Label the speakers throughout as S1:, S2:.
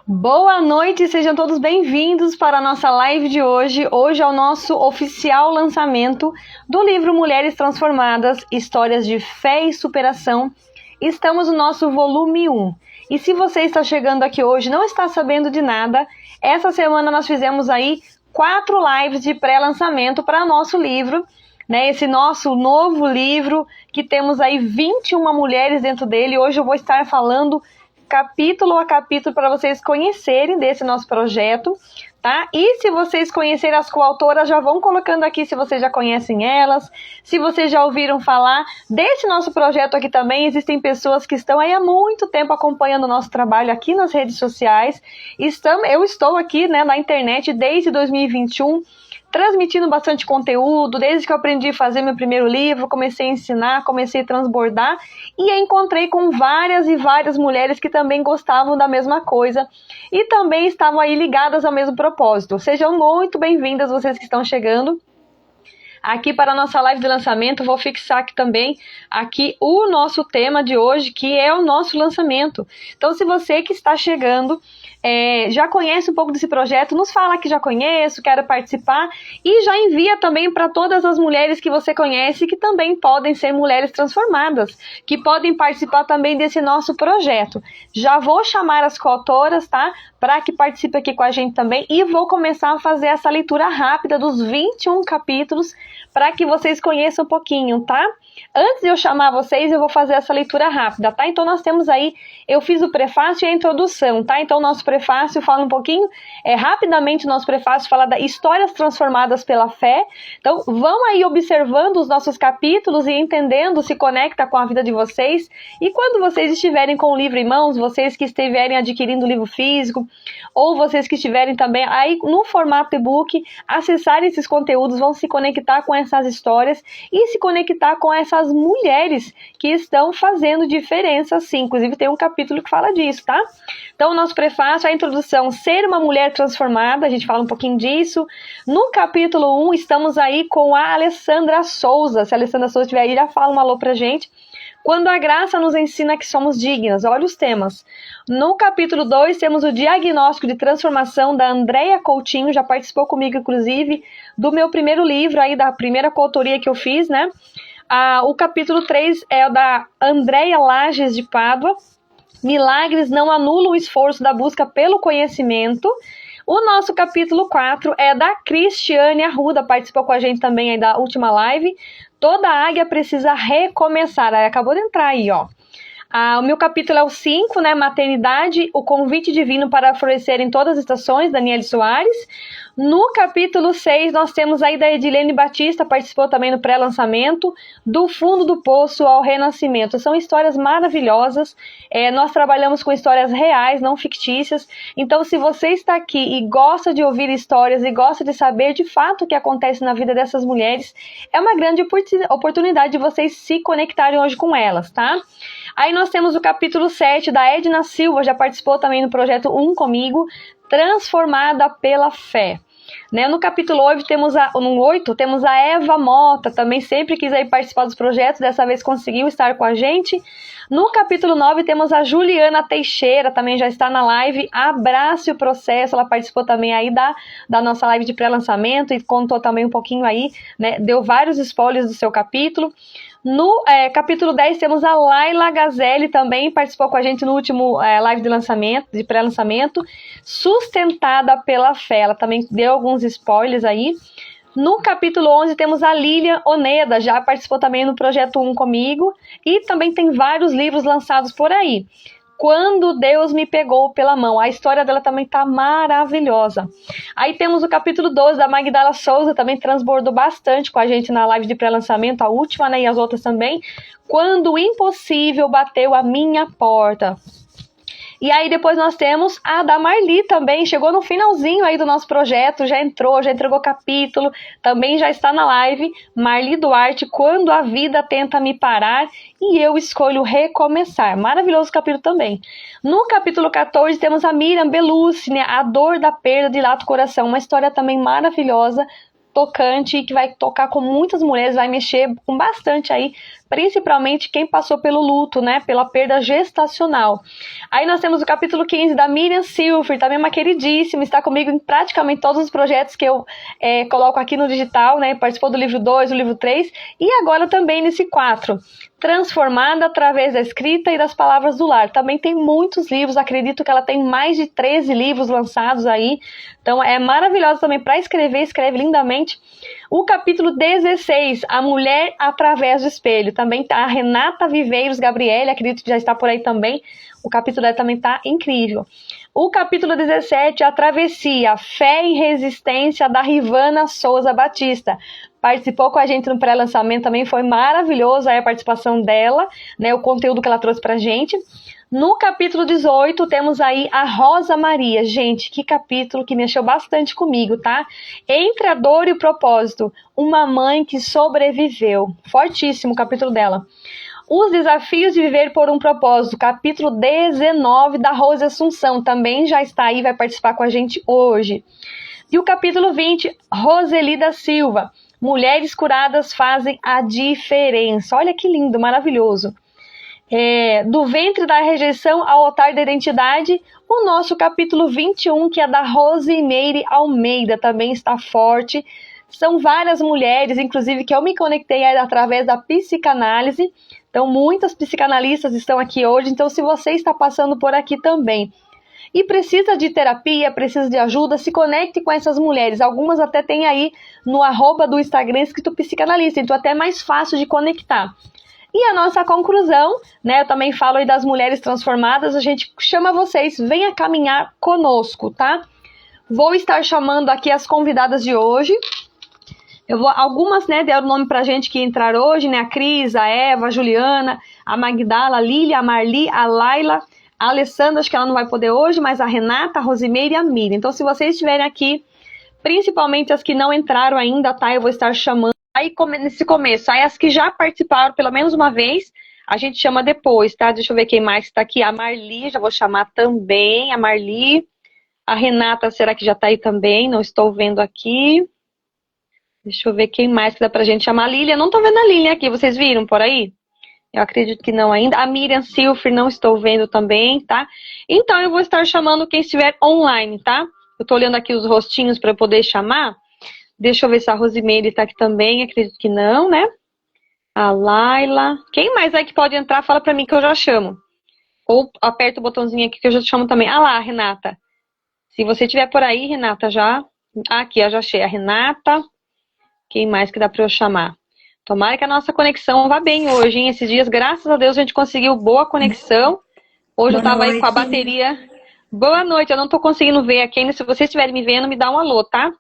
S1: Boa noite, sejam todos bem-vindos para a nossa live de hoje. Hoje é o nosso oficial lançamento do livro Mulheres Transformadas, Histórias de Fé e Superação. Estamos no nosso volume 1. E se você está chegando aqui hoje e não está sabendo de nada, essa semana nós fizemos aí 4 lives de pré-lançamento para o nosso livro, né? Esse nosso novo livro, que temos aí 21 mulheres dentro dele. Hoje eu vou estar falando capítulo a capítulo para vocês conhecerem desse nosso projeto, tá? E se vocês conhecerem as coautoras, já vão colocando aqui se vocês já conhecem elas, se vocês já ouviram falar desse nosso projeto aqui também. Existem pessoas que estão aí há muito tempo acompanhando o nosso trabalho aqui nas redes sociais. Eu estou aqui, né, na internet desde 2021, transmitindo bastante conteúdo. Desde que eu aprendi a fazer meu primeiro livro, comecei a ensinar, comecei a transbordar e encontrei com várias e várias mulheres que também gostavam da mesma coisa e também estavam aí ligadas ao mesmo propósito. Sejam muito bem-vindas vocês que estão chegando aqui para a nossa live de lançamento. Vou fixar aqui também aqui o nosso tema de hoje, que é o nosso lançamento. Então, se você que está chegando já conhece um pouco desse projeto, nos fala que já conheço, quero participar, e já envia também para todas as mulheres que você conhece que também podem ser mulheres transformadas, que podem participar também desse nosso projeto. Já vou chamar as coautoras, tá? Para que participe aqui com a gente também, e vou começar a fazer essa leitura rápida dos 21 capítulos para que vocês conheçam um pouquinho, tá? Antes de eu chamar vocês, eu vou fazer essa leitura rápida, tá? Então nós temos aí, eu fiz o prefácio e a introdução, tá? Então o nosso prefácio fala um pouquinho, rapidamente o nosso prefácio fala da histórias transformadas pela fé. Então vão aí observando os nossos capítulos e entendendo, se conecta com a vida de vocês. E quando vocês estiverem com o livro em mãos, vocês que estiverem adquirindo o livro físico, ou vocês que estiverem também aí no formato e-book, acessarem esses conteúdos, vão se conectar com essas histórias e se conectar com essas mulheres que estão fazendo diferença, sim. Inclusive tem um capítulo que fala disso, tá? Então o nosso prefácio, a introdução, ser uma mulher transformada, a gente fala um pouquinho disso. No capítulo 1, estamos aí com a Alessandra Souza. Se a Alessandra Souza estiver aí, já fala um alô pra gente. Quando a graça nos ensina que somos dignas. Olha os temas. No capítulo 2, temos o diagnóstico de transformação da Andréia Coutinho, já participou comigo, inclusive, do meu primeiro livro, aí da primeira coautoria que eu fiz, né? O capítulo 3 é o da Andréia Lages de Pádua. Milagres não anulam o esforço da busca pelo conhecimento. O nosso capítulo 4 é da Cristiane Arruda, participou com a gente também aí da última live. Toda águia precisa recomeçar. Aí acabou de entrar aí, ó. O meu capítulo é o 5, né? Maternidade, o convite divino para florescer em todas as estações, Daniele Soares. No capítulo 6, nós temos aí da Edilene Batista, participou também no pré-lançamento, do fundo do poço ao renascimento. São histórias maravilhosas. Nós trabalhamos com histórias reais, não fictícias. Então, se você está aqui e gosta de ouvir histórias e gosta de saber de fato o que acontece na vida dessas mulheres, é uma grande oportunidade de vocês se conectarem hoje com elas, tá? Aí nós temos o capítulo 7 da Edna Silva, já participou também no projeto 1 comigo, Transformada pela Fé. Né? No capítulo 8 temos a Eva Mota, também sempre quis aí participar dos projetos, dessa vez conseguiu estar com a gente. No capítulo 9 temos a Juliana Teixeira, também já está na live, Abrace o Processo, ela participou também aí da nossa live de pré-lançamento e contou também um pouquinho aí, né? Deu vários spoilers do seu capítulo. No capítulo 10 temos a Laila Gazelli, também participou com a gente no último live de pré-lançamento, Sustentada pela Fé, ela também deu alguns spoilers aí. No capítulo 11 temos a Lilian Oneda, já participou também no projeto 1 comigo, e também tem vários livros lançados por aí. Quando Deus me pegou pela mão. A história dela também tá maravilhosa. Aí temos o capítulo 12 da Magdala Souza, também transbordou bastante com a gente na live de pré-lançamento, a última, né, e as outras também. Quando o impossível bateu a minha porta. E aí depois nós temos a da Marli também, chegou no finalzinho aí do nosso projeto, já entregou capítulo, também já está na live. Marli Duarte, Quando a Vida Tenta Me Parar e Eu Escolho Recomeçar. Maravilhoso capítulo também. No capítulo 14 temos a Miriam Belucci, né? A Dor da Perda de Lato Coração, uma história também maravilhosa, tocante, que vai tocar com muitas mulheres, vai mexer com bastante aí principalmente quem passou pelo luto, né, pela perda gestacional. Aí nós temos o capítulo 15 da Miriam Silfer, também uma queridíssima, está comigo em praticamente todos os projetos que eu coloco aqui no digital, né, participou do livro 2, do livro 3, e agora também nesse 4, Transformada através da escrita e das palavras do lar. Também tem muitos livros, acredito que ela tem mais de 13 livros lançados aí, então é maravilhosa também para escrever, escreve lindamente. O capítulo 16, A Mulher Através do Espelho, também tá a Renata Viveiros Gabriele, acredito que já está por aí também, o capítulo dela também tá incrível. O capítulo 17, A Travessia, Fé e Resistência, da Rivana Souza Batista. Participou com a gente no pré-lançamento, também foi maravilhoso a participação dela, né, o conteúdo que ela trouxe pra gente. No capítulo 18, temos aí a Rosa Maria. Gente, que capítulo que mexeu bastante comigo, tá? Entre a dor e o propósito, uma mãe que sobreviveu. Fortíssimo o capítulo dela. Os desafios de viver por um propósito, capítulo 19 da Rose Assunção, também já está aí, vai participar com a gente hoje. E o capítulo 20, Roseli da Silva, Mulheres Curadas Fazem a Diferença. Olha que lindo, maravilhoso. Do ventre da rejeição ao altar da identidade, o nosso capítulo 21, que é da Rosimeire Almeida, também está forte. São várias mulheres, inclusive, que eu me conectei através da psicanálise. Então, muitas psicanalistas estão aqui hoje. Então, se você está passando por aqui também e precisa de terapia, precisa de ajuda, se conecte com essas mulheres. Algumas até tem aí no @ do Instagram escrito psicanalista, então até é mais fácil de conectar. E a nossa conclusão, né, eu também falo aí das mulheres transformadas, a gente chama vocês, venha caminhar conosco, tá? Vou estar chamando aqui as convidadas de hoje. Algumas, né, deram nome pra gente que entraram hoje, né, a Cris, a Eva, a Juliana, a Magdala, a Lília, a Marli, a Laila, a Alessandra, acho que ela não vai poder hoje, mas a Renata, a Rosimeire e a Miriam. Então, se vocês estiverem aqui, principalmente as que não entraram ainda, tá, eu vou estar chamando. Aí, nesse começo, aí as que já participaram pelo menos uma vez, a gente chama depois, tá? Deixa eu ver quem mais está aqui. A Marli, já vou chamar também, a Marli. A Renata, será que já está aí também? Não estou vendo aqui. Deixa eu ver quem mais que dá pra gente chamar. A Lília, não tô vendo a Lília aqui, vocês viram por aí? Eu acredito que não ainda. A Miriam Silfer, não estou vendo também, tá? Então, eu vou estar chamando quem estiver online, tá? Eu tô olhando aqui os rostinhos para poder chamar. Deixa eu ver se a Rosimeire tá aqui também, acredito que não, né? A Laila. Quem mais aí que pode entrar, fala pra mim que eu já chamo. Ou aperta o botãozinho aqui que eu já chamo também. Ah lá, Renata. Se você estiver por aí, Renata, já... Aqui, eu já achei a Renata. Quem mais que dá pra eu chamar? Tomara que a nossa conexão vá bem hoje, hein? Esses dias, graças a Deus, a gente conseguiu boa conexão. Hoje eu tava aí com a bateria. Boa noite, eu não tô conseguindo ver aqui ainda. Se vocês estiverem me vendo, me dá um alô, tá?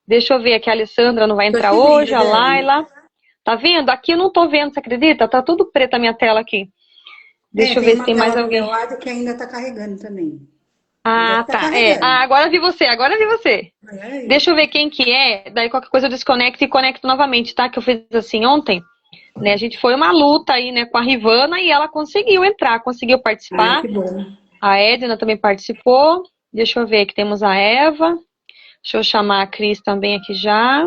S1: Deixa eu ver aqui, a Alessandra não vai entrar hoje, a Laila. Tá vendo? Aqui eu não tô vendo, você acredita? Tá tudo preto a minha tela aqui. Deixa eu ver se tem mais alguém.
S2: Tem uma tela do meu lado que ainda tá carregando também.
S1: Ah, tá. Agora vi você, Deixa eu ver quem que é, daí qualquer coisa eu desconecto e conecto novamente, tá? Que eu fiz assim ontem, né? A gente foi uma luta aí, né, com a Rivana e ela conseguiu entrar, conseguiu participar.
S2: Ai, que bom.
S1: A Edna também participou. Deixa eu ver, aqui temos a Eva. Deixa eu chamar a Cris também aqui já.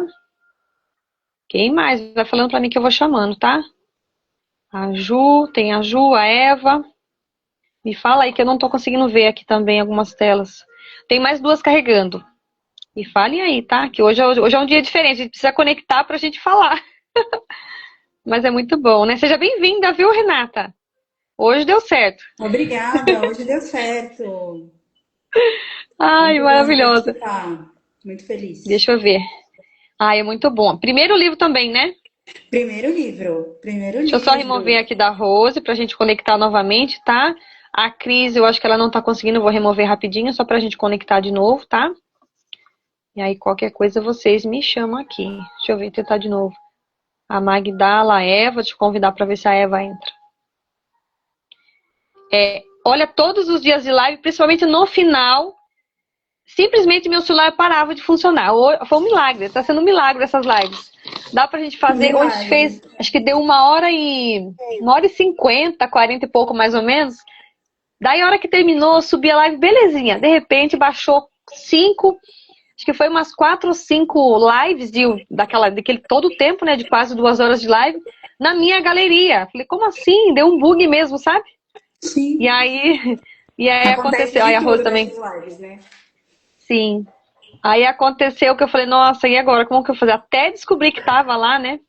S1: Quem mais? Vai falando pra mim que eu vou chamando, tá? A Ju, tem a Ju, a Eva. Me fala aí que eu não tô conseguindo ver aqui também algumas telas. Tem mais duas carregando. Me falem aí, tá? Que hoje é um dia diferente. A gente precisa conectar pra gente falar. Mas é muito bom, né? Seja bem-vinda, viu, Renata? Hoje deu certo.
S2: Obrigada, hoje deu certo.
S1: Ai,
S2: Muito
S1: maravilhosa.
S2: Muito feliz.
S1: Deixa eu ver. Ai, é muito bom. Primeiro livro também, né?
S2: Primeiro livro.
S1: Deixa eu só remover aqui da Rose pra gente conectar novamente, tá? A Cris, eu acho que ela não tá conseguindo, eu vou remover rapidinho, só pra gente conectar de novo, tá? E aí, qualquer coisa, vocês me chamam aqui. Deixa eu ver, tentar de novo. A Magdala, a Eva, deixa eu convidar pra ver se a Eva entra. Olha, todos os dias de live, principalmente no final, simplesmente meu celular parava de funcionar. Foi um milagre, tá sendo um milagre essas lives. Dá pra gente fazer, hoje a gente fez, acho que deu 1h50, 40 e pouco mais ou menos. Daí a hora que terminou, subi a live, belezinha. De repente baixou 5, acho que foi umas 4 ou 5 lives daquele todo o tempo, né, de quase 2 horas de live. na minha galeria. Falei, como assim? Deu um bug mesmo, sabe?
S2: Sim.
S1: E aí,
S2: Acontece
S1: aconteceu. Aí
S2: de
S1: a Rose
S2: tudo
S1: também.
S2: nessas lives, né?
S1: Sim. Aí aconteceu que eu falei, nossa, e agora? Como que eu vou fazer? Até descobri que tava lá, né?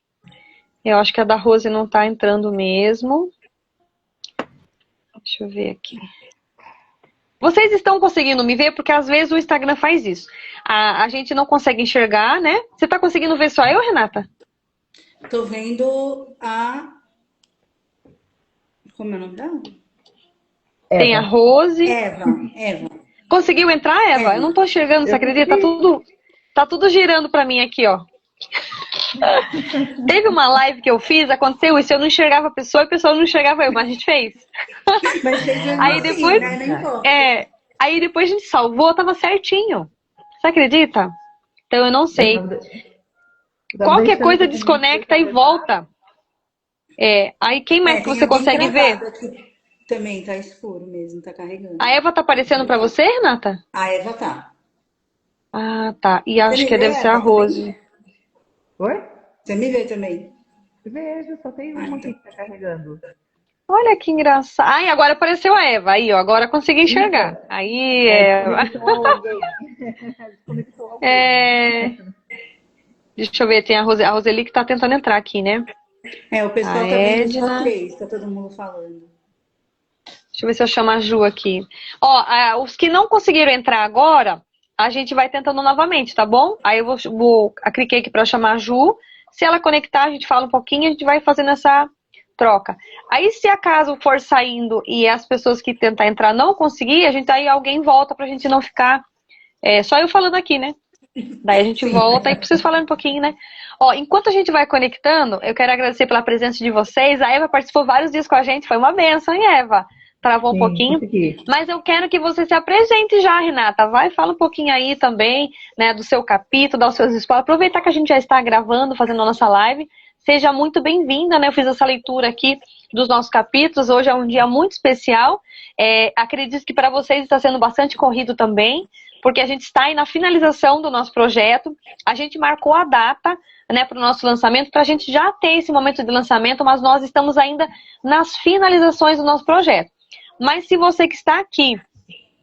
S1: Eu acho que a da Rose não tá entrando mesmo. Deixa eu ver aqui. Vocês estão conseguindo me ver? Porque às vezes o Instagram faz isso. A gente não consegue enxergar, né? Você tá conseguindo ver só eu, Renata?
S2: Tô vendo a. Como é o nome dela?
S1: Tem a
S3: Eva.
S1: Rose.
S2: Eva.
S1: Conseguiu entrar, Eva? Eu
S2: Eva.
S1: não tô enxergando, você
S3: Eu
S1: acredita?
S3: consegui.
S1: Tá tudo girando pra mim aqui, ó. Teve uma live que eu fiz, aconteceu isso, eu não enxergava a pessoa e a pessoa não enxergava eu, mas a gente fez.
S2: Mas fez mesmo
S1: Aí
S2: assim,
S1: depois,
S2: né? Não importa.
S1: aí depois a gente salvou, tava certinho. Você acredita? Então eu não
S3: Eu
S1: sei.
S3: tava
S1: Qualquer
S3: deixando
S1: coisa
S3: todo mundo se
S1: desconecta e
S3: conectar.
S1: volta. Aí quem mais que
S2: Tem
S1: você
S2: alguém
S1: consegue ver?
S2: travado aqui também, tá escuro mesmo, tá carregando.
S1: A Eva tá aparecendo pra você, Renata?
S2: A Eva tá.
S1: Ah, tá. E
S2: Você
S1: acho
S2: me
S1: que
S2: vê,
S1: deve ser a
S2: Eva, também?
S1: Rose.
S3: Oi?
S2: Você me vê também?
S3: Vejo, só tem
S2: Ah,
S3: uma
S2: então.
S3: aqui que tá carregando.
S1: Olha que engraçado. Ai, agora apareceu a Eva. Aí, ó, agora eu consegui enxergar.
S3: Então,
S1: Aí, Eva.
S3: desconectou alguém. Desconectou alguém.
S1: É... Deixa eu ver, tem a Roseli que tá tentando entrar aqui, né?
S2: O
S1: A
S2: pessoal tá vendo só
S1: Edna.
S2: três, tá todo mundo falando.
S1: Deixa eu ver se eu chamo a Ju aqui. Ó, os que não conseguiram entrar agora, a gente vai tentando novamente, tá bom? Aí eu cliquei aqui pra chamar a Ju. Se ela conectar, a gente fala um pouquinho e a gente vai fazendo essa troca. Aí, se acaso for saindo e as pessoas que tentar entrar não conseguir, aí alguém volta pra gente não ficar só eu falando aqui, né? Daí a gente
S2: Sim.
S1: volta e preciso falar um pouquinho, né? Ó, enquanto a gente vai conectando, eu quero agradecer pela presença de vocês. A Eva participou vários dias com a gente, foi uma benção, hein, Eva? Travou um
S3: Sim,
S1: pouquinho.
S3: consegui.
S1: Mas eu quero que você se apresente já, Renata. Vai, fala um pouquinho aí também, né, do seu capítulo, dá os seus spoilers. Aproveitar que a gente já está gravando, fazendo a nossa live. Seja muito bem-vinda, né? Eu fiz essa leitura aqui dos nossos capítulos. Hoje é um dia muito especial. Acredito que para vocês está sendo bastante corrido também, porque a gente está aí na finalização do nosso projeto. A gente marcou a data, né, para o nosso lançamento, para a gente já ter esse momento de lançamento, mas nós estamos ainda nas finalizações do nosso projeto. Mas se você que está aqui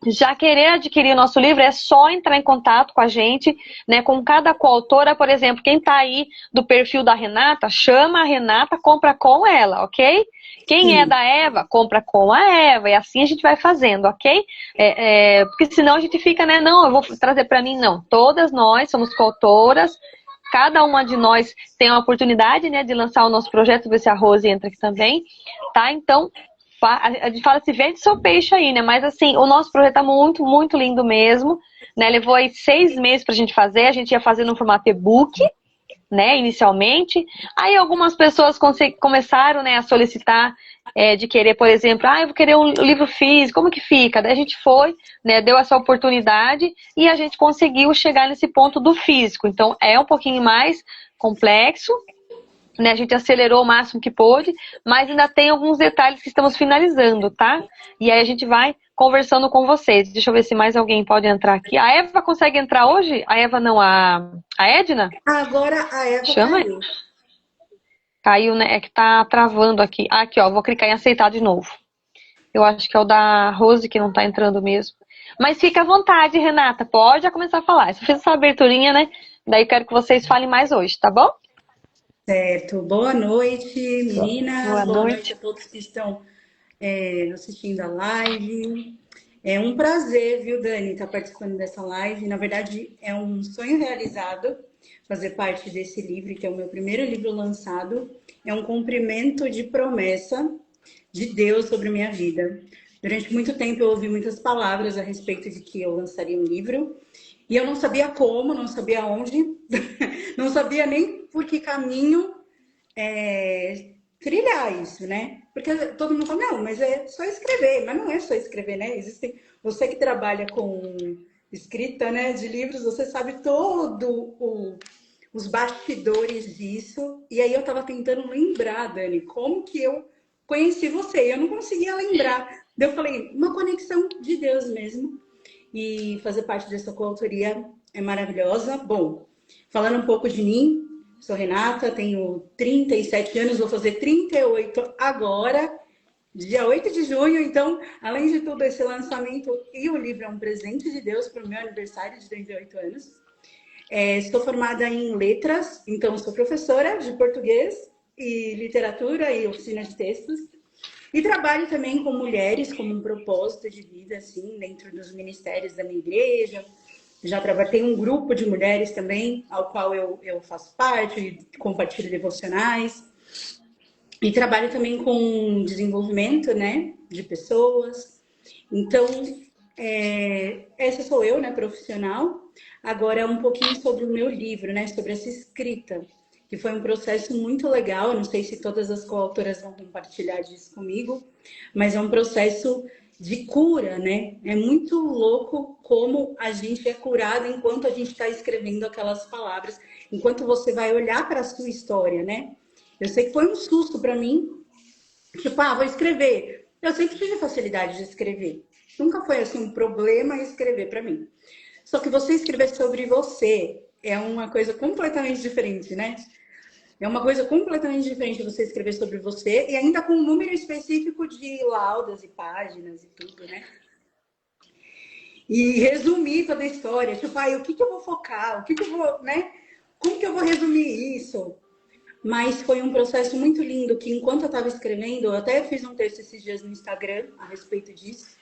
S1: já querer adquirir o nosso livro, é só entrar em contato com a gente, né, com cada coautora. Por exemplo, quem está aí do perfil da Renata, chama a Renata, compra com ela, ok? Quem é
S2: Sim.
S1: da Eva, compra com a Eva, e assim a gente vai fazendo, ok? Porque senão a gente fica, né, não, eu vou trazer para mim, não. Todas nós somos coautoras, cada uma de nós tem a oportunidade, né, de lançar o nosso projeto, ver se a Rose entra aqui também, tá? Então, a gente fala assim, vende seu peixe aí, né? Mas assim, o nosso projeto tá muito, muito lindo mesmo, né? Levou aí 6 meses pra gente fazer, a gente ia fazer no formato e-book, né, inicialmente. Aí algumas pessoas começaram, né, a solicitar de querer, por exemplo, eu vou querer um livro físico, como que fica? Daí a gente foi, né, deu essa oportunidade e a gente conseguiu chegar nesse ponto do físico. Então é um pouquinho mais complexo, né, a gente acelerou o máximo que pôde, mas ainda tem alguns detalhes que estamos finalizando, tá? E aí a gente vai conversando com vocês. Deixa eu ver se mais alguém pode entrar aqui. A Eva consegue entrar hoje? A Eva não, a Edna?
S2: Agora a Eva
S1: Chama?
S2: caiu.
S1: Caiu, né? É que tá travando aqui. Aqui, ó, vou clicar em aceitar de novo. Eu acho que é o da Rose que não tá entrando mesmo. Mas fica à vontade, Renata. Pode já começar a falar. Eu só fiz essa aberturinha, né? Daí quero que vocês falem mais hoje, tá bom?
S2: Certo. Boa noite, meninas.
S1: Boa
S2: Boa noite a
S1: noite.
S2: todos que estão assistindo a live. É um prazer, viu, Dani, estar participando dessa live. Na verdade, é um sonho realizado fazer parte desse livro, que é o meu primeiro livro lançado. É um cumprimento de promessa de Deus sobre minha vida. Durante muito tempo eu ouvi muitas palavras a respeito de que eu lançaria um livro. E eu não sabia como, não sabia onde, não sabia nem por que caminho trilhar isso, né? Porque todo mundo fala, não, mas é só escrever, mas não é só escrever, né? Você que trabalha com escrita, né, de livros, você sabe os bastidores disso. E aí eu tava tentando lembrar, Dani, como que eu conheci você. E eu não conseguia lembrar. Daí eu falei, uma conexão de Deus mesmo. E fazer parte dessa coautoria é maravilhosa. Bom, falando um pouco de mim, sou Renata, tenho 37 anos, vou fazer 38 agora, dia 8 de junho. Então, além de tudo, esse lançamento e o livro é um presente de Deus para o meu aniversário de 38 anos. Sou formada em letras, então sou professora de português e literatura e oficina de textos. E trabalho também com mulheres como um propósito de vida, assim, dentro dos ministérios da minha igreja. Já trabalhei um grupo de mulheres também, ao qual eu faço parte e compartilho devocionais. E trabalho também com desenvolvimento, né, de pessoas. Então, essa sou eu, né, profissional. Agora, um pouquinho sobre o meu livro, né, sobre essa escrita, que foi um processo muito legal. Eu não sei se todas as coautoras vão compartilhar disso comigo, mas é um processo de cura, né? É muito louco como a gente é curada enquanto a gente está escrevendo aquelas palavras, enquanto você vai olhar para a sua história, né? Eu sei que foi um susto para mim, tipo, vou escrever. Eu sempre tive facilidade de escrever. Nunca foi assim um problema escrever para mim. Só que você escrever sobre você é uma coisa completamente diferente, né? É uma coisa completamente diferente você escrever sobre você e ainda com um número específico de laudas e páginas e tudo, né? E resumir toda a história. Tipo, o que eu vou focar? O que eu vou, né? Como que eu vou resumir isso? Mas foi um processo muito lindo que enquanto eu estava escrevendo, eu até fiz um texto esses dias no Instagram a respeito disso,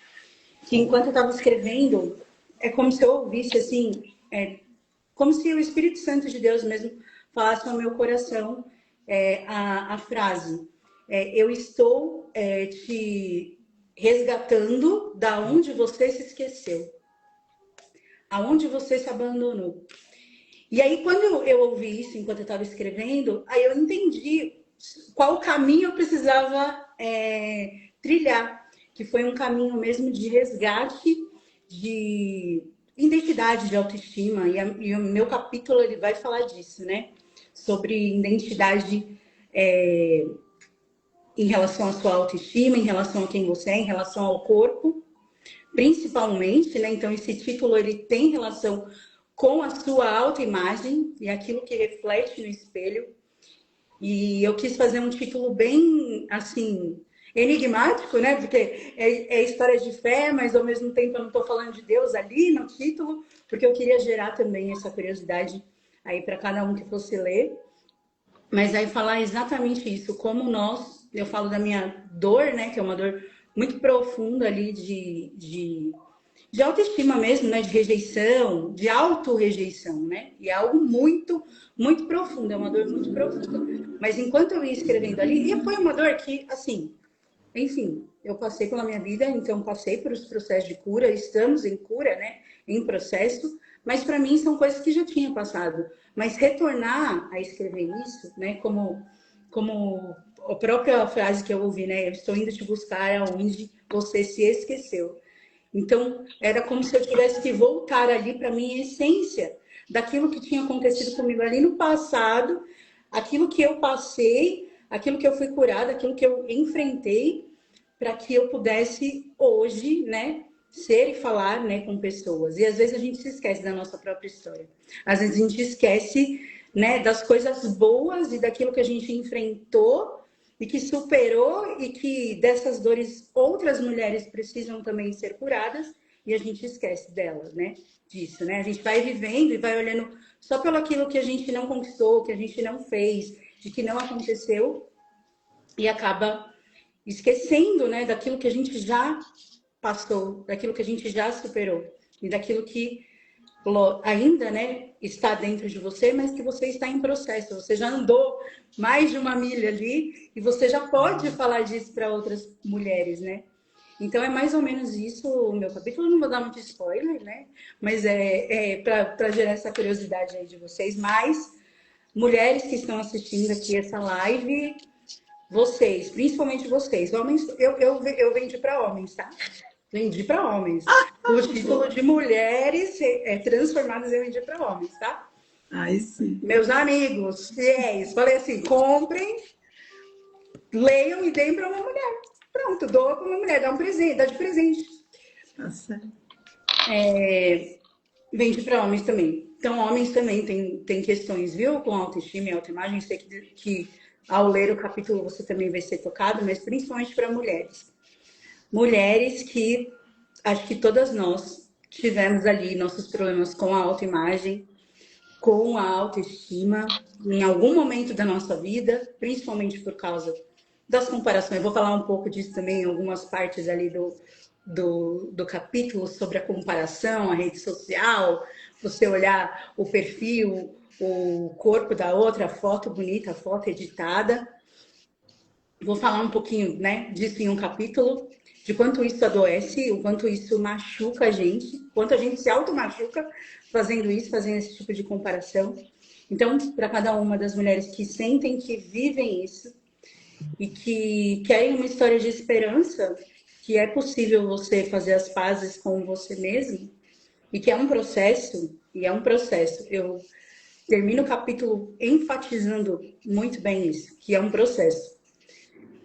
S2: que enquanto eu estava escrevendo, é como se eu ouvisse assim, como se o Espírito Santo de Deus mesmo falasse ao meu coração a frase: eu estou te resgatando da onde você se esqueceu, aonde você se abandonou. E aí, quando eu ouvi isso enquanto eu estava escrevendo, aí eu entendi qual caminho eu precisava trilhar, que foi um caminho mesmo de resgate, de identidade, de autoestima. E o meu capítulo ele vai falar disso, né? Sobre identidade em relação à sua autoestima, em relação a quem você é, em relação ao corpo, principalmente, né? Então, esse título ele tem relação com a sua autoimagem e aquilo que reflete no espelho. E eu quis fazer um título bem, assim, enigmático, né? Porque é história de fé, mas ao mesmo tempo eu não estou falando de Deus ali no título, porque eu queria gerar também essa curiosidade aí para cada um que fosse ler. Mas aí falar exatamente isso, como eu falo da minha dor, né? Que é uma dor muito profunda ali de autoestima mesmo, né? De rejeição, de autorrejeição, né? E é algo muito, muito profundo, é uma dor muito profunda. Mas enquanto eu ia escrevendo ali, e foi uma dor que, assim, enfim, eu passei pela minha vida, então passei por os processos de cura, estamos em cura, né? Em processo, mas para mim são coisas que já tinha passado. Mas retornar a escrever isso, né? Como a própria frase que eu ouvi, né? Eu estou indo te buscar aonde você se esqueceu. Então, era como se eu tivesse que voltar ali para a minha essência, daquilo que tinha acontecido comigo ali no passado, aquilo que eu passei, aquilo que eu fui curada, aquilo que eu enfrentei, para que eu pudesse hoje, né, ser e falar, né, com pessoas. E às vezes a gente se esquece da nossa própria história. Às vezes a gente esquece, né, das coisas boas e daquilo que a gente enfrentou e que superou e que dessas dores outras mulheres precisam também ser curadas e a gente esquece delas, né? Disso, né? A gente vai vivendo e vai olhando só pelo aquilo que a gente não conquistou, que a gente não fez, de que não aconteceu e acaba esquecendo, né, daquilo que a gente já passou, daquilo que a gente já superou e daquilo que ainda, né, está dentro de você, mas que você está em processo. Você já andou mais de uma milha ali e você já pode falar disso para outras mulheres, né? Então é mais ou menos isso o meu capítulo. Eu não vou dar muito spoiler, né? Mas para gerar essa curiosidade aí de vocês. Mas mulheres que estão assistindo aqui essa live, vocês, principalmente vocês, homens, eu vendi para homens, tá? Vendi para homens. O título de mulheres transformadas eu vendi para homens, tá?
S4: Ai, sim.
S2: Meus amigos, fiéis, falei assim: comprem, leiam e deem para uma mulher. Pronto, doa para uma mulher, dá um presente, dá de presente.
S4: Tá certo.
S2: Vende para homens também. Então, homens também têm questões, viu? Com autoestima e autoimagem. Sei que ao ler o capítulo você também vai ser tocado, mas principalmente para mulheres. Mulheres que acho que todas nós tivemos ali nossos problemas com a autoimagem, com a autoestima, em algum momento da nossa vida, principalmente por causa das comparações. Eu vou falar um pouco disso também em algumas partes ali do capítulo sobre a comparação, a rede social, você olhar o perfil, o corpo da outra, a foto bonita, a foto editada. Vou falar um pouquinho, né, disso em um capítulo, de quanto isso adoece, o quanto isso machuca a gente, quanto a gente se auto-machuca fazendo isso, fazendo esse tipo de comparação. Então, para cada uma das mulheres que sentem que vivem isso e que querem uma história de esperança, que é possível você fazer as pazes com você mesmo e que é um processo, e é um processo. Eu termino o capítulo enfatizando muito bem isso, que é um processo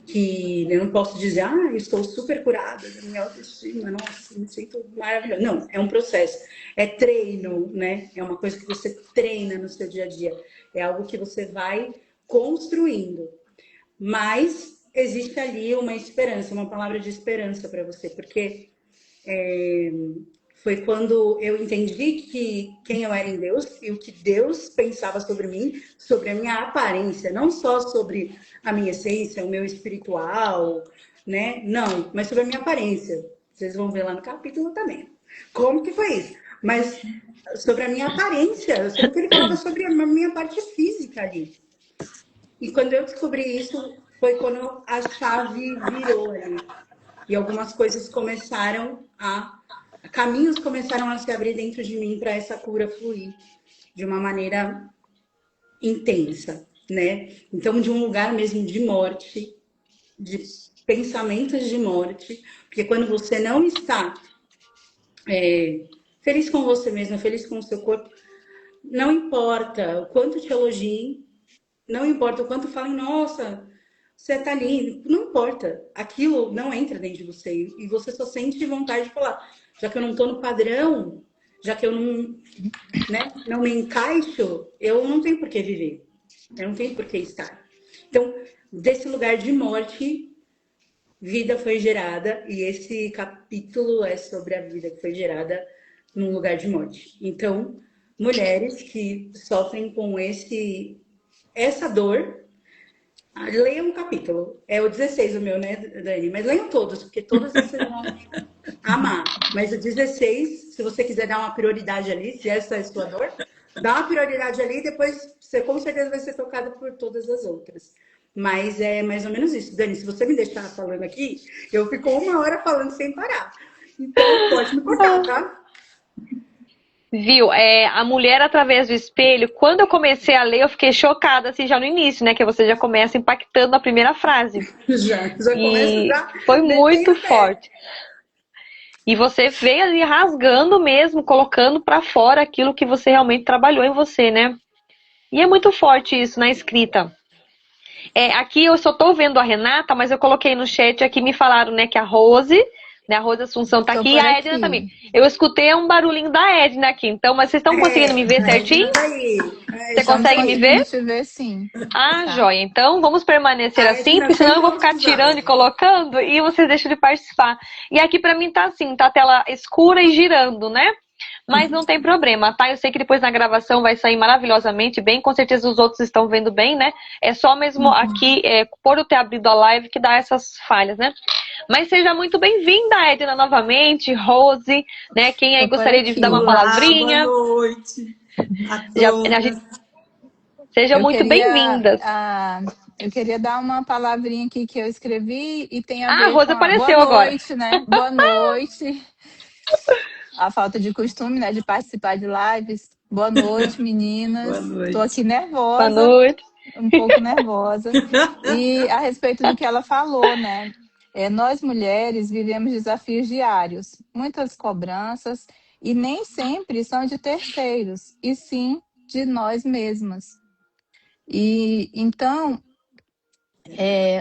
S2: que eu não posso dizer, eu estou super curada da minha autoestima, nossa, me sinto maravilhosa. Não, é um processo, é treino, né? É uma coisa que você treina no seu dia a dia, é algo que você vai construindo. Mas existe ali uma esperança, uma palavra de esperança para você, porque foi quando eu entendi que quem eu era em Deus e o que Deus pensava sobre mim, sobre a minha aparência, não só sobre a minha essência, o meu espiritual, né? Não, mas sobre a minha aparência. Vocês vão ver lá no capítulo também. Como que foi isso? Mas sobre a minha aparência, sobre o que ele falava sobre a minha parte física ali. E quando eu descobri isso, foi quando a chave virou ali. E algumas coisas começaram a. Caminhos começaram a se abrir dentro de mim para essa cura fluir de uma maneira intensa, né? Então, de um lugar mesmo de morte, de pensamentos de morte, porque quando você não está feliz com você mesmo, feliz com o seu corpo, não importa o quanto te elogiem, não importa o quanto falem, nossa, você tá lindo. Não importa. Aquilo não entra dentro de você. E você só sente vontade de falar. Já que eu não tô no padrão, já que eu não, né, não me encaixo, eu não tenho por que viver. Eu não tenho por que estar. Então, desse lugar de morte, vida foi gerada. E esse capítulo é sobre a vida que foi gerada num lugar de morte. Então, mulheres que sofrem com essa dor. Leiam um capítulo. É o 16 o meu, né, Dani? Mas leiam todos, porque todos vocês vão amar. Mas o 16, se você quiser dar uma prioridade ali, se essa é a sua dor, dá uma prioridade ali e depois você com certeza vai ser tocado por todas as outras. Mas é mais ou menos isso. Dani, se você me deixar falando aqui, eu fico 1 hora falando sem parar. Então, pode me cortar, tá?
S1: Viu? A mulher através do espelho, quando eu comecei a ler, eu fiquei chocada, assim, já no início, né? Que você já começa impactando a primeira frase.
S2: Já começa
S1: E
S2: já
S1: foi
S2: descendo
S1: muito
S2: o pé.
S1: forte. E você veio ali rasgando mesmo, colocando pra fora aquilo que você realmente trabalhou em você, né? E é muito forte isso na escrita. Aqui eu só tô vendo a Renata, mas eu coloquei no chat aqui, me falaram, né, que a Rose, né, a Rose Assunção tá
S4: Tô
S1: aqui e
S4: por
S1: a Edna também.
S4: aqui.
S1: Eu escutei um barulhinho da Edna aqui, então, mas vocês estão conseguindo me ver
S2: A Edna
S1: certinho?
S2: tá aí.
S1: Você
S4: Estamos
S1: consegue me ver?
S4: conseguindo te ver, sim.
S1: Ah,
S4: Tá.
S1: joia. Então vamos permanecer
S2: A
S1: assim,
S2: Edna
S1: porque senão eu
S2: sempre
S1: vou ficar tirando e
S2: altivada.
S1: colocando e vocês deixam de participar. E aqui pra mim tá assim, tá a tela escura e girando, né? Mas não tem problema, tá? Eu sei que depois na gravação vai sair maravilhosamente bem, com certeza os outros estão vendo bem, né? É só mesmo aqui, por eu ter abrido a live, que dá essas falhas, né? Mas seja muito bem-vinda, Edna, novamente, Rose, né? Quem aí
S4: Tô por
S1: gostaria de dar uma
S4: aqui.
S5: Olá, boa
S1: palavrinha?
S5: noite a
S1: A
S5: todas.
S1: gente, sejam
S4: Eu
S1: muito
S4: queria,
S1: bem-vindas.
S4: eu queria dar uma palavrinha aqui que eu escrevi e tem a
S1: Ah, a
S4: ver
S1: Rose
S4: com a boa
S1: apareceu agora.
S4: noite, né? Boa noite. A falta de costume, né, de participar de lives. Boa noite,
S5: Boa
S4: meninas. Tô aqui
S5: noite.
S1: Boa
S4: nervosa,
S1: noite.
S4: um pouco nervosa. E a respeito do que ela falou, né? Nós mulheres vivemos desafios diários, muitas cobranças, e nem sempre são de terceiros, e sim de nós mesmas. E então,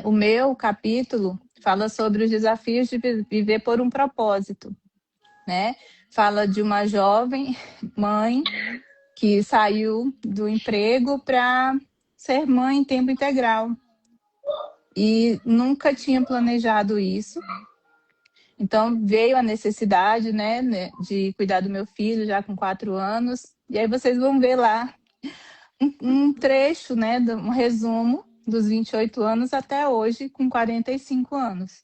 S4: o meu capítulo fala sobre os desafios de viver por um propósito, né? Fala de uma jovem mãe que saiu do emprego para ser mãe em tempo integral e nunca tinha planejado isso. Então veio a necessidade, né, de cuidar do meu filho já com 4 anos. E aí vocês vão ver lá um trecho, né, um resumo dos 28 anos até hoje com 45 anos.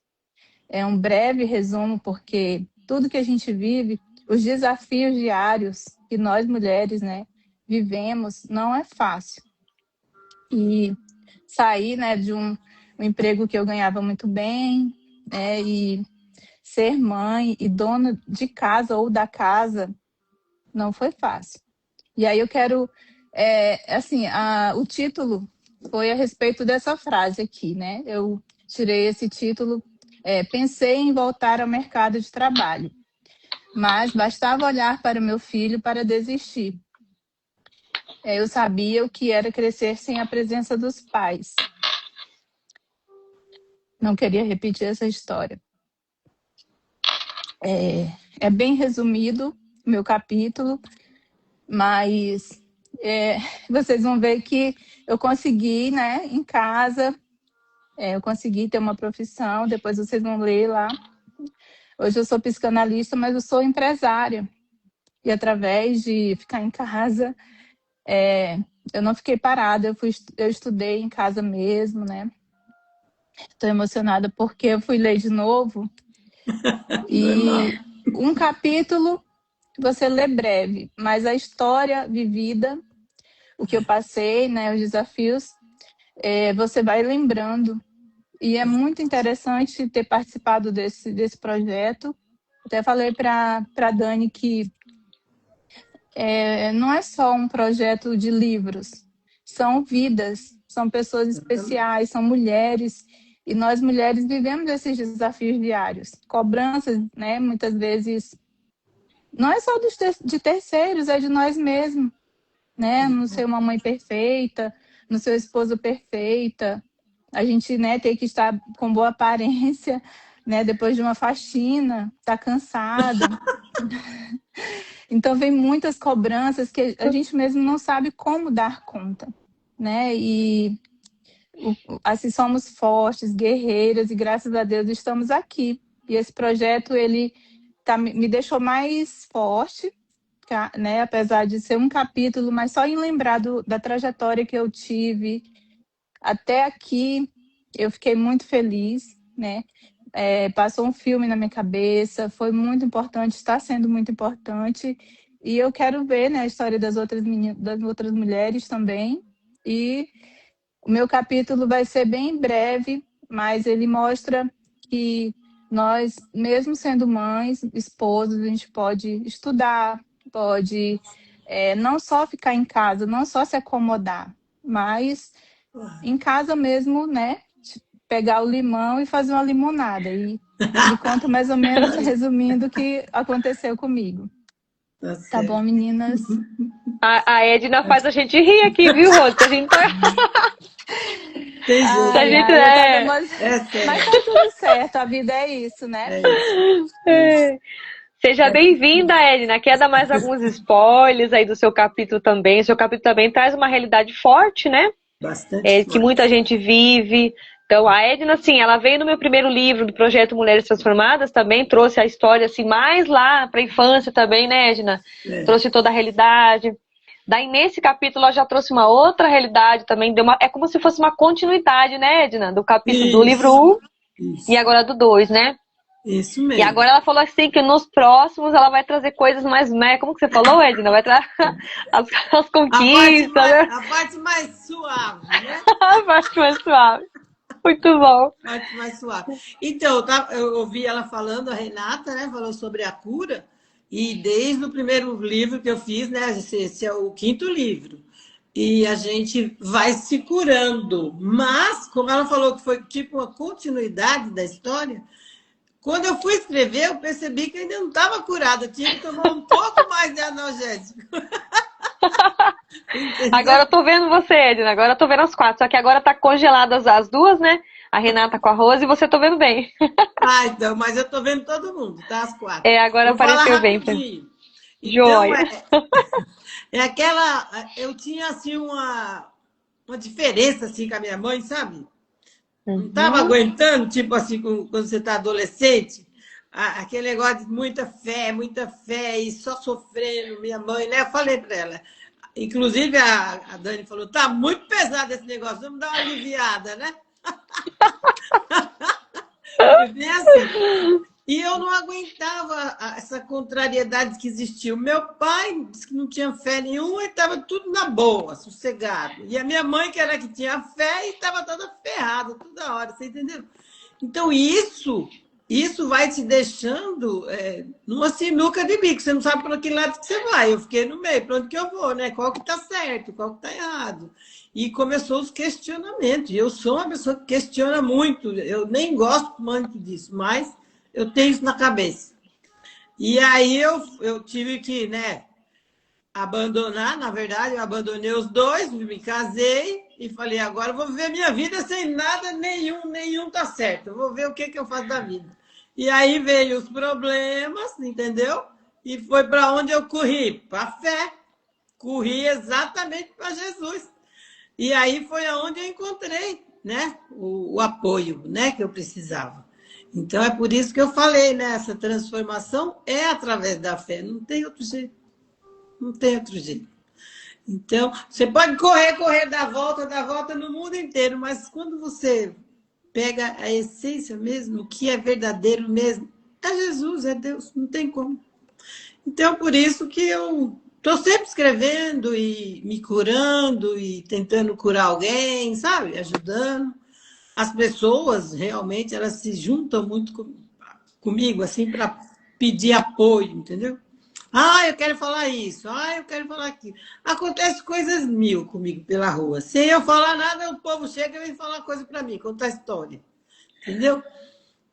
S4: É um breve resumo porque tudo que a gente vive, os desafios diários que nós mulheres, né, vivemos, não é fácil. E sair, né, de um emprego que eu ganhava muito bem, né, e ser mãe e dona de casa ou da casa não foi fácil. E aí eu quero, assim, o título foi a respeito dessa frase aqui, né? Eu tirei esse título, pensei em voltar ao mercado de trabalho, mas bastava olhar para o meu filho para desistir. Eu sabia o que era crescer sem a presença dos pais. Não queria repetir essa história. É bem resumido o meu capítulo, mas vocês vão ver que eu consegui, né, em casa, eu consegui ter uma profissão, depois vocês vão ler lá. Hoje eu sou psicanalista, mas eu sou empresária. E através de ficar em casa, eu não fiquei parada, eu estudei em casa mesmo, né? Estou emocionada porque eu fui ler de novo. E um capítulo você lê breve, mas a história vivida, o que eu passei, né, os desafios, você vai lembrando. E é muito interessante ter participado desse projeto. Até falei para a Dani que não é só um projeto de livros, são vidas, são pessoas especiais, são mulheres. E nós mulheres vivemos esses desafios diários. Cobranças, né, muitas vezes, não é só de terceiros, é de nós mesmos. Né? Não ser uma mãe perfeita, não ser uma esposa perfeita. A gente, né, tem que estar com boa aparência, né, depois de uma faxina, tá cansada. Então vem muitas cobranças que a gente mesmo não sabe como dar conta, né? E assim somos fortes, guerreiras e graças a Deus estamos aqui. E esse projeto ele me deixou mais forte, né? Apesar de ser um capítulo, mas só em lembrar da trajetória que eu tive até aqui, eu fiquei muito feliz, né? Passou um filme na minha cabeça, foi muito importante, está sendo muito importante, e eu quero ver, né, a história das outras mulheres também. E o meu capítulo vai ser bem breve, mas ele mostra que nós, mesmo sendo mães, esposas, a gente pode estudar, pode não só ficar em casa, não só se acomodar, mas em casa mesmo, né? Pegar o limão e fazer uma limonada. E ele conta mais ou menos, resumindo, o que aconteceu comigo. Tá bom, meninas?
S1: A Edna faz a gente rir aqui, viu, Rô? A gente tá...
S4: Mas tá tudo certo, a vida é isso, né?
S1: Seja bem-vinda, Edna. Quer dar mais alguns spoilers aí do seu capítulo também? O seu capítulo também traz uma realidade forte, né?
S5: Bastante
S1: que muita gente vive. Então, a Edna, assim, ela veio no meu primeiro livro do projeto Mulheres Transformadas, também trouxe a história, assim, mais lá para a infância também, né, Edna? Trouxe toda a realidade. Daí, nesse capítulo, ela já trouxe uma outra realidade também. É como se fosse uma continuidade, né, Edna? Do capítulo do livro 1 e agora do 2, né?
S5: Isso mesmo.
S1: E agora ela falou assim que nos próximos ela vai trazer coisas mais... Como que você falou, Edna? Vai trazer as conquistas,
S5: a parte mais suave, né?
S1: A parte mais suave. Muito bom.
S5: A parte mais suave. Então, eu ouvi ela falando, a Renata, né? Falou sobre a cura. E desde o primeiro livro que eu fiz, né? Esse é o 5º livro. E a gente vai se curando. Mas, como ela falou que foi tipo uma continuidade da história... Quando eu fui escrever, eu percebi que ainda não estava curada. Eu tinha que tomar um pouco mais de analgésico.
S1: Agora eu tô vendo você, Edna. Agora eu tô vendo as 4. Só que agora tá congeladas as 2, né? A Renata com a Rose e você tô vendo bem.
S5: Ah, então, mas eu tô vendo todo mundo, tá? As 4.
S1: Agora
S5: Vou falar
S1: apareceu bem.
S5: rapidinho. Então,
S1: Joia.
S5: é aquela... Eu tinha, assim, uma diferença, assim, com a minha mãe, sabe? Não estava
S1: Uhum.
S5: aguentando, tipo assim, quando você está adolescente, aquele negócio de muita fé, e só sofrendo, minha mãe, né? Eu falei para ela, inclusive a Dani falou, tá muito pesado esse negócio, vamos dar uma aliviada, né? Foi bem assim. E eu não aguentava essa contrariedade que existia. O meu pai disse que não tinha fé nenhuma e estava tudo na boa, sossegado. E a minha mãe, que era que tinha fé, e estava toda ferrada toda hora, você entendeu? Então, isso vai te deixando numa sinuca de bico. Você não sabe para que lado que você vai. Eu fiquei no meio, para onde que eu vou, né? Qual que está certo, qual que está errado. E começou os questionamentos. Eu sou uma pessoa que questiona muito. Eu nem gosto muito disso, mas eu tenho isso na cabeça. E aí eu tive que, né, abandonar, na verdade, eu abandonei os dois, me casei e falei, agora eu vou viver minha vida sem nada, nenhum tá certo. Eu vou ver o que eu faço da vida. E aí veio os problemas, entendeu? E foi para onde eu corri? Para a fé. Corri exatamente para Jesus. E aí foi aonde eu encontrei, né, o apoio, né, que eu precisava. Então, é por isso que eu falei, né? Essa transformação é através da fé, não tem outro jeito. Não tem outro jeito. Então, você pode correr, dar volta no mundo inteiro, mas quando você pega a essência mesmo, o que é verdadeiro mesmo, é Jesus, é Deus, não tem como. Então, por isso que eu estou sempre escrevendo e me curando e tentando curar alguém, sabe? Ajudando. As pessoas, realmente, elas se juntam muito comigo, assim, para pedir apoio, entendeu? Ah, eu quero falar isso. Ah, eu quero falar aquilo. Acontece coisas mil comigo pela rua. Sem eu falar nada, o povo chega e vem falar coisa para mim, contar história. Entendeu?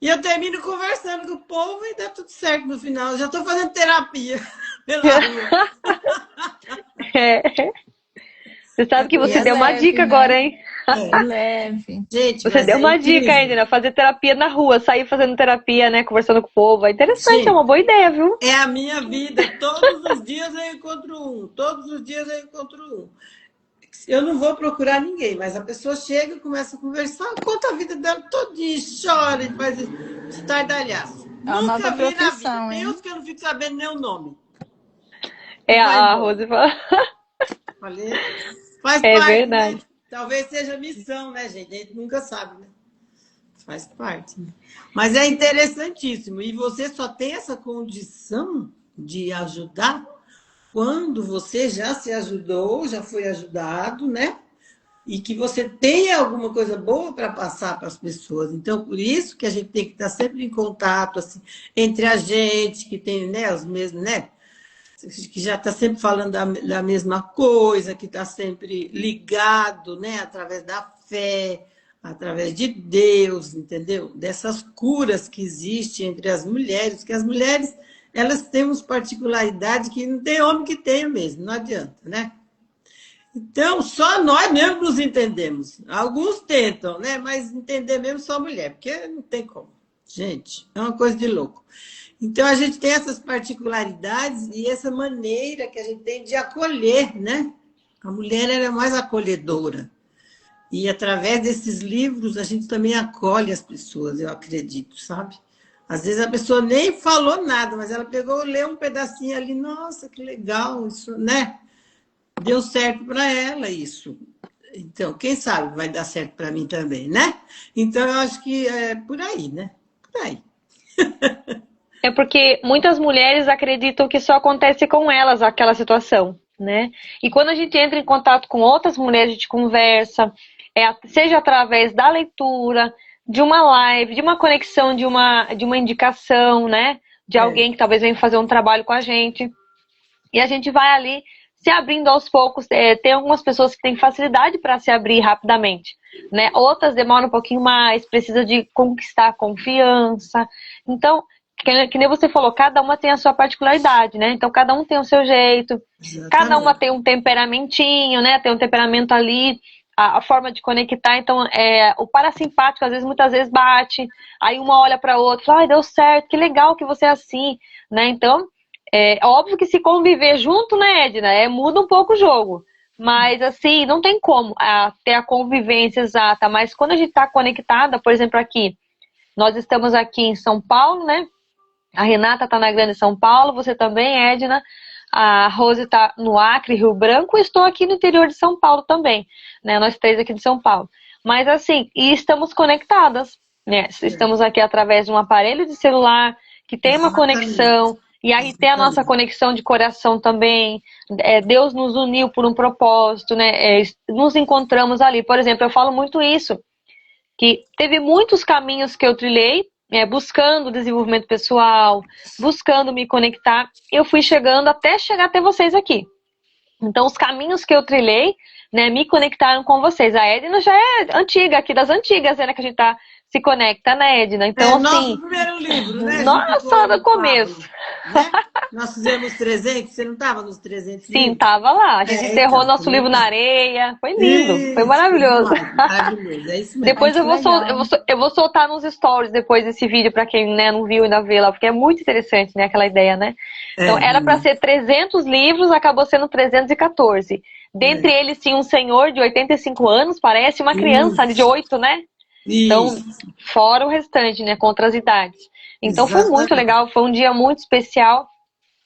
S5: E eu termino conversando com o povo e dá tudo certo no final. Eu já estou fazendo terapia pela rua.
S1: Você sabe que você
S4: é
S1: deu uma
S4: leve,
S1: dica
S4: né?
S1: agora, hein?
S4: É leve.
S5: Gente,
S1: Você
S5: mas
S1: deu
S5: é
S1: uma dica
S5: incrível.
S1: ainda, né? Fazer terapia na rua, sair fazendo terapia, né? Conversando com o povo. É interessante, é
S5: Gente,
S1: uma boa ideia, viu?
S5: é a minha vida. Todos os dias eu encontro um. Todos os dias eu encontro um. Eu não vou procurar ninguém, mas a pessoa chega, começa a conversar, conta a vida dela todinha, chora e faz estardalhaço.
S4: É a
S5: Nunca
S4: nossa
S5: vi na vida.
S4: profissão,
S5: Tem
S4: hein?
S5: uns que eu não fico sabendo nem o nome.
S1: É,
S5: E vai
S1: a
S5: embora.
S1: Rose fala.
S5: Falei, faz
S1: É
S5: parte, né?
S1: verdade.
S5: Talvez seja missão, né, gente? A gente nunca sabe, né? Faz parte. Né? Mas é interessantíssimo. E você só tem essa condição de ajudar quando você já se ajudou, já foi ajudado, né? E que você tenha alguma coisa boa para passar para as pessoas. Então, por isso que a gente tem que estar sempre em contato, assim, entre a gente, que tem, né, os mesmos, né? Que já está sempre falando da mesma coisa, que está sempre ligado, né? Através da fé, através de Deus, entendeu? Dessas curas que existem entre as mulheres, que as mulheres, elas têm umas particularidades que não tem homem que tenha mesmo, não adianta, né? Então, só nós mesmos nos entendemos. Alguns tentam, né? Mas entender mesmo só mulher, porque não tem como. Gente, é uma coisa de louco. Então, a gente tem essas particularidades e essa maneira que a gente tem de acolher, né? A mulher era mais acolhedora. E, através desses livros, a gente também acolhe as pessoas, eu acredito, sabe? Às vezes a pessoa nem falou nada, mas ela pegou, leu um pedacinho ali, nossa, que legal isso, né? Deu certo para ela isso. Então, quem sabe vai dar certo para mim também, né? Então, eu acho que é por aí, né? Por aí.
S1: É porque muitas mulheres acreditam que só acontece com elas aquela situação, né? E quando a gente entra em contato com outras mulheres, a gente conversa, seja através da leitura, de uma live, de uma conexão, de uma indicação, né? De alguém que talvez venha fazer um trabalho com a gente. E a gente vai ali se abrindo aos poucos. Tem algumas pessoas que têm facilidade para se abrir rapidamente, né? Outras demoram um pouquinho mais, precisa de conquistar a confiança. Então, que nem você falou, cada uma tem a sua particularidade, né? Então, cada um tem o seu jeito,
S5: Exatamente.
S1: cada uma tem um temperamentinho, né? Tem um temperamento ali a forma de conectar. Então, o parasimpático, às vezes, muitas vezes bate, aí uma olha para outra, fala, ai, deu certo, que legal que você é assim, né? Então, é óbvio que se conviver junto, né, Edna, muda um pouco o jogo. Mas, assim, não tem como ter a convivência exata. Mas quando a gente está conectada, por exemplo, aqui, nós estamos aqui em São Paulo, né? A Renata está na Grande São Paulo, você também, Edna. A Rose está no Acre, Rio Branco, e estou aqui no interior de São Paulo também, né? Nós três aqui de São Paulo. Mas, assim, e estamos conectadas, né? Estamos aqui através de um aparelho de celular que tem uma conexão. E aí tem a nossa conexão de coração também. Deus nos uniu por um propósito, né? Nos encontramos ali. Por exemplo, eu falo muito isso, que teve muitos caminhos que eu trilhei, buscando desenvolvimento pessoal, buscando me conectar. Eu fui chegando até chegar até vocês aqui. Então, os caminhos que eu trilhei, né, me conectaram com vocês. A Edna já é antiga, aqui das antigas, né, que a gente se conecta, né, Edna? Então, assim...
S5: Nosso primeiro livro, né?
S1: Nossa, no começo.
S5: Né? Nós fizemos 300, você não estava nos 300
S1: Sim,
S5: livros?
S1: estava lá. A gente enterrou nosso livro na areia. Foi lindo, foi maravilhoso.
S5: Maravilhoso, é isso mesmo.
S1: Depois eu vou soltar nos stories depois desse vídeo, para quem, né, não viu ainda vê lá, porque é muito interessante, né, aquela ideia, né? Então, era para ser 300 livros, acabou sendo 314. Dentre eles, tinha um senhor de 85 anos, parece uma criança de 8, né? Então, fora o restante, né, com outras idades. Então, foi muito legal, foi um dia muito especial.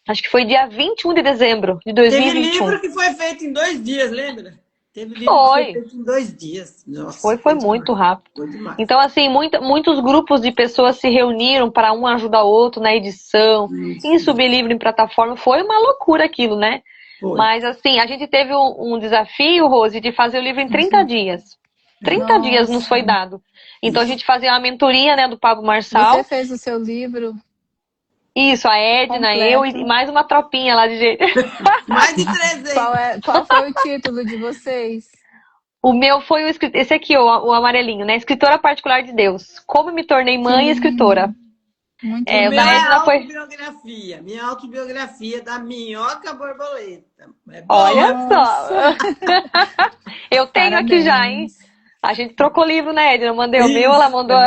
S1: Acho que foi dia 21 de dezembro de 2021.
S5: Teve livro que foi feito em 2 dias, lembra? Teve livro que foi feito em 2 dias. Nossa,
S1: foi muito rápido.
S5: Foi demais.
S1: Então, assim, muitos grupos de pessoas se reuniram para um ajudar o outro na edição, em subir livro em plataforma. Foi uma loucura aquilo, né? Foi. Mas, assim, a gente teve um desafio, Rose, de fazer o livro em 30 dias. 30 dias nos foi dado. Então, a gente fazia uma mentoria, né, do Pablo Marçal.
S4: Você fez o seu livro?
S1: Isso, a Edna, eu e mais uma tropinha lá de gente.
S5: Mais de 300.
S4: Qual foi o título de vocês?
S1: O meu foi esse aqui, o amarelinho, né? Escritora particular de Deus. Como me tornei mãe e escritora.
S4: Muito
S5: o meu é autobiografia. Minha autobiografia da Minhoca Borboleta.
S1: Olha só. Eu tenho aqui já, hein? A gente trocou livro, né, Edna? Eu mandei o meu, ela mandou.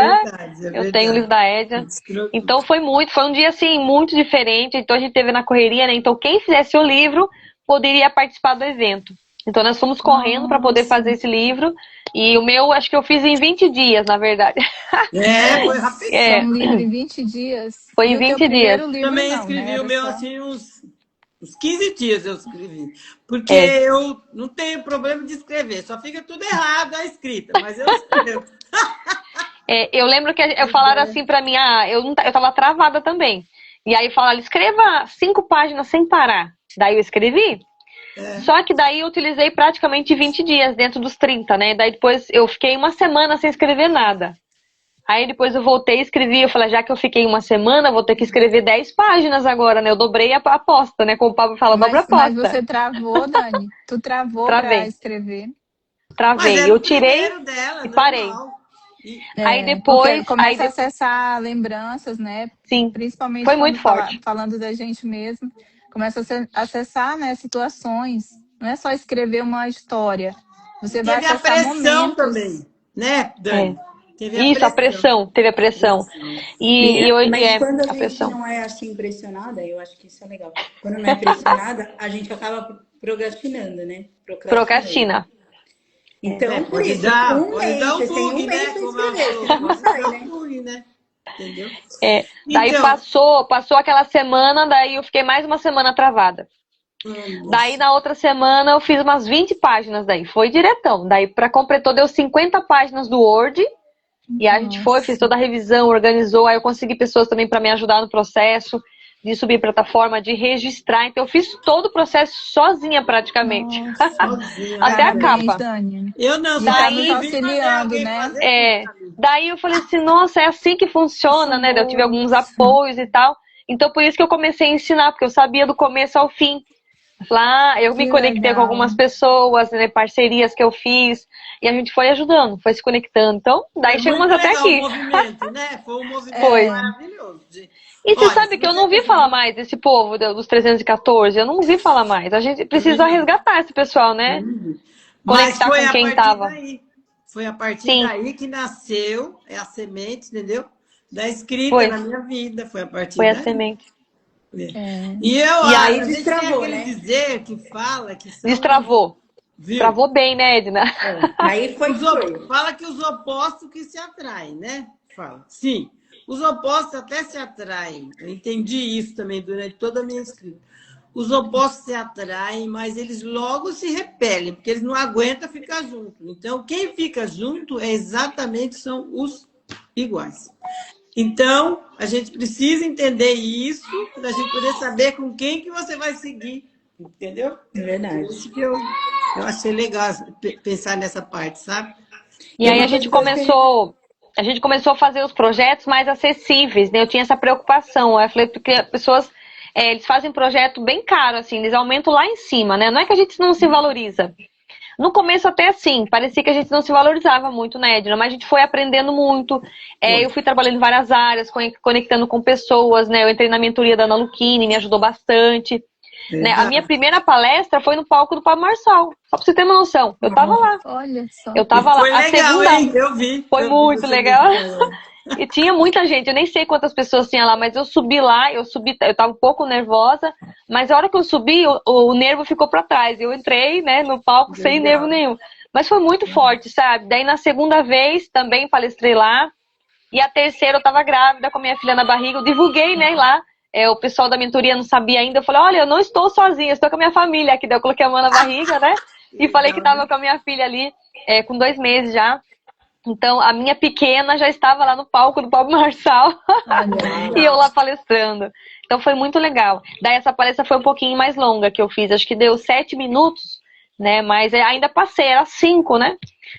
S1: Eu tenho o livro da Edna. Então foi um dia assim, muito diferente. Então a gente teve na correria, né? Então quem fizesse o livro poderia participar do evento. Então nós fomos correndo para poder fazer esse livro. E o meu, acho que eu fiz em 20 dias, na verdade.
S5: Foi rapidinho.
S4: Um livro em 20 dias.
S1: Foi em 20 dias.
S5: Também escrevi o meu assim uns 15 dias eu escrevi. Porque eu não tenho problema de escrever. Só fica tudo errado a escrita, mas eu escrevo.
S1: Eu lembro que falaram assim pra mim, eu tava travada também. E aí falaram, escreva 5 páginas sem parar. Daí eu escrevi. Só que daí eu utilizei praticamente 20 dias dentro dos 30, né? Daí depois eu fiquei uma semana sem escrever nada. Aí depois eu voltei e escrevi, eu falei, já que eu fiquei uma semana, vou ter que escrever 10 páginas agora, né? Eu dobrei a aposta, né? Como o Pablo fala, dobra a aposta.
S4: Mas você travou, Dani? Tu travou pra escrever?
S1: Travei, eu tirei dela, e parei. Aí depois...
S4: Começa a acessar lembranças, né?
S1: Sim,
S4: principalmente
S1: foi muito forte.
S4: Falando da gente mesmo. Começa a acessar, né, situações. Não é só escrever uma história. Você vai acessar momentos.
S5: Teve a pressão também, né, Dani?
S1: Teve a pressão. E hoje
S2: mas quando a gente
S1: pressão.
S2: não é assim pressionada, eu acho que isso é legal. Quando não é pressionada, a gente acaba procrastinando, né?
S1: Procrastina.
S2: Então, por isso,
S5: pode dar um bug, né? Como não sai, né? Entendeu?
S1: Daí passou aquela semana, daí eu fiquei mais uma semana travada. Daí na outra semana eu fiz umas 20 páginas daí, foi diretão. Daí completou, deu 50 páginas do Word. E a gente fez toda a revisão, organizou, aí eu consegui pessoas também para me ajudar no processo de subir plataforma, de registrar. Então eu fiz todo o processo sozinha praticamente. Até a capa.
S4: Dani.
S5: Eu não,
S4: daí auxiliando, né?
S1: Daí eu falei assim, nossa, é assim que funciona, né? Eu tive alguns apoios e tal. Então por isso que eu comecei a ensinar, porque eu sabia do começo ao fim. Eu me conectei com algumas pessoas, né, parcerias que eu fiz, e a gente foi ajudando, foi se conectando. Então, daí chegamos até aqui.
S5: Foi um movimento, né? Foi um movimento maravilhoso.
S1: E você sabe que eu não ouvi falar mais desse povo dos 314, eu não ouvi falar mais. A gente precisa resgatar esse pessoal, né?
S5: Mas
S1: conectar
S5: foi
S1: com
S5: a
S1: quem
S5: partir
S1: estava.
S5: daí. Foi a partir
S1: Sim,
S5: daí que nasceu, é a semente, entendeu? Da escrita
S1: foi.
S5: na minha vida. Foi a partir
S1: Foi a
S5: daí.
S1: semente.
S5: É.
S4: É.
S5: E eu,
S1: E
S2: Aí
S5: a
S1: aí,
S5: gente tem
S2: destravou,
S5: aquele
S2: né?
S5: dizer que fala que são,
S1: destravou.
S5: viu?
S1: Travou bem, né, Edna?
S2: Aí foi que foi.
S5: Fala que os opostos que se atraem, né? Fala. Sim, os opostos até se atraem. Eu entendi isso também durante toda a minha escrita. Os opostos se atraem, mas eles logo se repelem, porque eles não aguentam ficar juntos. Então, quem fica junto é exatamente são os iguais. Então, a gente precisa entender isso para a gente poder saber com quem que você vai seguir, entendeu?
S2: É
S5: Por
S2: verdade.
S5: isso que eu achei legal pensar nessa parte, sabe?
S1: E
S2: E
S1: aí
S2: uma coisa que
S1: a gente começou a fazer os projetos mais acessíveis, né? Eu tinha essa preocupação. Eu falei, porque as pessoas, eles fazem projeto bem caro, assim, eles aumentam lá em cima, né? Não é que a gente não se valoriza. No começo até assim, parecia que a gente não se valorizava muito, né, Edna? Mas a gente foi aprendendo muito. Eu fui trabalhando em várias áreas, conectando com pessoas, né? Eu entrei na mentoria da Ana Lucchini, me ajudou bastante. Né? A minha primeira palestra foi no palco do Pablo Marçal. Só pra você ter uma noção. Eu tava lá.
S4: Olha só.
S1: Eu
S5: E
S1: tava lá.
S5: foi
S1: A
S5: legal,
S1: segunda
S5: hein? Eu vi.
S1: foi
S5: Eu vi
S1: muito
S5: você
S1: legal.
S5: falando.
S1: E tinha muita gente, eu nem sei quantas pessoas tinha lá, mas eu subi lá, eu tava um pouco nervosa, mas a hora que eu subi, o nervo ficou pra trás. Eu entrei, né, no palco sem nervo nenhum. Mas foi muito forte, sabe? Daí na segunda vez também palestrei lá. E a terceira eu tava grávida com a minha filha na barriga. Eu divulguei, né, lá. O pessoal da mentoria não sabia ainda. Eu falei, olha, eu não estou sozinha, eu estou com a minha família aqui. Daí eu coloquei a mão na barriga, né? E falei que tava com a minha filha ali, com 2 meses já. Então, a minha pequena já estava lá no palco do Pablo Marçal. E eu lá palestrando. Então, foi muito legal. Daí, essa palestra foi um pouquinho mais longa que eu fiz. Acho que deu 7 minutos, né? Mas ainda passei, era 5, né?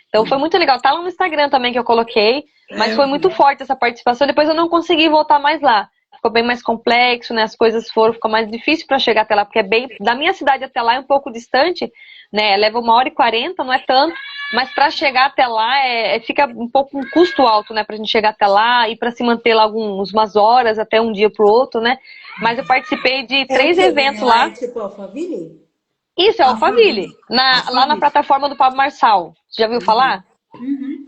S1: Então, foi muito legal. Tá lá no Instagram também que eu coloquei. Mas foi muito forte essa participação. Depois eu não consegui voltar mais lá. Ficou bem mais complexo, né? As coisas ficou mais difícil para chegar até lá, porque é bem da minha cidade até lá é um pouco distante, né? Leva 1h40, não é tanto, mas para chegar até lá fica um pouco um custo alto, né? Pra gente chegar até lá e para se manter lá umas horas até um dia pro outro, né? Mas eu participei de 3 eventos lá.
S2: É tipo Alphaville?
S1: Isso, é Alphaville, lá na plataforma do Pablo Marçal. Você já viu falar?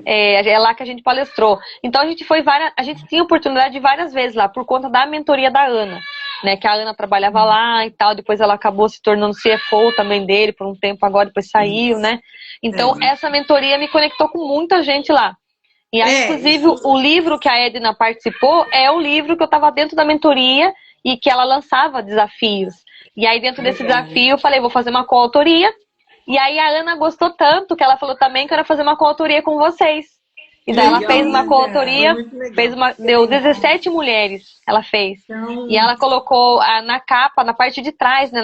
S1: É lá que a gente palestrou. Então a gente tinha oportunidade de várias vezes lá, por conta da mentoria da Ana, né? Que a Ana trabalhava lá e tal, depois ela acabou se tornando CFO também dele por um tempo agora, depois saiu, né? Então essa mentoria me conectou com muita gente lá. E aí, inclusive, o livro que a Edna participou é o livro que eu estava dentro da mentoria e que ela lançava desafios. E aí, dentro desse desafio, eu falei, vou fazer uma coautoria. E aí, a Ana gostou tanto que ela falou também que eu ia fazer uma coautoria com vocês. E daí, ela fez uma coautoria, deu 17 mulheres, ela fez. E ela colocou na capa, na parte de trás, né,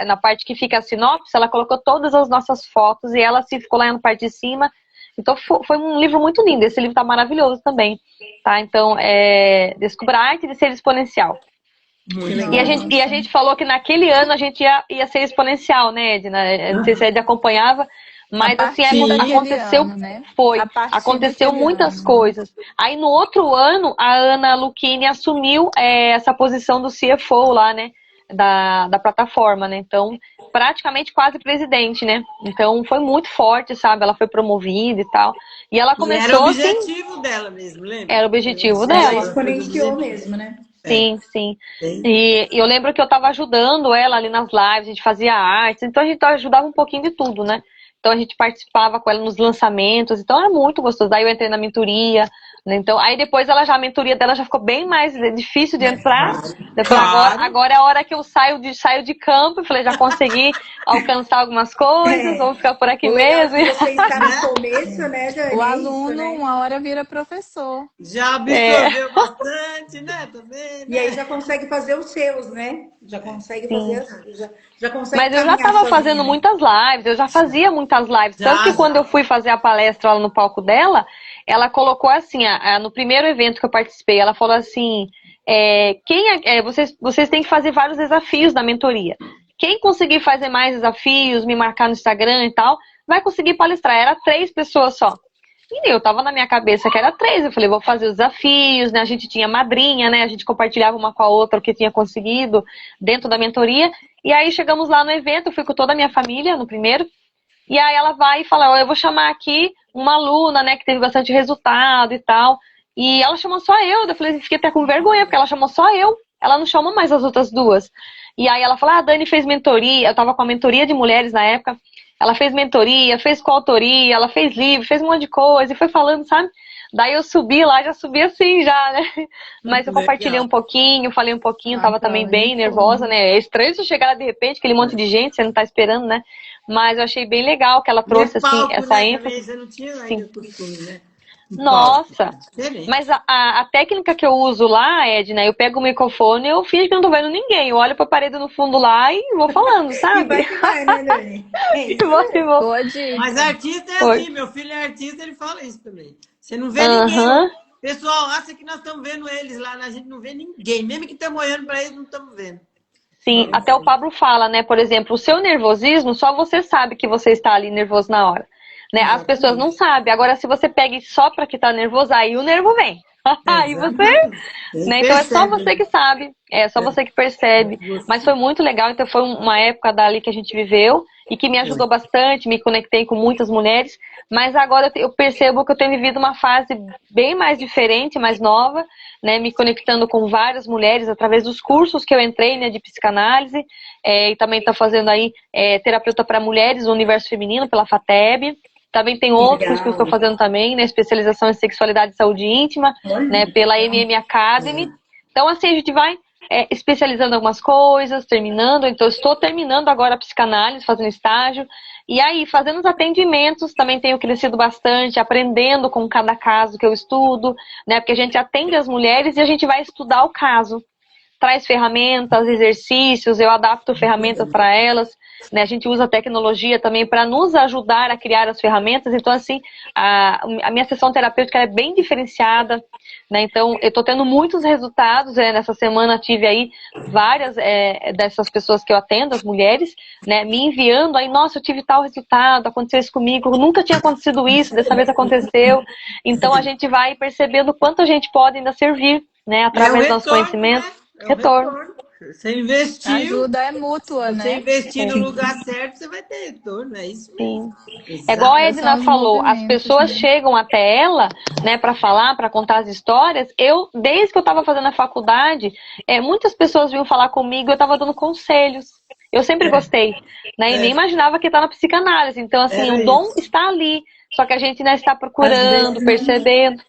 S1: na parte que fica a sinopse, ela colocou todas as nossas fotos e ela ficou lá na parte de cima. Então, foi um livro muito lindo. Esse livro tá maravilhoso também, tá? Então, Descubra a Arte de Ser Exponencial. E a gente falou que naquele ano a gente ia ser exponencial, né, Edna? Não sei se a Edna acompanhava, mas assim, aconteceu,
S4: ano, né?
S1: aconteceu muitas coisas. Aí no outro ano, a Ana Lucchini assumiu essa posição do CFO lá, né, da plataforma, né? Então, praticamente quase presidente, né? Então, foi muito forte, sabe? Ela foi promovida e tal. E ela começou,
S5: era o objetivo dela mesmo, lembra?
S1: Era o objetivo
S2: Ela
S1: dela.
S2: exponenciou mesmo, né?
S1: Sim, sim. E eu lembro que eu tava ajudando ela ali nas lives, a gente fazia artes, então a gente ajudava um pouquinho de tudo, né? Então a gente participava com ela nos lançamentos, então era muito gostoso. Daí eu entrei na mentoria, né? Então, aí depois a mentoria dela já ficou bem mais difícil de entrar. Eu falei, agora é a hora que eu saio de campo. Eu falei, já consegui alcançar algumas coisas, vamos ficar por aqui mesmo.
S2: Você está no começo, né, Dani?
S4: O aluno, uma hora vira professor.
S5: Já absorveu bastante, né? Também, né?
S2: E aí já consegue fazer os seus, né? Já consegue fazer já consegue.
S1: Mas eu já estava fazendo muitas lives, eu já fazia muitas lives. Tanto que quando eu fui fazer a palestra lá no palco dela, ela colocou assim, no primeiro evento que eu participei, ela falou assim, vocês têm que fazer vários desafios da mentoria. Quem conseguir fazer mais desafios, me marcar no Instagram e tal, vai conseguir palestrar. Era 3 pessoas só. E eu tava na minha cabeça que era 3. Eu falei, vou fazer os desafios, né? A gente tinha madrinha, né? A gente compartilhava uma com a outra o que tinha conseguido dentro da mentoria. E aí chegamos lá no evento, eu fui com toda a minha família no primeiro. E aí ela vai e fala, ó, eu vou chamar aqui uma aluna, né, que teve bastante resultado e tal. E ela chamou só eu falei, fiquei até com vergonha, porque ela chamou só eu. Ela não chamou mais as outras duas. E aí ela falou, a Dani fez mentoria, eu tava com a mentoria de mulheres na época. Ela fez mentoria, fez coautoria, ela fez livro, fez um monte de coisa e foi falando, sabe? Daí eu subi lá, já subi assim já, né? Mas eu compartilhei um pouquinho, falei um pouquinho, tava também bem nervosa, né? É estranho você chegar lá de repente, aquele monte de gente, você não tá esperando, né? Mas eu achei bem legal que ela trouxe, assim, essa ênfase.
S5: Você não tinha ainda costume, né?
S1: Nossa! Mas a técnica que eu uso lá, Edna, eu pego o microfone e eu fingo que não tô vendo ninguém. Eu olho pra parede no fundo lá e vou falando, sabe?
S2: E vai que vai, né, Dani?
S1: E vou.
S4: Pode.
S5: Mas artista é assim, meu filho é artista, ele fala isso também. Você não vê ninguém. Pessoal, acha que nós estamos vendo eles lá, a gente não vê ninguém. Mesmo que estamos olhando para eles, não estamos vendo.
S1: Sim, até o Pablo fala, né? Por exemplo, o seu nervosismo, só você sabe que você está ali nervoso na hora. Né? As pessoas não sabem. Agora, se você pega e sopra que tá nervoso, aí o nervo vem. Aí você... Né? Então é só você que sabe. É só você que percebe. Mas foi muito legal. Então foi uma época dali que a gente viveu e que me ajudou bastante. Me conectei com muitas mulheres. Mas agora eu percebo que eu tenho vivido uma fase bem mais diferente, mais nova. Né? Me conectando com várias mulheres através dos cursos que eu entrei, né, de psicanálise. E também tá fazendo aí terapeuta para mulheres, o universo feminino, pela FATEB. Também tem outros cursos que eu estou fazendo também, né? Especialização em sexualidade e saúde íntima, né? Pela MM Academy. Então, assim, a gente vai especializando algumas coisas, terminando. Então, eu estou terminando agora a psicanálise, fazendo estágio. E aí, fazendo os atendimentos, também tenho crescido bastante, aprendendo com cada caso que eu estudo, né? Porque a gente atende as mulheres e a gente vai estudar o caso. Traz ferramentas, exercícios, eu adapto ferramentas para elas, né? A gente usa a tecnologia também para nos ajudar a criar as ferramentas. Então, assim, a minha sessão terapêutica é bem diferenciada, né? Então, eu estou tendo muitos resultados. Nessa semana tive aí várias dessas pessoas que eu atendo, as mulheres, né? Me enviando aí, nossa, eu tive tal resultado, aconteceu isso comigo, nunca tinha acontecido isso, dessa vez aconteceu. Então, a gente vai percebendo quanto a gente pode ainda servir, né? Através do nosso conhecimento.
S5: Né?
S1: Retorno.
S5: Você investiu.
S4: Ajuda é mútua, né?
S5: Você investir no lugar certo, você vai ter retorno, é isso mesmo.
S1: É igual a Edna falou, as pessoas chegam até ela, né, para falar, para contar as histórias. Desde que eu estava fazendo a faculdade, muitas pessoas vinham falar comigo, eu estava dando conselhos. Eu sempre gostei, né, e nem imaginava que estava na psicanálise. Então, assim, o dom está ali, só que a gente ainda está procurando, percebendo.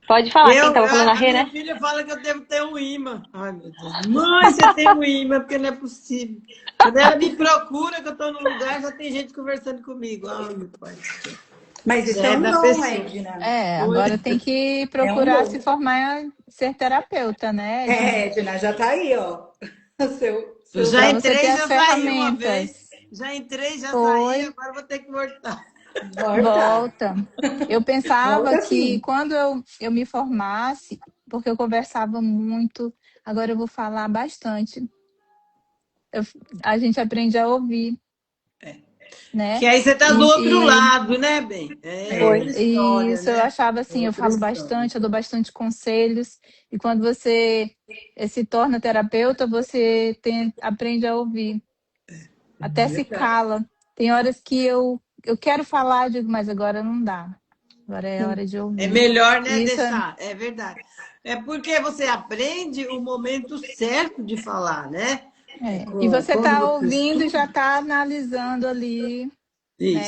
S1: Pode falar, quem estava falando na Rê, né?
S5: Minha filha fala que eu devo ter um imã. Ai, meu Deus. Mãe, você tem um imã, porque não é possível. Quando ela me procura, que eu estou num lugar, já tem gente conversando comigo. Ai, meu pai.
S2: Mas isso é um dom, Edna.
S4: Agora tem que procurar se formar, ser terapeuta, né?
S2: Edna, já tá aí, ó.
S5: Eu já entrei, já saí uma
S4: ferramentas.
S5: vez. Já entrei, já saí, agora vou ter que voltar.
S4: Volta. Eu pensava
S2: Volta,
S4: que
S2: sim.
S4: quando eu me formasse, porque eu conversava muito, agora eu vou falar bastante. A gente aprende a ouvir. Né?
S5: Que aí você tá do outro lado, né, bem?
S4: Isso, eu achava assim, eu falo bastante, eu dou bastante conselhos. E quando você se torna terapeuta, você aprende a ouvir. Até se cala. Tem horas que eu quero falar, digo, mas agora não dá. Agora é hora de ouvir.
S5: É melhor, né, deixar. É verdade. É porque você aprende o momento certo de falar, né?
S4: E você está ouvindo e já está analisando ali.
S5: Isso.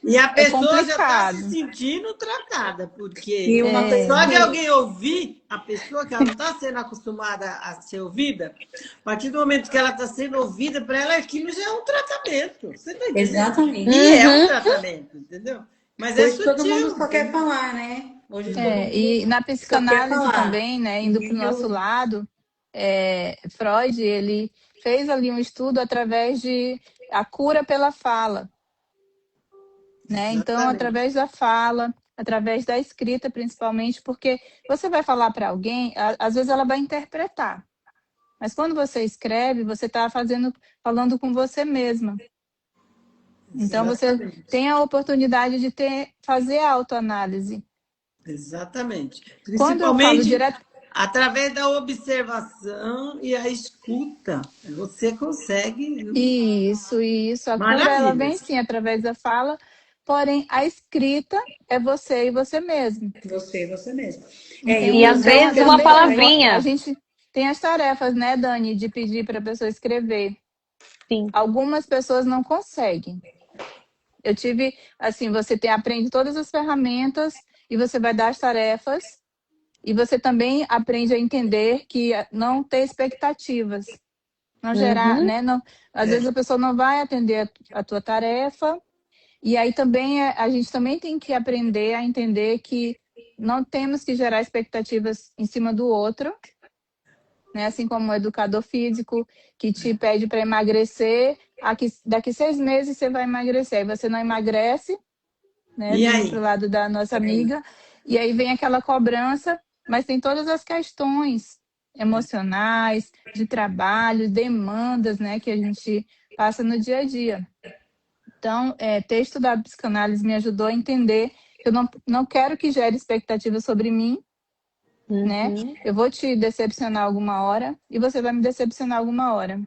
S5: E a pessoa já está se sentindo tratada, porque só de alguém ouvir a pessoa que ela não está sendo acostumada a ser ouvida, a partir do momento que ela está sendo ouvida, para ela aquilo já é um tratamento. Você tá entendendo?
S2: Exatamente.
S5: E é um tratamento, entendeu? Mas
S2: hoje todo mundo só quer falar, né?
S4: Hoje e na psicanálise também, né? Indo para o nosso lado, Freud, ele fez ali um estudo através de a cura pela fala. Né? Então, através da fala, através da escrita, principalmente, porque você vai falar para alguém, às vezes ela vai interpretar. Mas quando você escreve, você está falando com você mesma. Então, você tem a oportunidade de fazer a autoanálise.
S5: Exatamente.
S4: Quando eu falo direto...
S5: Através da observação e a escuta, você consegue
S4: Isso. A cura, ela vem
S5: maravilhas.
S4: sim através da fala, porém a escrita é você e você mesmo.
S2: Você mesmo.
S1: E
S4: Entendeu?
S1: às
S4: Então,
S1: vezes uma
S4: a
S1: palavrinha.
S4: gente tem as tarefas, né, Dani, de pedir para a pessoa escrever.
S1: Sim.
S4: Algumas pessoas não conseguem. Eu tive, assim, você aprende todas as ferramentas e você vai dar as tarefas e você também aprende a entender que não ter expectativas, não gerar,
S1: Uhum.
S4: né? Não, às vezes a pessoa não vai atender a tua tarefa e aí também a gente também tem que aprender a entender que não temos que gerar expectativas em cima do outro, né? Assim como o educador físico que te pede para emagrecer, daqui 6 meses você vai emagrecer, aí você não emagrece, né?
S5: E
S4: Vindo para
S5: aí?
S4: o lado da nossa amiga, e aí vem aquela cobrança, mas tem todas as questões emocionais, de trabalho, demandas, né? Que a gente passa no dia a dia. Então, texto da psicanálise me ajudou a entender que eu não quero que gere expectativas sobre mim, né?
S1: Uhum.
S4: Eu vou te decepcionar alguma hora e você vai me decepcionar alguma hora.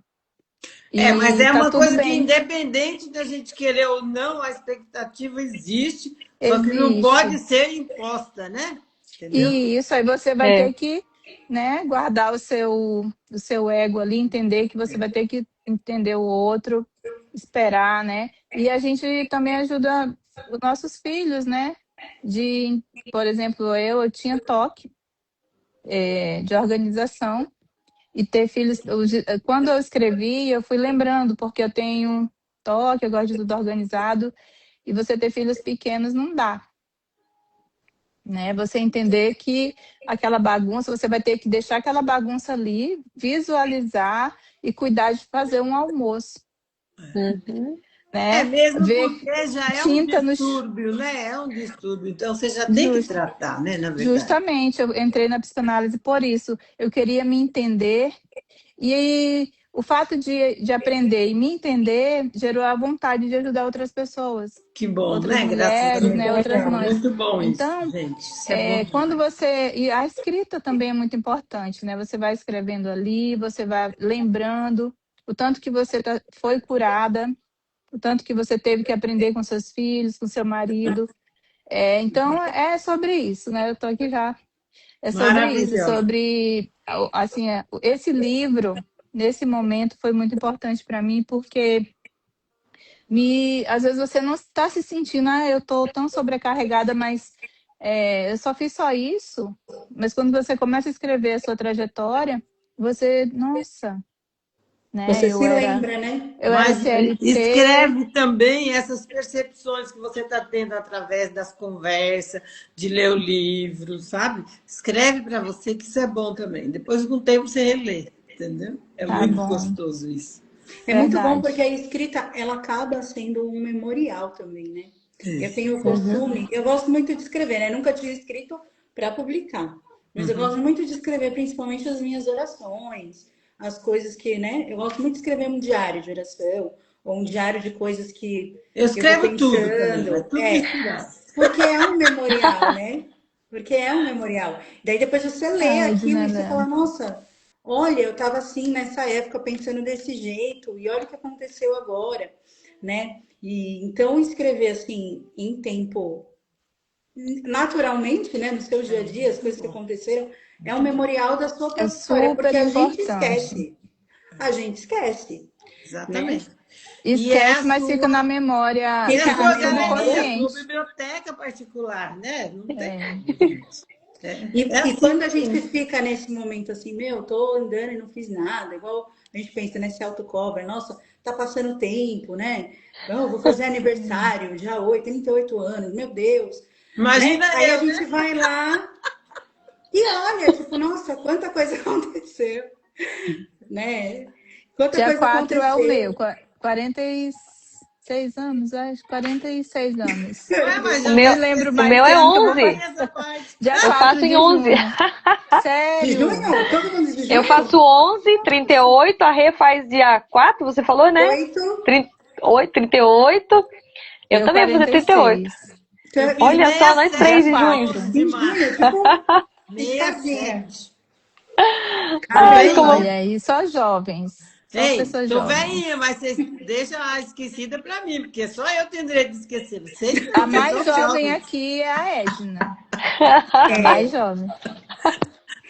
S5: Mas
S4: E
S5: é
S4: tá
S5: uma
S4: tudo
S5: coisa que,
S4: bem,
S5: independente da gente querer ou não, a expectativa existe, só que não pode
S4: existe.
S5: ser imposta, né? Entendeu?
S4: E isso aí você vai
S1: É.
S4: ter que, né, guardar o seu ego ali, entender que você vai ter que entender o outro, esperar, né? E a gente também ajuda os nossos filhos, né? Por exemplo, eu tinha toque de organização e ter filhos. Quando eu escrevi, eu fui lembrando, porque eu tenho toque, eu gosto de tudo organizado, e você ter filhos pequenos não dá. Né? Você entender que aquela bagunça, você vai ter que deixar aquela bagunça ali, visualizar e cuidar de fazer um almoço,
S1: Uhum.
S4: né?
S5: Mesmo
S4: Ver
S5: porque já é um
S4: tinta no
S5: distúrbio, né? É um distúrbio, então você já tem que
S4: justo,
S5: tratar, né? Na verdade.
S4: justamente eu entrei na psicanálise por isso. Eu queria me entender e o fato de aprender e me entender gerou a vontade de ajudar outras pessoas,
S5: Que bom,
S4: outras
S5: né? Graças a
S4: mulheres, né?
S5: Deus.
S4: Outras mães.
S5: Muito bom isso,
S4: Então,
S5: gente. Isso é bom
S4: quando
S5: demais.
S4: você. E a escrita também é muito importante, né? Você vai escrevendo ali, você vai lembrando o tanto que você foi curada, o tanto que você teve que aprender com seus filhos, com seu marido. Então, é sobre isso, né? Eu estou aqui já. É sobre isso,
S5: Maravilhoso.
S4: sobre. Assim, esse livro, nesse momento, foi muito importante para mim, porque às vezes você não está se sentindo, eu estou tão sobrecarregada, mas eu só fiz só isso. Mas quando você começa a escrever a sua trajetória, você, nossa, né?
S2: Você
S4: Eu
S2: se
S4: era,
S2: lembra, né?
S4: eu era
S5: Mas
S4: CLT,
S5: escreve também essas percepções que você está tendo através das conversas, de ler o livro, sabe? Escreve para você que isso é bom também. Depois, com o tempo, você relê, entendeu? É
S4: tá
S5: muito
S4: bom,
S5: gostoso isso.
S2: É muito bom porque
S4: verdade.
S2: a escrita, ela acaba sendo um memorial também, né? Eu
S5: Isso.
S2: tenho o
S1: Uhum.
S2: costume, eu gosto muito de escrever, né? Nunca tinha escrito para publicar, mas eu gosto
S5: Uhum.
S2: muito de escrever principalmente as minhas orações, as coisas que, né? Eu gosto muito de escrever um diário de oração ou um diário de coisas
S5: Eu
S2: que eu vou
S5: escrevo tudo também, mas
S2: pensando.
S5: tudo inspirado.
S2: Porque é um memorial, né? Porque é um memorial. Daí depois você lê
S4: Verdade,
S2: aquilo
S4: né,
S2: e você fala,
S4: Léo?
S2: nossa, olha, eu estava assim nessa época pensando desse jeito, e olha o que aconteceu agora, né? E então escrever assim em tempo naturalmente, né, no seu dia a dia, as
S5: Muito
S2: coisas que
S5: bom,
S2: aconteceram, é um
S5: muito bom.
S2: memorial da sua
S4: É
S2: própria história,
S4: super
S2: porque a gente
S4: importante.
S2: esquece. A gente esquece, né?
S5: Exatamente. E é
S4: Esquece,
S5: a
S4: mas fica na
S5: sua,
S4: memória,
S5: e a
S2: Fica na
S4: fica no
S5: sua galeria, a
S2: memória.
S5: sua
S4: subconsciente.
S5: biblioteca particular, né? Não tem
S4: É,
S5: como, gente. É
S2: E
S5: assim
S2: quando a gente
S5: mesmo.
S2: fica nesse momento assim, meu, tô andando e não fiz nada, igual a gente pensa nesse autocobra, nossa, tá passando tempo, né? Não, vou fazer aniversário, já 38 anos, meu Deus,
S5: Imagina
S2: né? Aí a
S5: eu,
S2: gente
S5: né?
S2: vai lá e olha, tipo, nossa, quanta coisa aconteceu, né? Quanta
S4: dia
S2: coisa
S4: 4 é o meu,
S2: aconteceu.
S4: 46 anos, acho, 46 anos.
S5: Ué, mas
S1: O
S5: eu
S4: Nem
S1: meu,
S5: nem
S4: lembro
S1: o
S4: mais
S1: meu
S4: que
S1: é
S5: esqueci,
S4: ano que eu
S5: eu
S4: vou
S5: pulei
S1: 11.
S4: fazer.
S5: essa parte.
S4: Dia
S1: Eu
S4: 4
S1: faço em
S4: de
S1: 11.
S4: junho.
S2: De
S4: Sério?
S2: junho? Todo mundo de
S1: Eu
S2: junho?
S1: faço 11, 38, a Rê faz dia 4, você falou, né?
S2: 8.
S1: 38, 38. Eu
S4: Eu
S1: também vou fazer 38.
S4: 46.
S5: Eu fiz
S1: Olha só, nós
S4: Dia
S1: três
S5: 67
S1: de
S5: dia
S1: junho.
S5: 11
S4: 4.
S5: de
S2: Em junho,
S5: março.
S2: tipo, escadinha.
S5: 67.
S1: Ai, como...
S4: Olha aí, só jovens. Só
S5: Ei,
S4: pessoas
S5: tô
S4: jovens.
S5: velhinha, mas vocês deixam a esquecida pra mim, porque só eu tenho direito de esquecer. Vocês
S4: A
S5: não, vocês
S4: mais
S5: são
S4: jovem
S5: jovens.
S4: aqui é a Edna. A mais jovem.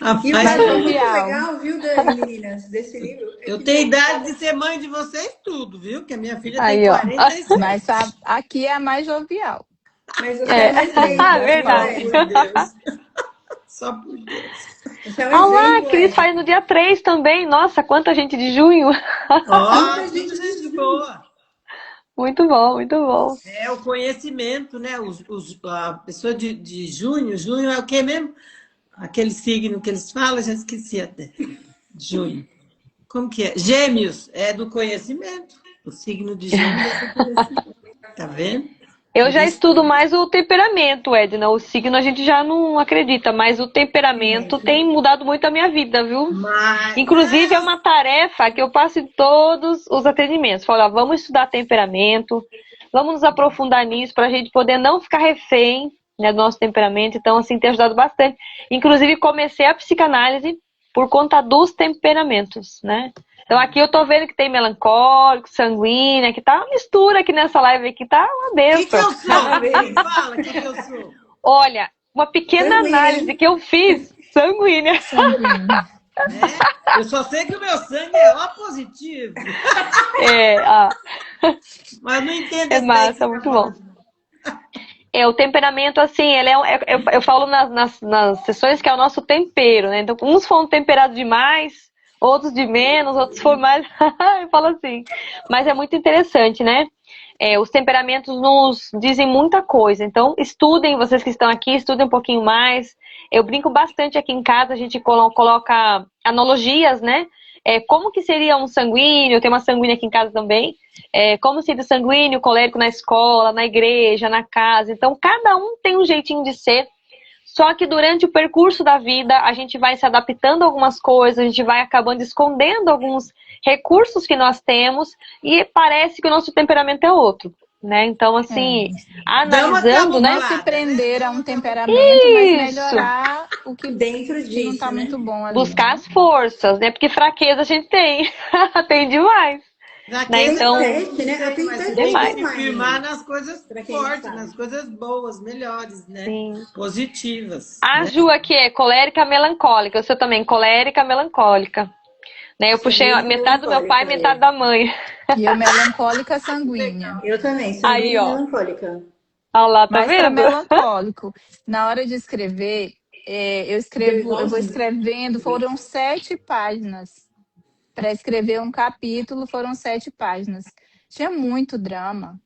S5: A
S2: E o
S5: mais
S2: mais
S4: Mas
S2: muito
S4: jovial.
S2: legal, viu, Dani, meninas, desse livro? É
S5: Eu
S2: que
S5: tenho
S2: tem
S5: idade de ser mãe de vocês tudo, viu? Que a minha filha tem
S1: Aí, ó.
S5: 47.
S4: Mas aqui é a mais jovial.
S2: Mas você é mais lenta, viu,
S1: Verdade.
S2: Dani?
S5: Por Deus. Só por Deus.
S2: Você é um
S1: Ah lá,
S2: exemplo,
S1: Cris
S2: Ed.
S1: faz no dia 3 também. Nossa, quanta gente de junho.
S5: Ó,
S2: Muita
S5: tudo
S2: gente
S5: gente boa.
S1: Muito bom, muito bom.
S5: É o conhecimento, né? A pessoa de junho, junho é o quê mesmo? Aquele signo que eles falam, já esqueci até. Junho. Como que é? Gêmeos é do conhecimento. O signo de Gêmeos é do conhecimento. Tá vendo?
S1: Eu já estudo mais o temperamento, Edna. O signo a gente já não acredita, mas o temperamento tem mudado muito a minha vida, viu?
S5: Mas
S1: Inclusive, é uma tarefa que eu passo em todos os atendimentos. Falo, ó, vamos estudar temperamento, vamos nos aprofundar nisso para a gente poder não ficar refém, né, do nosso temperamento. Então, assim, tem ajudado bastante. Inclusive, comecei a psicanálise por conta dos temperamentos, né? Então, aqui eu tô vendo que tem melancólico, sanguínea, que tá uma mistura aqui nessa live aqui, tá uma
S5: o que
S1: benção.
S5: eu sou? Me fala, o que eu sou?
S1: Olha, uma pequena
S2: Sanguínea.
S1: análise que eu fiz, sanguínea.
S4: Sanguíneo.
S5: Né? Eu só sei que o meu sangue é O positivo.
S1: É,
S5: Mas eu não entendo
S1: é
S5: esse daí que
S1: massa,
S5: você
S1: muito
S5: tá
S1: bom.
S5: falando.
S1: O temperamento, assim, ele eu falo nas sessões que é o nosso tempero, né? Então, uns foram temperados demais, outros de menos, outros foram mais. Eu falo assim. Mas é muito interessante, né? Os temperamentos nos dizem muita coisa. Então, estudem, vocês que estão aqui, estudem um pouquinho mais. Eu brinco bastante aqui em casa, a gente coloca analogias, né? Como que seria um sanguíneo? Tem uma sanguínea aqui em casa também. Como seria o sanguíneo, colérico na escola, na igreja, na casa. Então, cada um tem um jeitinho de ser. Só que durante o percurso da vida, a gente vai se adaptando a algumas coisas, a gente vai acabando escondendo alguns recursos que nós temos e parece que o nosso temperamento é outro, né? Então, assim, analisando, né?
S4: Não se prender a um temperamento, mas
S1: Isso.
S4: melhorar o que
S2: Dentro
S4: não
S2: disso,
S4: tá
S2: né?
S4: muito bom ali.
S1: Buscar
S4: né?
S1: as forças, né? Porque fraqueza a gente tem. Tem demais.
S5: Fraqueza
S1: Então,
S2: teste, né? Eu tenho
S5: mas
S2: teste
S5: você tem que
S1: demais.
S5: se firmar nas coisas
S2: Pra quem
S5: fortes,
S2: sabe.
S5: nas coisas boas, melhores, né?
S1: Sim.
S5: Positivas.
S1: A
S5: né?
S1: Ju aqui é colérica melancólica. Eu sou também colérica melancólica. Né? Eu puxei
S2: Sanguínea
S1: metade do meu pai e
S2: melancólica,
S1: metade da mãe.
S4: E eu melancólica sanguínea.
S2: Eu também,
S1: Aí,
S2: sanguínea
S1: ó.
S2: melancólica.
S1: Olha lá, tá
S4: Mas para
S1: vendo?
S4: melancólico, na hora de escrever, eu vou escrevendo, foram 7 páginas. Para escrever um capítulo, foram 7 páginas. Tinha muito drama.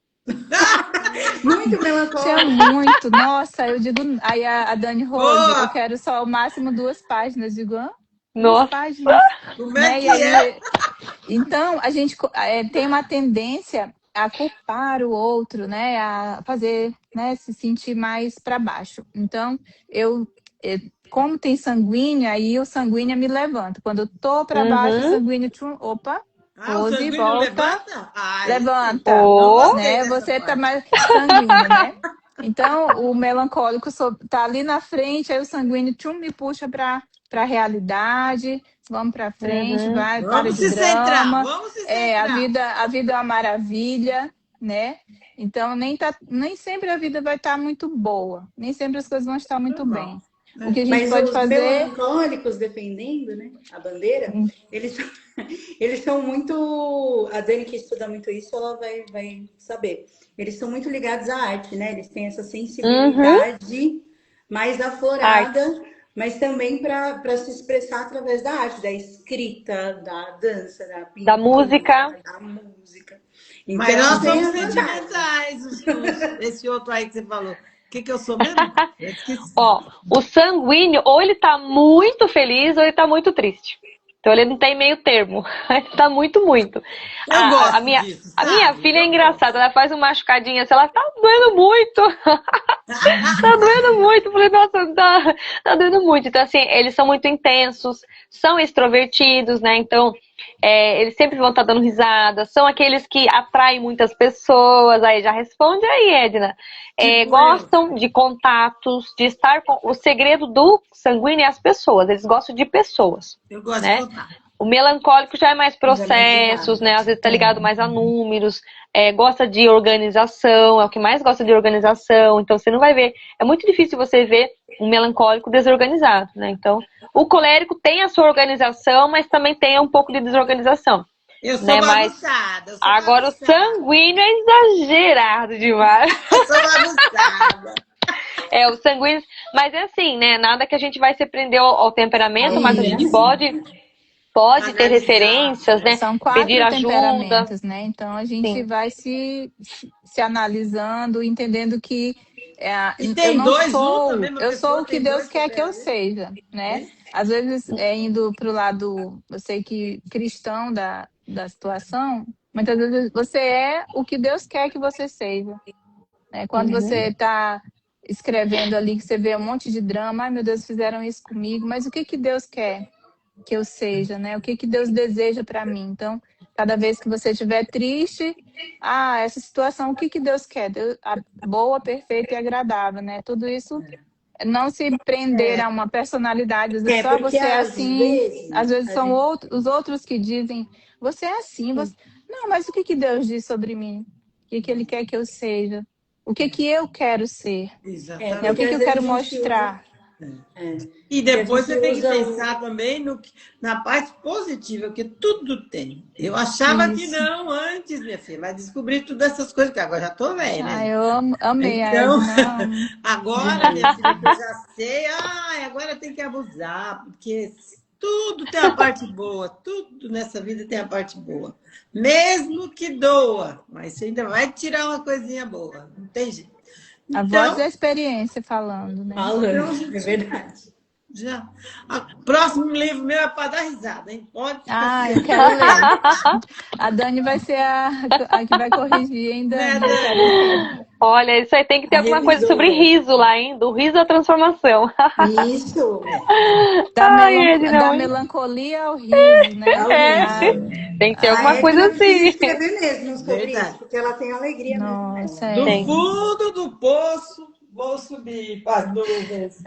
S2: Muito
S4: Tinha
S2: melancólica.
S4: muito. Nossa, eu digo. Aí a Dani Rose,
S5: Boa!
S4: eu quero só o máximo 2 páginas. Digo, 2
S1: Nossa.
S4: páginas.
S5: Como é
S4: Né?
S5: que
S4: E aí,
S5: é?
S4: então, a gente tem uma tendência a culpar o outro, né? A fazer, né? Se sentir mais para baixo. Então, como tem sanguínea, aí o sanguínea me levanta. Quando eu tô para baixo, o sanguíneo, opa,
S5: Ah, o
S4: Rose,
S5: sanguíneo
S4: volta.
S5: levanta? Ah,
S4: Levanta,
S5: não gostei
S4: né?
S5: dessa
S4: Você tá
S5: parte.
S4: mais sanguíneo, né? Então, o melancólico tá ali na frente, aí o sanguíneo me puxa para a realidade. Vamos para frente, vai, para
S5: Vamos
S4: de
S5: se centrar,
S4: drama.
S5: vamos se
S4: A
S5: centrar.
S4: vida é uma maravilha, né? Então, nem sempre a vida vai estar muito boa, nem sempre as coisas vão estar muito bem. O que a gente
S2: Mas
S4: pode
S2: os
S4: fazer.
S2: melancólicos defendendo, né, a bandeira, eles são muito. A Dani que estuda muito isso, ela vai saber. Eles são muito ligados à arte, né? Eles têm essa sensibilidade mais aflorada, mas também para se expressar através da arte, da escrita, da dança, da pintura,
S1: Da música.
S2: da música.
S5: Mas nós
S2: tem
S5: somos
S2: essa
S5: sentimentais, esse outro aí que você falou. O que eu sou mesmo? Eu esqueci.
S1: Ó, o sanguíneo, ou ele tá muito feliz ou ele tá muito triste. Então ele não tem meio termo. Ele tá muito.
S5: Eu gosto
S1: a minha,
S5: disso,
S1: a minha
S5: sabe?
S1: filha é
S5: Eu
S1: engraçada, ela faz uma machucadinha assim, ela tá doendo muito. Tá doendo muito. Eu falei, nossa, tá doendo muito. Então, assim, eles são muito intensos, são extrovertidos, né? Então, eles sempre vão estar dando risada, são aqueles que atraem muitas pessoas. Aí já responde aí, Edna.
S5: Tipo
S1: Gostam de contatos, de estar com. O segredo do sanguíneo é as pessoas, eles gostam de pessoas,
S5: eu gosto
S1: né?
S5: de contar.
S1: O melancólico já é mais processos,
S2: ligado.
S1: né? Às vezes tá ligado mais a números, gosta de organização, é o que mais gosta de organização. Então você não vai ver. É muito difícil você ver um melancólico desorganizado, né? Então, o colérico tem a sua organização, mas também tem um pouco de desorganização.
S5: Eu sou
S1: Né? Mas
S5: bagunçada.
S1: agora o sanguíneo é exagerado demais.
S5: Eu sou bagunçada.
S1: O sanguíneo. Mas é assim, né? Nada que a gente vai se prender ao temperamento, mas a gente pode ter
S5: Analisar.
S1: referências, né?
S4: São 4
S1: Pedir ajuda.
S4: temperamentos, né? Então a gente
S1: Sim.
S4: vai se analisando, entendendo que
S5: E
S4: eu
S5: tem
S4: não
S5: dois,
S4: sou,
S5: também, uma
S4: eu
S5: pessoa
S4: sou o que
S5: tem
S4: Deus
S5: dois
S4: quer que eu
S5: temperamentos.
S4: seja, né? Às vezes, indo para o lado, eu sei que cristão da situação, muitas vezes você é o que Deus quer que você seja. Né? Quando você está escrevendo ali, que você vê um monte de drama, ai meu Deus, fizeram isso comigo, mas o que Deus quer que eu seja, né? O que Deus deseja para mim? Então, cada vez que você estiver triste, essa situação, o que Deus quer? A boa, perfeita e agradável, né? Tudo isso, não se prender a uma personalidade, às vezes só
S2: Porque
S4: você é
S2: às
S4: assim,
S2: vezes
S4: às vezes
S2: a
S4: são
S2: gente
S4: os outros que dizem, você é assim, você... Não, mas o que Deus diz sobre mim? O que Ele quer que eu seja? O que eu quero ser? Né? O
S5: Exatamente.
S2: porque
S4: que
S2: às
S4: eu
S2: vezes
S4: quero
S2: a gente usa.
S4: mostrar?
S5: E
S2: Porque a
S5: depois
S2: gente
S5: você tem que
S2: usa
S5: pensar também na parte positiva, que tudo tem. Eu achava que
S4: Isso.
S5: não antes, minha filha, mas descobri todas essas coisas, que agora já estou velha, né?
S4: Eu amei a
S5: Então,
S4: Edna.
S5: agora, minha filha, que eu já sei, agora tem que abusar, porque tudo tem a parte boa, tudo nessa vida tem a parte boa. Mesmo que doa, mas você ainda vai tirar uma coisinha boa, não tem jeito.
S4: A voz da
S5: Então,
S4: experiência falando, né?
S2: falando, é verdade.
S5: já. Próximo livro meu é para dar risada, hein? Pode ficar.
S4: Eu quero ler. A Dani vai ser a que vai corrigir, hein, Dani? Eu quero ler.
S1: Olha, isso aí tem que ter
S2: A
S1: alguma coisa sobre
S2: revisora.
S1: riso lá, hein? Do riso à transformação.
S2: Isso.
S1: Da
S4: melancolia ao riso, né?
S1: Tem que ter
S2: A
S1: alguma coisa
S2: Edna precisa
S1: assim.
S2: escrever mesmo sobre
S5: Verdade.
S2: isso, porque ela tem alegria mesmo
S4: Nossa,
S2: nela.
S5: Do
S1: Tem.
S5: fundo do poço, vou subir para as nuvens.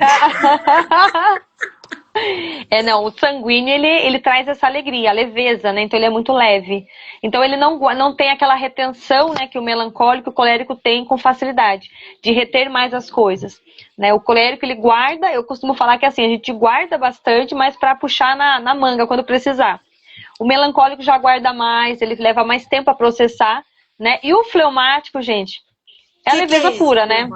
S1: Não, o sanguíneo, ele traz essa alegria, a leveza, né? Então ele é muito leve. Então ele não tem aquela retenção, né, que o melancólico e o colérico tem com facilidade, de reter mais as coisas, né? O colérico, ele guarda, eu costumo falar que assim, a gente guarda bastante, mas para puxar na manga quando precisar. O melancólico já guarda mais, ele leva mais tempo a processar, né? E o fleumático, gente, é leveza pura, né?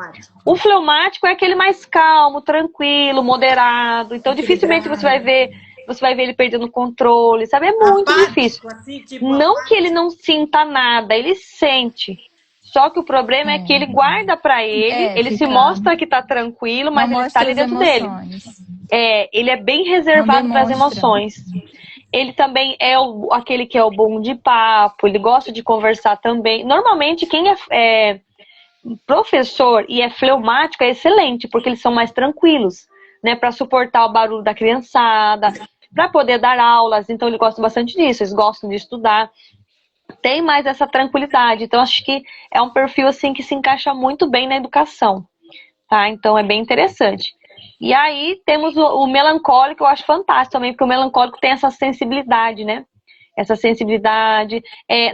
S1: O fleumático é aquele mais calmo, tranquilo, moderado. Então, dificilmente você vai ver ele perdendo o controle, sabe? É muito difícil.
S5: Assim, tipo,
S1: Não que ele não sinta nada, ele sente. Só que o problema é que ele guarda pra ele se mostra que tá tranquilo, mas ele está ali dentro dele. Ele é bem reservado para as emoções. Ele também é aquele que é o bom de papo, ele gosta de conversar também. Normalmente, quem é professor e é fleumático é excelente, porque eles são mais tranquilos, né, para suportar o barulho da criançada, para poder dar aulas. Então ele gosta bastante disso, eles gostam de estudar, tem mais essa tranquilidade. Então acho que é um perfil assim que se encaixa muito bem na educação, tá? Então é bem interessante. E aí temos o melancólico, eu acho fantástico também, porque o melancólico tem essa sensibilidade, né? Essa sensibilidade.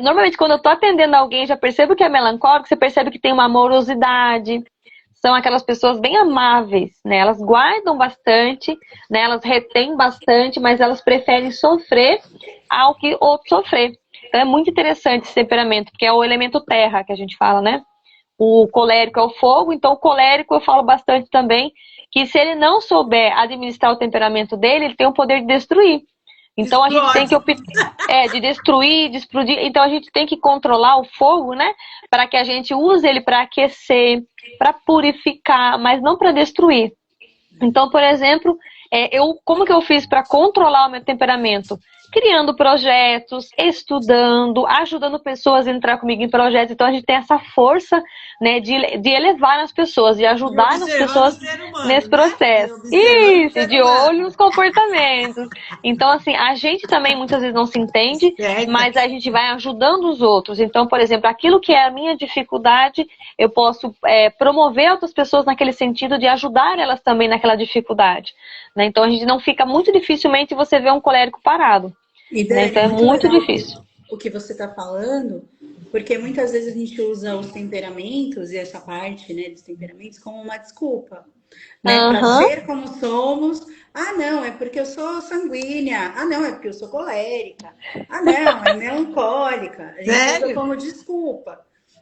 S1: Normalmente, quando eu estou atendendo alguém, já percebo que é melancólico, você percebe que tem uma amorosidade. São aquelas pessoas bem amáveis, né? Elas guardam bastante, né? Elas retêm bastante, mas elas preferem sofrer ao que outro sofrer. Então é muito interessante esse temperamento, porque é o elemento terra que a gente fala, né? O colérico é o fogo, então o colérico eu falo bastante também, que se ele não souber administrar o temperamento dele, ele tem o poder de destruir. Então a gente tem que de destruir, de explodir. Então a gente tem que controlar o fogo, né? Para que a gente use ele para aquecer, para purificar, mas não para destruir. Então, por exemplo, como que eu fiz para controlar o meu temperamento? criando projetos, estudando, ajudando pessoas a entrar comigo em projetos. Então a gente tem essa força, né, de elevar as pessoas, de ajudar as pessoas nesse processo. Isso, e de olho nos comportamentos. Então, assim, a gente também muitas vezes não se entende, mas a gente vai ajudando os outros. Então, por exemplo, aquilo que é a minha dificuldade, eu posso promover outras pessoas naquele sentido de ajudar elas também naquela dificuldade. Né? Então, a gente não fica muito dificilmente você ver um colérico parado.
S2: E
S1: Né? Então, é muito difícil.
S2: O que você está falando, porque muitas vezes a gente usa os temperamentos e essa parte, né, dos temperamentos como uma desculpa, né, para ser como somos. Ah, não, é porque eu sou sanguínea. Ah, não, é porque eu sou colérica. Ah, não, é melancólica. A gente usa como desculpa,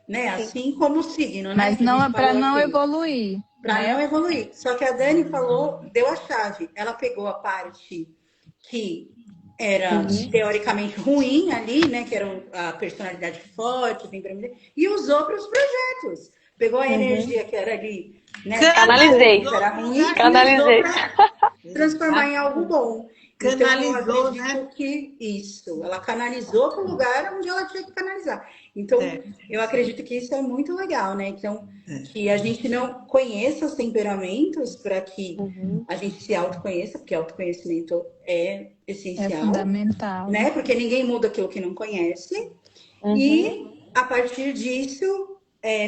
S2: né? Assim como o signo, né?
S4: Mas não é para não evoluir.
S2: Para não evoluir. Só que a Dani falou, deu a chave. Ela pegou a parte que era teoricamente ruim ali, né? Que era a personalidade forte, e usou para os projetos. Pegou a energia que era ali, né?
S1: Canalizei.
S2: Que era ruim,
S1: Canalizei.
S2: Transformar em algo bom.
S5: Canalizou,
S2: então, eu acredito que isso, ela canalizou para o lugar onde ela tinha que canalizar. Então, eu acredito que isso é muito legal, né? Então, que a gente não conheça os temperamentos para que a gente se autoconheça, porque autoconhecimento é essencial.
S4: É fundamental.
S2: Né? Porque ninguém muda aquilo que não conhece. E, a partir disso,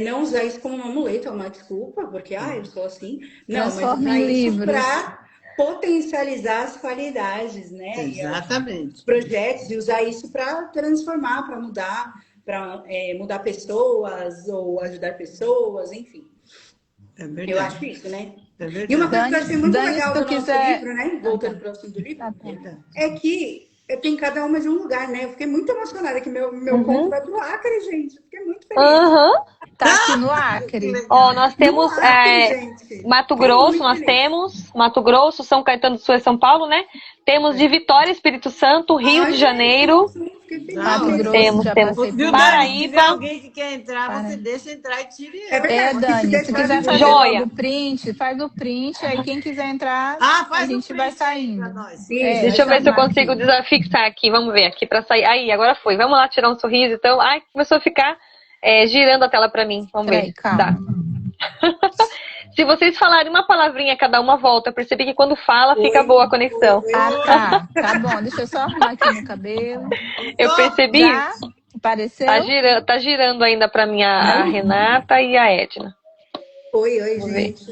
S2: não usar isso como uma muleta, uma desculpa, porque, eu sou assim. Não, mas usar isso para potencializar as qualidades, né?
S5: Exatamente.
S2: Os projetos, e usar isso para transformar, para mudar pessoas ou ajudar pessoas, enfim.
S5: É verdade.
S2: Eu acho isso, né?
S5: É verdade.
S2: E uma coisa que eu achei muito legal do nosso livro, né? Voltando para o assunto do livro, é que tem cada uma de um lugar, né? Eu fiquei muito emocionada que meu conto vai pro Acre, gente. Eu fiquei muito feliz.
S4: Tá aqui no Acre.
S1: Ó, nós temos
S2: Acre,
S1: Mato Grosso, nós temos Mato Grosso, São Caetano do Sul e São Paulo, né? Temos de Vitória, Espírito Santo, Rio de Janeiro.
S4: Mato Grosso,
S1: temos Paraíba.
S5: Se alguém que quer entrar, você deixa entrar e tira ele.
S4: Dani, se quiser fazer o print, faz o print, aí quem quiser entrar, a gente vai saindo.
S1: Deixa eu ver se eu consigo desafixar aqui, vamos ver aqui para sair. Aí, agora foi. Vamos lá tirar um sorriso, então. Ai, começou a ficar girando a tela para mim. Vamos ver. Tá. Se vocês falarem uma palavrinha, cada uma volta. Eu percebi que quando fala, fica boa a conexão.
S4: Tá bom. Deixa eu só arrumar aqui no cabelo.
S1: Eu percebi isso.
S4: Apareceu?
S1: Tá girando ainda para mim a Renata e a Edna.
S2: Oi, gente.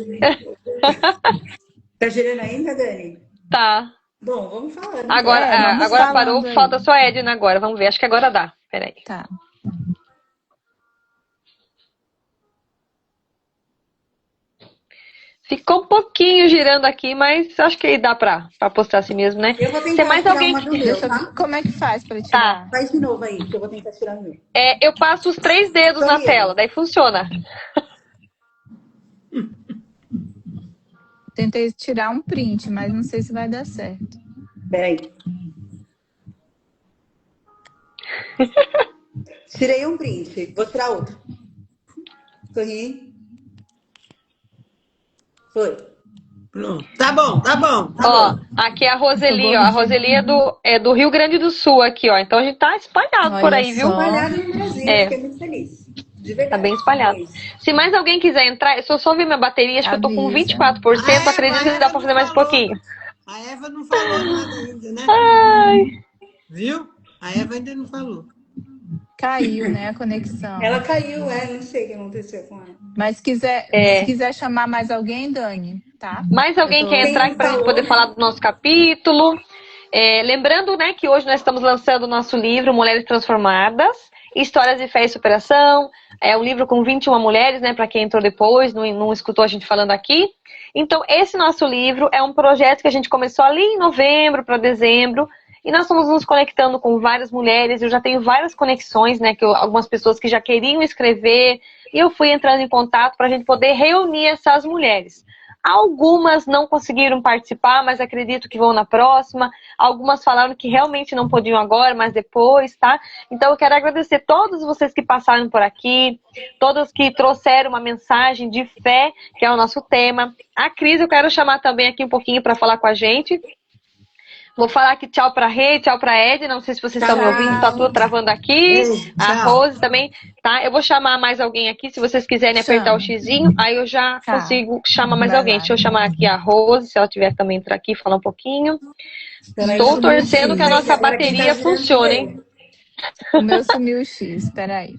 S2: Tá girando ainda, Dani?
S1: Tá.
S2: Bom, vamos falando.
S1: Agora parou, falta só a Edna agora. Vamos ver, acho que agora dá. Peraí.
S4: Tá.
S1: Ficou um pouquinho girando aqui, mas acho que dá pra postar assim mesmo, né?
S2: Eu vou tentar
S1: mais
S2: tirar
S1: alguém
S2: uma do meu, tá?
S4: Como é que faz pra tirar?
S2: Faz de novo aí, que eu vou tentar tirar o meu.
S1: Eu passo os 3 dedos na tela, daí funciona.
S4: Tentei tirar um print, mas não sei se vai dar certo.
S2: Peraí. Tirei um print, vou tirar outro. Sorri. Foi.
S5: Pronto. Tá bom.
S1: Ó, aqui é a Roseli, ó. A Roseli é do Rio Grande do Sul aqui, ó. Então a gente tá espalhado por aí, viu?
S2: Espalhado no Brasil, fiquei muito feliz. De verdade.
S1: Tá bem espalhado. Se mais alguém quiser entrar, se eu só ver minha bateria, acho que eu tô com 24%, acredito que dá pra fazer mais um pouquinho.
S5: A Eva não falou nada ainda, né?
S1: Ai.
S5: Viu? A Eva ainda não falou.
S4: Caiu, né, a conexão.
S2: Ela caiu, não sei o que aconteceu com ela.
S4: Mas se quiser chamar mais alguém, Dani, tá?
S1: Mais alguém quer entrar pra gente poder falar do nosso capítulo. Lembrando, né, que hoje nós estamos lançando o nosso livro Mulheres Transformadas, Histórias de Fé e Superação. É um livro com 21 mulheres, né, para quem entrou depois, não escutou a gente falando aqui. Então, esse nosso livro é um projeto que a gente começou ali em novembro para dezembro. E nós estamos nos conectando com várias mulheres. Eu já tenho várias conexões, né? Algumas pessoas que já queriam escrever. E eu fui entrando em contato para a gente poder reunir essas mulheres. Algumas não conseguiram participar, mas acredito que vão na próxima. Algumas falaram que realmente não podiam agora, mas depois, tá? Então eu quero agradecer todos vocês que passaram por aqui, todas que trouxeram uma mensagem de fé, que é o nosso tema. A Cris eu quero chamar também aqui um pouquinho para falar com a gente. Vou falar aqui tchau pra Rê, tchau pra Ed. Não sei se vocês estão me ouvindo, tá tudo travando aqui. A
S5: Tchau.
S1: Rose também, tá? Eu vou chamar mais alguém aqui, se vocês quiserem apertar o xizinho, aí eu já
S4: Tá.
S1: consigo chamar mais
S4: Vai
S1: alguém.
S4: lá.
S1: Deixa eu chamar aqui a Rose, se ela tiver também entrar aqui e falar um pouquinho.
S2: Peraí,
S1: Estou
S2: sumiu o
S1: torcendo
S2: X,
S1: que a
S2: aí
S1: nossa
S2: agora quem tá
S1: bateria
S2: girando
S1: funcione,
S2: sou
S1: hein?
S2: eu.
S4: O meu sumiu o X, peraí.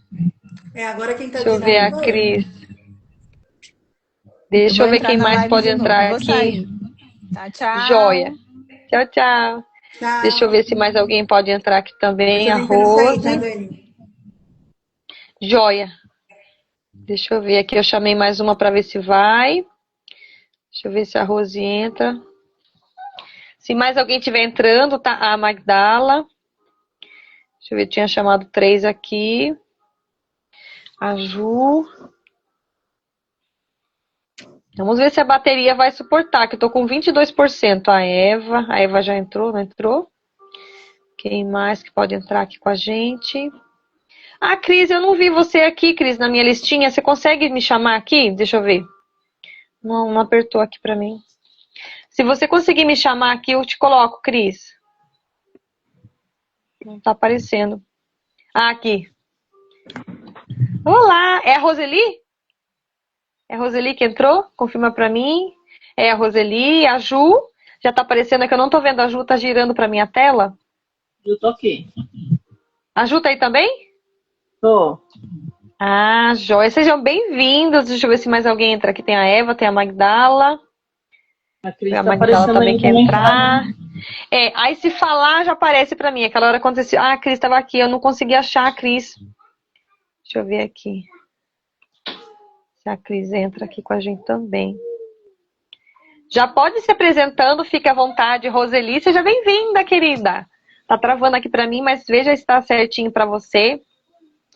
S2: Agora quem tá
S1: Deixa eu
S2: girando
S1: ver a
S2: sou eu.
S1: Cris.
S4: Eu
S1: Deixa
S4: vou
S1: eu ver
S4: entrar
S1: quem
S4: na
S1: mais
S4: live
S1: pode
S4: de novo.
S1: entrar
S4: Vou
S1: aqui.
S4: sair. Tá, tchau.
S1: Joia. Tchau, tchau. Deixa eu
S2: Tchau.
S1: ver se mais alguém pode entrar aqui
S2: Eu
S1: também.
S2: tô
S1: A
S2: tentando sair, tá,
S1: Rose.
S2: Dani?
S1: Joia. Deixa eu ver aqui. Eu chamei mais uma para ver se vai. Deixa eu ver se a Rose entra. Se mais alguém estiver entrando, tá? A Magdala. Deixa eu ver, tinha chamado 3 aqui. A Ju. Vamos ver se a bateria vai suportar, que eu tô com 22%. A Eva já entrou, não entrou? Quem mais que pode entrar aqui com a gente? Ah, Cris, eu não vi você aqui, Cris, na minha listinha. Você consegue me chamar aqui? Deixa eu ver. Não apertou aqui pra mim. Se você conseguir me chamar aqui, eu te coloco, Cris. Não tá aparecendo. Ah, aqui. Olá, é a Roseli? É a Roseli que entrou? Confirma pra mim. É a Roseli, a Ju. Já tá aparecendo aqui, eu não tô vendo a Ju, tá girando pra minha tela.
S6: Eu tô aqui.
S1: A Ju tá aí também?
S6: Tô.
S1: Ah, joia. Sejam bem-vindos. Deixa eu ver se mais alguém entra aqui. Tem a Eva, tem a Magdala.
S6: A Cris
S1: A
S6: tá
S1: Magdala
S6: aparecendo
S1: também
S6: aí
S1: quer
S6: também.
S1: entrar. É, aí se falar já aparece pra mim. Aquela hora aconteceu. Ah, a Cris estava aqui. Eu não consegui achar a Cris. Deixa eu ver aqui. Se a Cris entra aqui com a gente também. Já pode se apresentando, fique à vontade. Roseli, seja bem-vinda, querida. Tá travando aqui pra mim, mas veja se tá certinho pra você.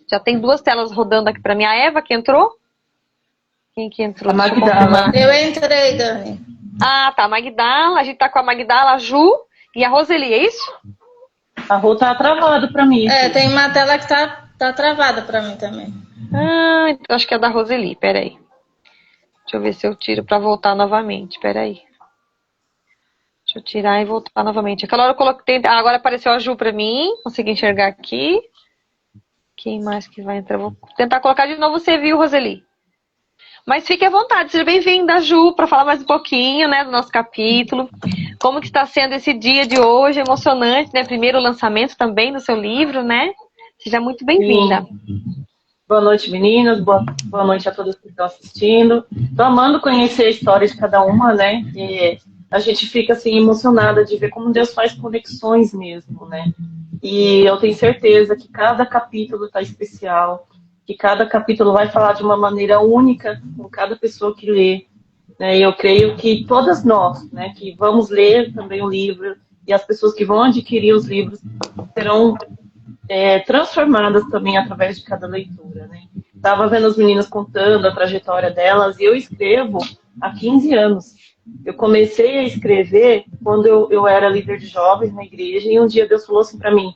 S1: Já tem 2 telas rodando aqui pra mim. A Eva que entrou? Quem que entrou?
S6: A
S1: Deixa eu
S6: Magdala.
S1: confirmar.
S7: Eu entrei, Dani.
S1: Ah, tá. A Magdala. A gente tá com a Magdala, a Ju e a Roseli, é isso?
S6: A Rô tá travado pra mim.
S7: É, tem uma tela que tá travada pra mim também.
S1: Ah, então acho que é da Roseli. Peraí. Deixa eu ver se eu tiro pra voltar novamente. Peraí. Deixa eu tirar e voltar novamente. Aquela hora eu coloquei. Ah, agora apareceu a Ju pra mim. Consegui enxergar aqui. Quem mais que vai entrar? Vou tentar colocar de novo, você viu, Roseli? Mas fique à vontade, seja bem-vinda, Ju, para falar mais um pouquinho, né, do nosso capítulo. Como que está sendo esse dia de hoje, emocionante, né? Primeiro lançamento também do seu livro, né? Seja muito bem-vinda.
S6: Boa noite, meninas. Boa noite a todos que estão assistindo. Tô amando conhecer a história de cada uma, né? E a gente fica, assim, emocionada de ver como Deus faz conexões mesmo, né? E eu tenho certeza que cada capítulo tá especial, que cada capítulo vai falar de uma maneira única com cada pessoa que lê. Né? E eu creio que todas nós, né, que vamos ler também o livro, e as pessoas que vão adquirir os livros serão transformadas também através de cada leitura. Né? Estava vendo as meninas contando a trajetória delas, e eu escrevo há 15 anos. Eu comecei a escrever quando eu era líder de jovens na igreja, e um dia Deus falou assim para mim,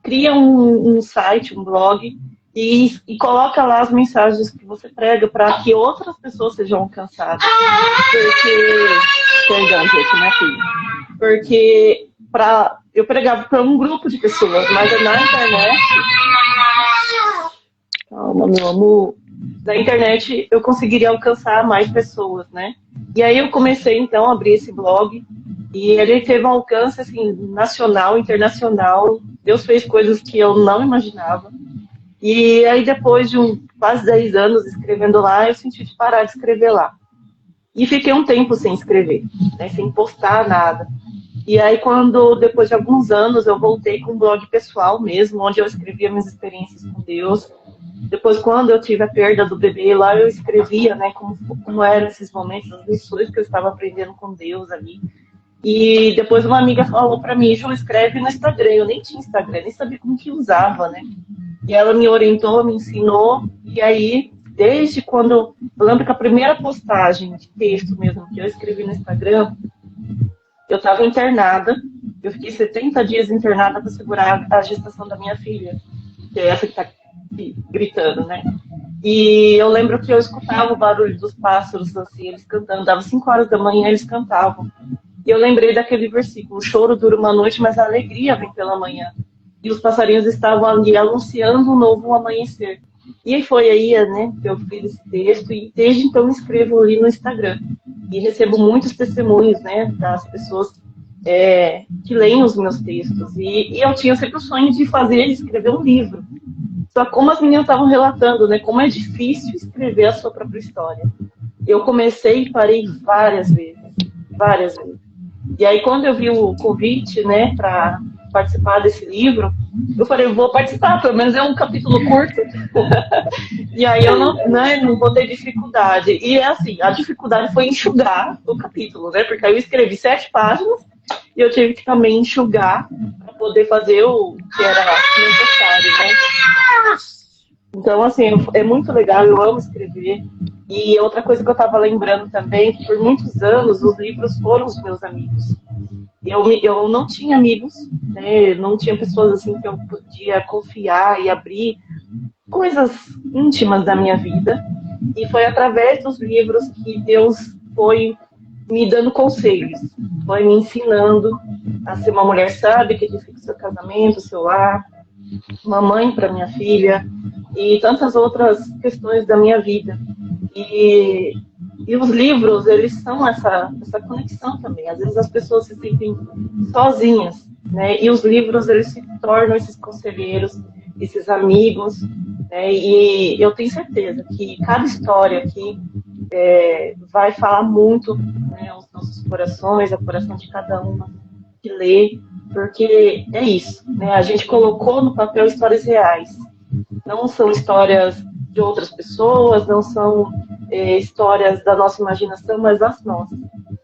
S6: cria um site, um blog, e coloca lá as mensagens que você prega para que outras pessoas sejam alcançadas. Perdão, gente, minha filha. Porque eu pregava para um grupo de pessoas, mas na internet... Calma, meu amor. Na internet eu conseguiria alcançar mais pessoas, né? E aí eu comecei, então, a abrir esse blog. E ele teve um alcance, assim, nacional, internacional. Deus fez coisas que eu não imaginava. E aí, depois de quase 10 anos escrevendo lá, eu senti de parar de escrever lá. E fiquei um tempo sem escrever, né, sem postar nada. E aí, depois de alguns anos, eu voltei com um blog pessoal mesmo, onde eu escrevia minhas experiências com Deus. Depois, quando eu tive a perda do bebê, lá eu escrevia, né, como eram esses momentos, as lições que eu estava aprendendo com Deus ali. E depois uma amiga falou para mim, Ju, escreve no Instagram. Eu nem tinha Instagram, nem sabia como que usava, né? E ela me orientou, me ensinou, e aí, desde quando... Eu lembro que a primeira postagem de texto mesmo que eu escrevi no Instagram, eu estava internada, eu fiquei 70 dias internada para segurar a gestação da minha filha, que é essa que está gritando, né? E eu lembro que eu escutava o barulho dos pássaros, assim, eles cantando, dava 5 horas da manhã, eles cantavam. E eu lembrei daquele versículo: o choro dura uma noite, mas a alegria vem pela manhã. E os passarinhos estavam ali anunciando um novo amanhecer. E foi aí, né, que eu fiz esse texto, e desde então escrevo ali no Instagram. E recebo muitos testemunhos, né, das pessoas que leem os meus textos. E eu tinha sempre o sonho de escrever um livro. Só como as meninas estavam relatando, né, como é difícil escrever a sua própria história. Eu comecei e parei várias vezes. E aí, quando eu vi o convite, né, para participar desse livro, eu falei, vou participar, pelo menos é um capítulo curto. E aí eu não botei dificuldade. E assim, a dificuldade foi enxugar o capítulo, né, porque aí eu escrevi 7 páginas e eu tive que também enxugar para poder fazer o que era necessário, né. Então, assim, é muito legal, eu amo escrever. E outra coisa que eu estava lembrando também, que por muitos anos os livros foram os meus amigos. Eu não tinha amigos, né? Não tinha pessoas assim que eu podia confiar e abrir coisas íntimas da minha vida. E foi através dos livros que Deus foi me dando conselhos, foi me ensinando a ser uma mulher sábia, que edifica o seu casamento, o seu lar, uma mãe para minha filha e tantas outras questões da minha vida. E os livros, eles são essa conexão também. Às vezes as pessoas se sentem sozinhas, né? E os livros, eles se tornam esses conselheiros, esses amigos, né? E eu tenho certeza que cada história aqui vai falar muito, né, aos nossos corações, ao coração de cada uma que lê, porque é isso, né? A gente colocou no papel histórias reais. Não são histórias de outras pessoas, não são histórias da nossa imaginação, mas das nossas.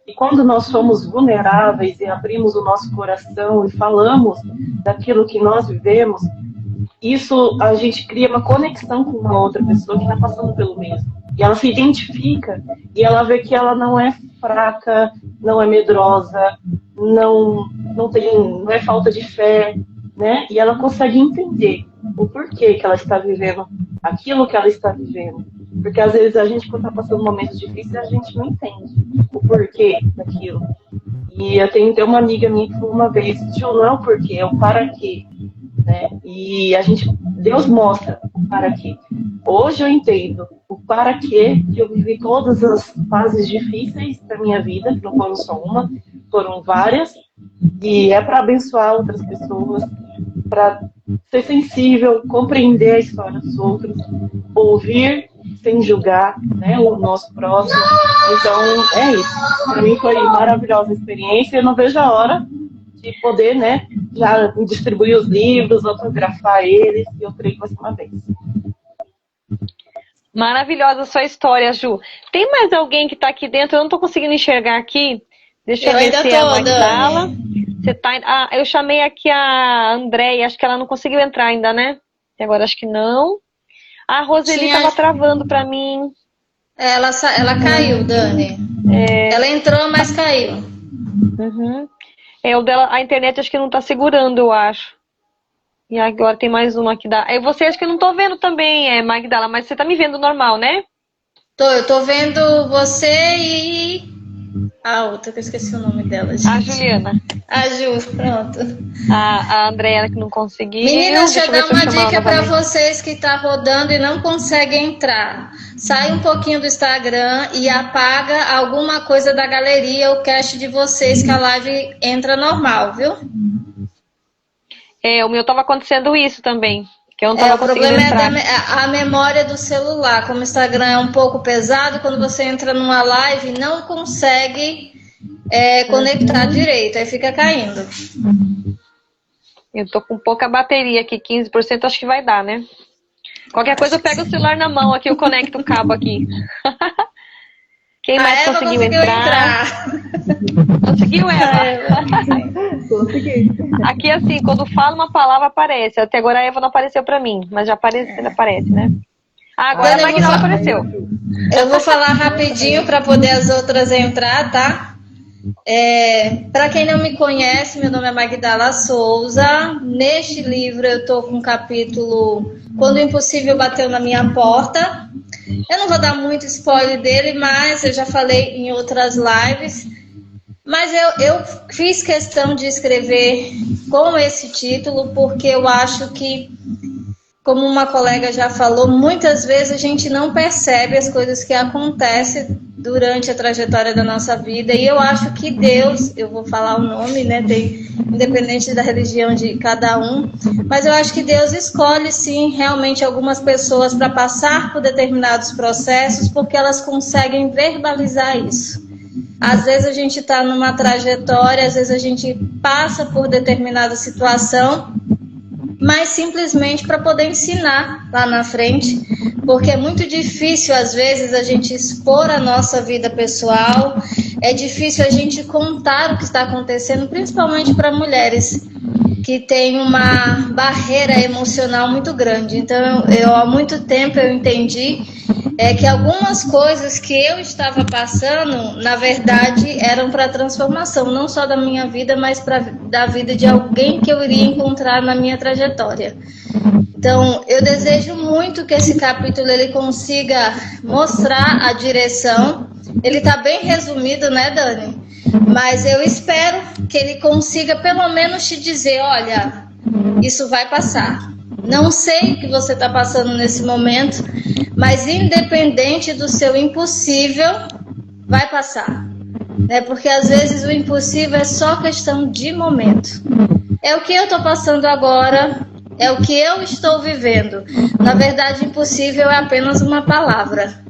S6: E quando nós somos vulneráveis e abrimos o nosso coração e falamos daquilo que nós vivemos, isso a gente cria uma conexão com uma outra pessoa que está passando pelo mesmo. E ela se identifica e ela vê que ela não é fraca, não é medrosa, não é falta de fé, né? E ela consegue entender o porquê que ela está vivendo aquilo que ela está vivendo. Porque às vezes a gente, quando está passando momentos difíceis, a gente não entende o porquê daquilo. E eu tenho uma amiga minha que falou uma vez, Ju, não é o porquê, é o para quê. Né? E Deus mostra o para quê. Hoje eu entendo o para quê que eu vivi todas as fases difíceis da minha vida, que não foram só uma, foram várias, e é para abençoar outras pessoas, para ser sensível, compreender a história dos outros, ouvir sem julgar, né, o nosso próximo. Então, é isso. Para mim foi maravilhosa a experiência. Eu não vejo a hora de poder, né, já distribuir os livros, autografar eles, e eu creio que vai ser uma vez.
S1: Maravilhosa a sua história, Ju. Tem mais alguém que está aqui dentro? Eu não estou conseguindo enxergar aqui. Deixa eu ver se é a Magdala. Você tá... eu chamei aqui a Andréia, acho que ela não conseguiu entrar ainda, né? E agora acho que não. A Roseli estava travando para mim.
S7: Ela caiu, Dani. Ela entrou, mas caiu.
S1: Uhum. O dela, a internet acho que não está segurando, eu acho. E agora tem mais uma aqui da... Você acho que eu não tô vendo também, Magdala, mas você tá me vendo normal, né?
S7: Eu tô vendo você e a outra, que eu esqueci o nome dela, gente.
S1: A Juliana.
S7: A Ju, pronto.
S1: A Andréia que não conseguiu.
S7: Meninas, deixa eu dar uma dica para vocês que tá rodando e não conseguem entrar. Sai um pouquinho do Instagram e apaga alguma coisa da galeria, o cache de vocês, que a live entra normal, viu?
S1: O meu tava acontecendo isso também. Que eu não tava
S7: o problema
S1: entrar.
S7: é a memória do celular. Como o Instagram é um pouco pesado, quando você entra numa live, não consegue conectar direito, aí fica caindo.
S1: Eu tô com pouca bateria aqui, 15%, acho que vai dar, né? Qualquer coisa eu pego o celular na mão aqui, eu conecto o cabo aqui. Quem mais conseguiu entrar? Conseguiu, Eva?
S3: Consegui.
S1: Aqui, assim, quando fala uma palavra, aparece. Até agora a Eva não apareceu pra mim, mas já aparece, né? Agora a Magdala apareceu.
S7: Eu vou falar rapidinho para poder as outras entrar, tá? Para quem não me conhece, meu nome é Magdala Souza. Neste livro eu tô com o capítulo Quando o Impossível Bateu na Minha Porta. Eu não vou dar muito spoiler dele, mas eu já falei em outras lives. Mas eu fiz questão de escrever com esse título, porque eu acho que, como uma colega já falou, muitas vezes a gente não percebe as coisas que acontecem durante a trajetória da nossa vida. E eu acho que Deus, eu vou falar o nome, né, independente da religião de cada um, mas eu acho que Deus escolhe, sim, realmente algumas pessoas para passar por determinados processos, porque elas conseguem verbalizar isso. Às vezes a gente está numa trajetória, às vezes a gente passa por determinada situação, mas simplesmente para poder ensinar lá na frente, porque é muito difícil, às vezes, a gente expor a nossa vida pessoal, é difícil a gente contar o que está acontecendo, principalmente para mulheres que têm uma barreira emocional muito grande. Então, há muito tempo eu entendi que algumas coisas que eu estava passando, na verdade, eram para transformação, não só da minha vida, mas da vida de alguém que eu iria encontrar na minha trajetória. Então, eu desejo muito que esse capítulo ele consiga mostrar a direção. Ele está bem resumido, né, Dani? Mas eu espero que ele consiga pelo menos te dizer, olha, isso vai passar. Não sei o que você está passando nesse momento, mas independente do seu impossível, vai passar. Porque às vezes o impossível é só questão de momento. É o que eu estou passando agora, é o que eu estou vivendo. Na verdade, impossível é apenas uma palavra.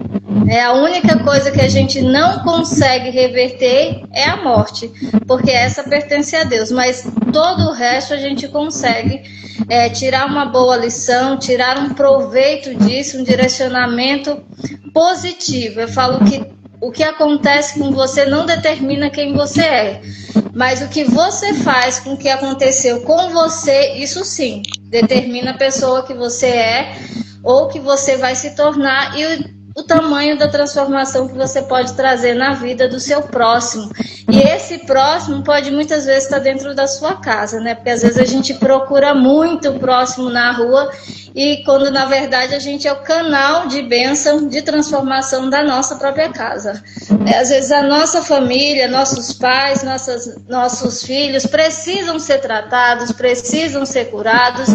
S7: A única coisa que a gente não consegue reverter é a morte, porque essa pertence a Deus, mas todo o resto a gente consegue tirar uma boa lição, tirar um proveito disso, um direcionamento positivo. Eu falo que o que acontece com você não determina quem você é, mas o que você faz com o que aconteceu com você, isso sim, determina a pessoa que você é ou que você vai se tornar e o tamanho da transformação que você pode trazer na vida do seu próximo. E esse próximo pode muitas vezes estar dentro da sua casa, né? Porque às vezes a gente procura muito o próximo na rua e quando na verdade a gente é o canal de bênção, de transformação da nossa própria casa. Às vezes a nossa família, nossos pais, nossos filhos precisam ser tratados, precisam ser curados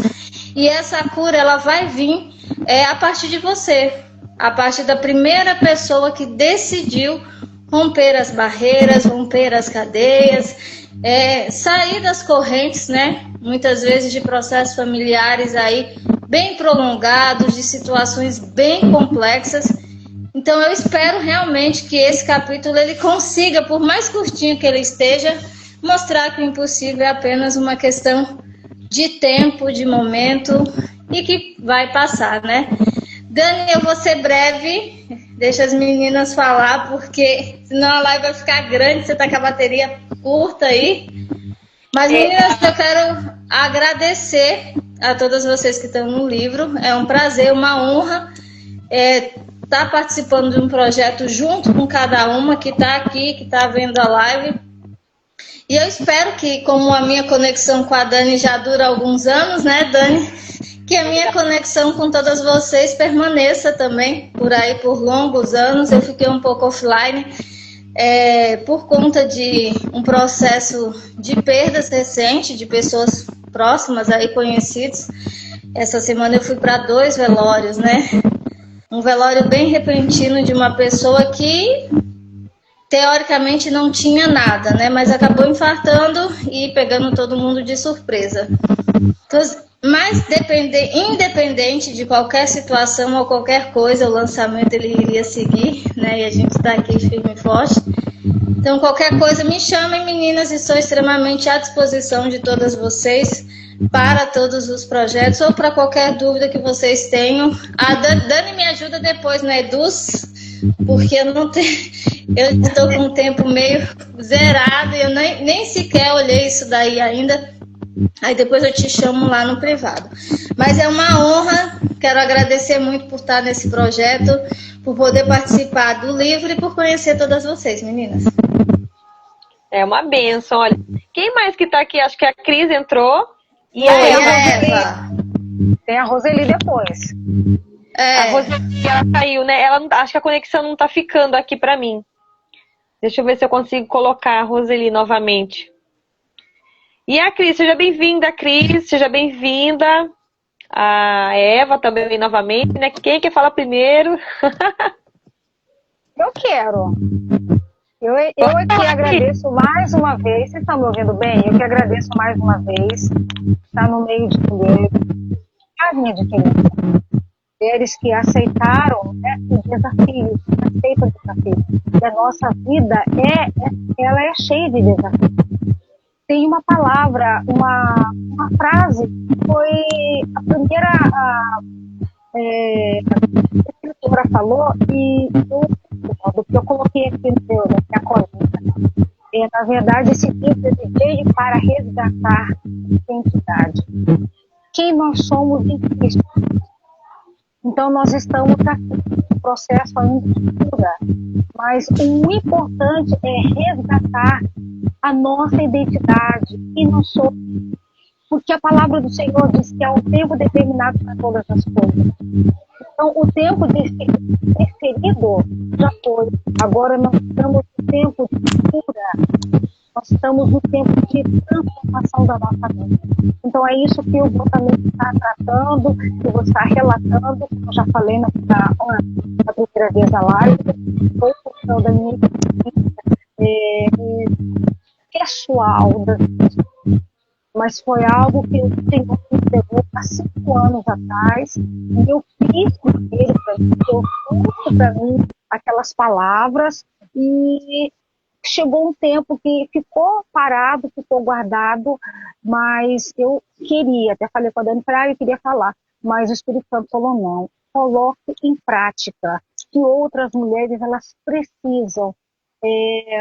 S7: e essa cura ela vai vir a partir de você. A partir da primeira pessoa que decidiu romper as barreiras, romper as cadeias, sair das correntes, né? Muitas vezes de processos familiares aí bem prolongados, de situações bem complexas. Então eu espero realmente que esse capítulo ele consiga, por mais curtinho que ele esteja, mostrar que o impossível é apenas uma questão de tempo, de momento e que vai passar, né? Dani, eu vou ser breve, deixa as meninas falar, porque senão a live vai ficar grande, você tá com a bateria curta aí. Mas, meninas, eu quero agradecer a todas vocês que estão no livro. É um prazer, uma honra estar participando de um projeto junto com cada uma que está aqui, que está vendo a live. E eu espero que, como a minha conexão com a Dani já dura alguns anos, né, Dani? Que a minha conexão com todas vocês permaneça também por aí por longos anos. Eu fiquei um pouco offline por conta de um processo de perdas recente de pessoas próximas aí conhecidas. Essa semana eu fui para 2 velórios, né? Um velório bem repentino de uma pessoa que teoricamente não tinha nada, né? Mas acabou infartando e pegando todo mundo de surpresa. Então, mas independente de qualquer situação ou qualquer coisa, o lançamento ele iria seguir, né? E a gente está aqui firme e forte. Então, qualquer coisa, me chamem, meninas, e estou extremamente à disposição de todas vocês para todos os projetos ou para qualquer dúvida que vocês tenham. A Dani me ajuda depois, né, Eduz? Porque eu estou com o tempo meio zerado e eu nem sequer olhei isso daí ainda. Aí depois eu te chamo lá no privado. Mas é uma honra, quero agradecer muito por estar nesse projeto, por poder participar do livro e por conhecer todas vocês, meninas.
S1: É uma benção, olha. Quem mais que tá aqui? Acho que a Cris entrou.
S8: E a Eva. Tem a Roseli depois.
S1: A Roseli, ela caiu, né? Acho que a conexão não tá ficando aqui pra mim. Deixa eu ver se eu consigo colocar a Roseli novamente. E a Cris, seja bem-vinda, Cris, seja bem-vinda. A Eva também novamente, né? Quem quer falar primeiro?
S8: Eu quero. Eu aqui agradeço mais uma vez. Vocês estão me ouvindo bem? Eu que agradeço mais uma vez estar no meio de mulheres, carinha de criança. Mulheres que aceitaram, né, o desafio, aceitam o desafio. E a nossa vida ela é cheia de desafios. Tem uma palavra, uma frase que foi a primeira escritora falou e do que eu coloquei aqui no meu, na minha colinha. Na verdade, esse livro veio para resgatar a identidade. Quem nós somos em Cristo. Então, nós estamos aqui no processo ainda de cura, mas o importante é resgatar a nossa identidade e não sou, porque a palavra do Senhor diz que há um tempo determinado para todas as coisas. Então, o tempo preferido já foi. Agora nós estamos no tempo de cura. Nós estamos no tempo de transformação da nossa mente. Então, é isso que eu vou também estar tratando, que eu vou estar relatando, como eu já falei na primeira vez na live, foi questão da minha pessoal, mas foi algo que o Senhor me entregou há 5 anos atrás, e eu fiz com ele para mim, eu trouxe para mim aquelas palavras, e chegou um tempo que ficou parado, ficou guardado, mas eu queria, até falei com a Dani, eu queria falar, mas o Espírito Santo falou não, coloque em prática, que outras mulheres, elas precisam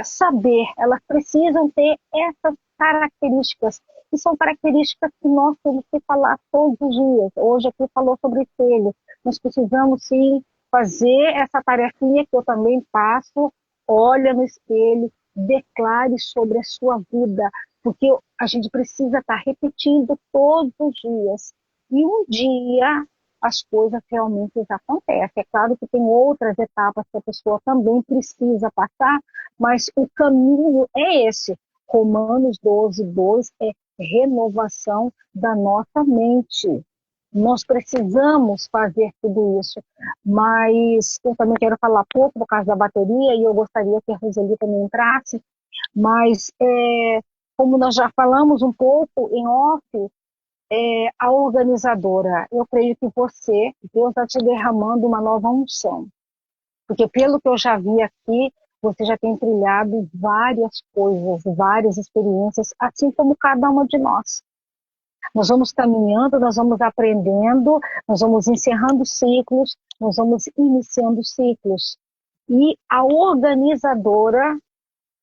S8: saber, elas precisam ter essas características, que são características que nós temos que falar todos os dias. Hoje aqui falou sobre espelho, nós precisamos sim fazer essa tarefinha que eu também passo, olha no espelho, declare sobre a sua vida, porque a gente precisa estar repetindo todos os dias. E um dia as coisas realmente acontecem. É claro que tem outras etapas que a pessoa também precisa passar, mas o caminho é esse. Romanos 12:2 é renovação da nossa mente. Nós precisamos fazer tudo isso, mas eu também quero falar pouco por causa da bateria e eu gostaria que a Roseli também entrasse, mas como nós já falamos um pouco em off, a organizadora, eu creio que Deus está te derramando uma nova unção, porque pelo que eu já vi aqui, você já tem trilhado várias coisas, várias experiências, assim como cada uma de nós. Nós vamos caminhando, nós vamos aprendendo, nós vamos encerrando ciclos, nós vamos iniciando ciclos. E a organizadora,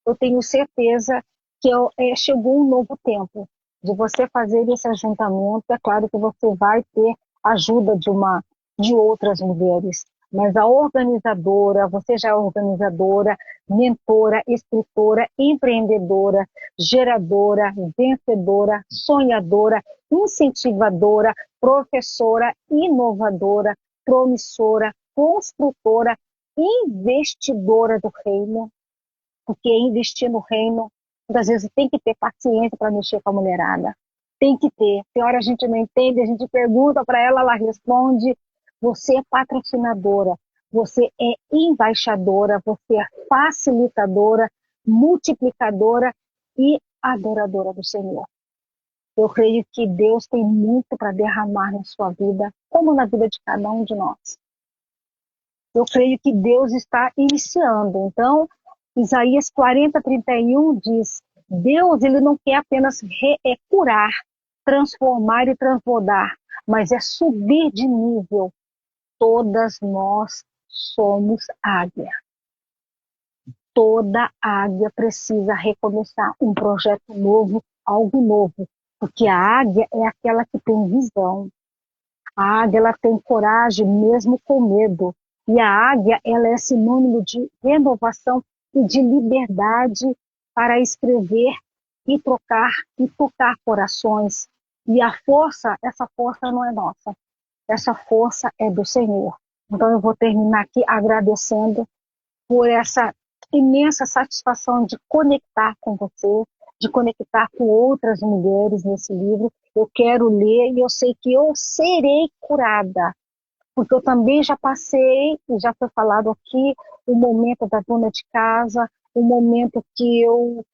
S8: eu tenho certeza que chegou um novo tempo de você fazer esse ajuntamento. É claro que você vai ter ajuda de outras mulheres, mas a organizadora, você já é organizadora, mentora, escritora, empreendedora, geradora, vencedora, sonhadora, incentivadora, professora, inovadora, promissora, construtora, investidora do reino, porque investir no reino, muitas vezes tem que ter paciência para mexer com a mulherada. Tem que ter. Tem hora a gente não entende, a gente pergunta para ela, ela responde. Você é patrocinadora, você é embaixadora, você é facilitadora, multiplicadora e adoradora do Senhor. Eu creio que Deus tem muito para derramar na sua vida, como na vida de cada um de nós. Eu creio que Deus está iniciando. Então, Isaías 40:31 diz, Deus ele não quer apenas curar, transformar e transbordar, mas é subir de nível. Todas nós somos águia. Toda águia precisa recomeçar um projeto novo, algo novo. Porque a águia é aquela que tem visão. A águia ela tem coragem mesmo com medo. E a águia ela é sinônimo de renovação e de liberdade para escrever e trocar e tocar corações. E a força, essa força não é nossa. Essa força é do Senhor. Então eu vou terminar aqui agradecendo por essa imensa satisfação de conectar com você, de conectar com outras mulheres nesse livro. Eu quero ler e eu sei que eu serei curada, porque eu também já passei, e já foi falado aqui, o momento da dona de casa, o momento que eu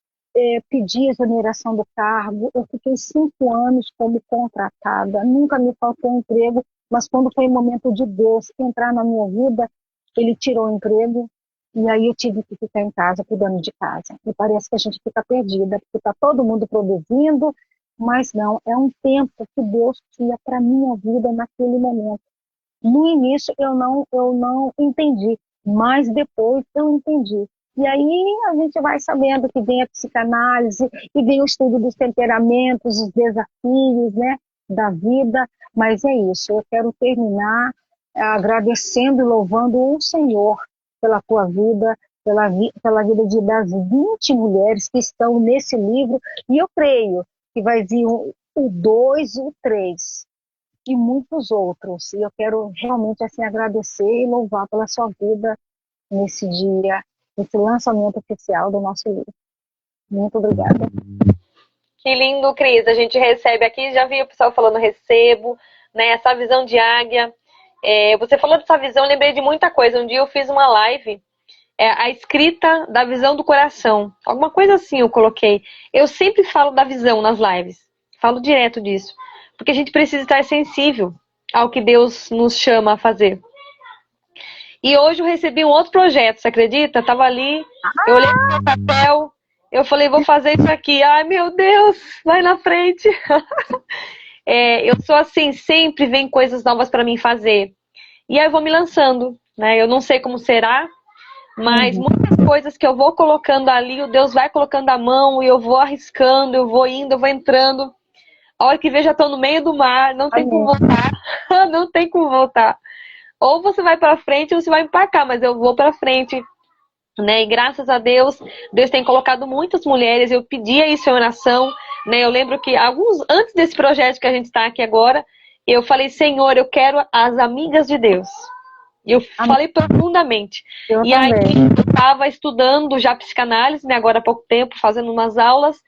S8: pedi exoneração do cargo. Eu fiquei 5 anos como contratada, nunca me faltou emprego, mas quando foi o momento de Deus entrar na minha vida, Ele tirou o emprego, e aí eu tive que ficar em casa, cuidando de casa. E parece que a gente fica perdida, porque está todo mundo produzindo, mas não, é um tempo que Deus tinha para minha vida naquele momento. No início eu não entendi, mas depois eu entendi. E aí a gente vai sabendo que vem a psicanálise e vem o estudo dos temperamentos, os desafios, né, da vida. Mas é isso, eu quero terminar agradecendo e louvando o Senhor pela tua vida, pela vida das 20 mulheres que estão nesse livro. E eu creio que vai vir o 2 e o 3 e muitos outros. E eu quero realmente assim agradecer e louvar pela sua vida nesse dia, nesse lançamento oficial do nosso livro. Muito obrigada.
S1: Que lindo, Cris. A gente recebe aqui, já vi o pessoal falando recebo, né? Essa visão de águia. Você falou dessa visão, eu lembrei de muita coisa. Um dia eu fiz uma live, a escrita da visão do coração. Alguma coisa assim eu coloquei. Eu sempre falo da visão nas lives. Falo direto disso. Porque a gente precisa estar sensível ao que Deus nos chama a fazer. E hoje eu recebi um outro projeto, você acredita? Tava ali, eu olhei pro meu papel, eu falei, vou fazer isso aqui. Ai, meu Deus, vai na frente. Eu sou assim, sempre vem coisas novas para mim fazer. E aí eu vou me lançando, né? Eu não sei como será, mas muitas coisas que eu vou colocando ali, o Deus vai colocando a mão e eu vou arriscando, eu vou indo, eu vou entrando. A hora que vejo, já estou no meio do mar, não tem como voltar. Não tem como voltar. Ou você vai para frente ou você vai empacar, mas eu vou para frente, né? E graças a Deus, Deus tem colocado muitas mulheres. Eu pedia isso em oração, né? Eu lembro que antes desse projeto que a gente está aqui agora, eu falei, Senhor, eu quero as amigas de Deus. Eu falei profundamente. E aí eu estava estudando já psicanálise, né, agora há pouco tempo, fazendo umas aulas,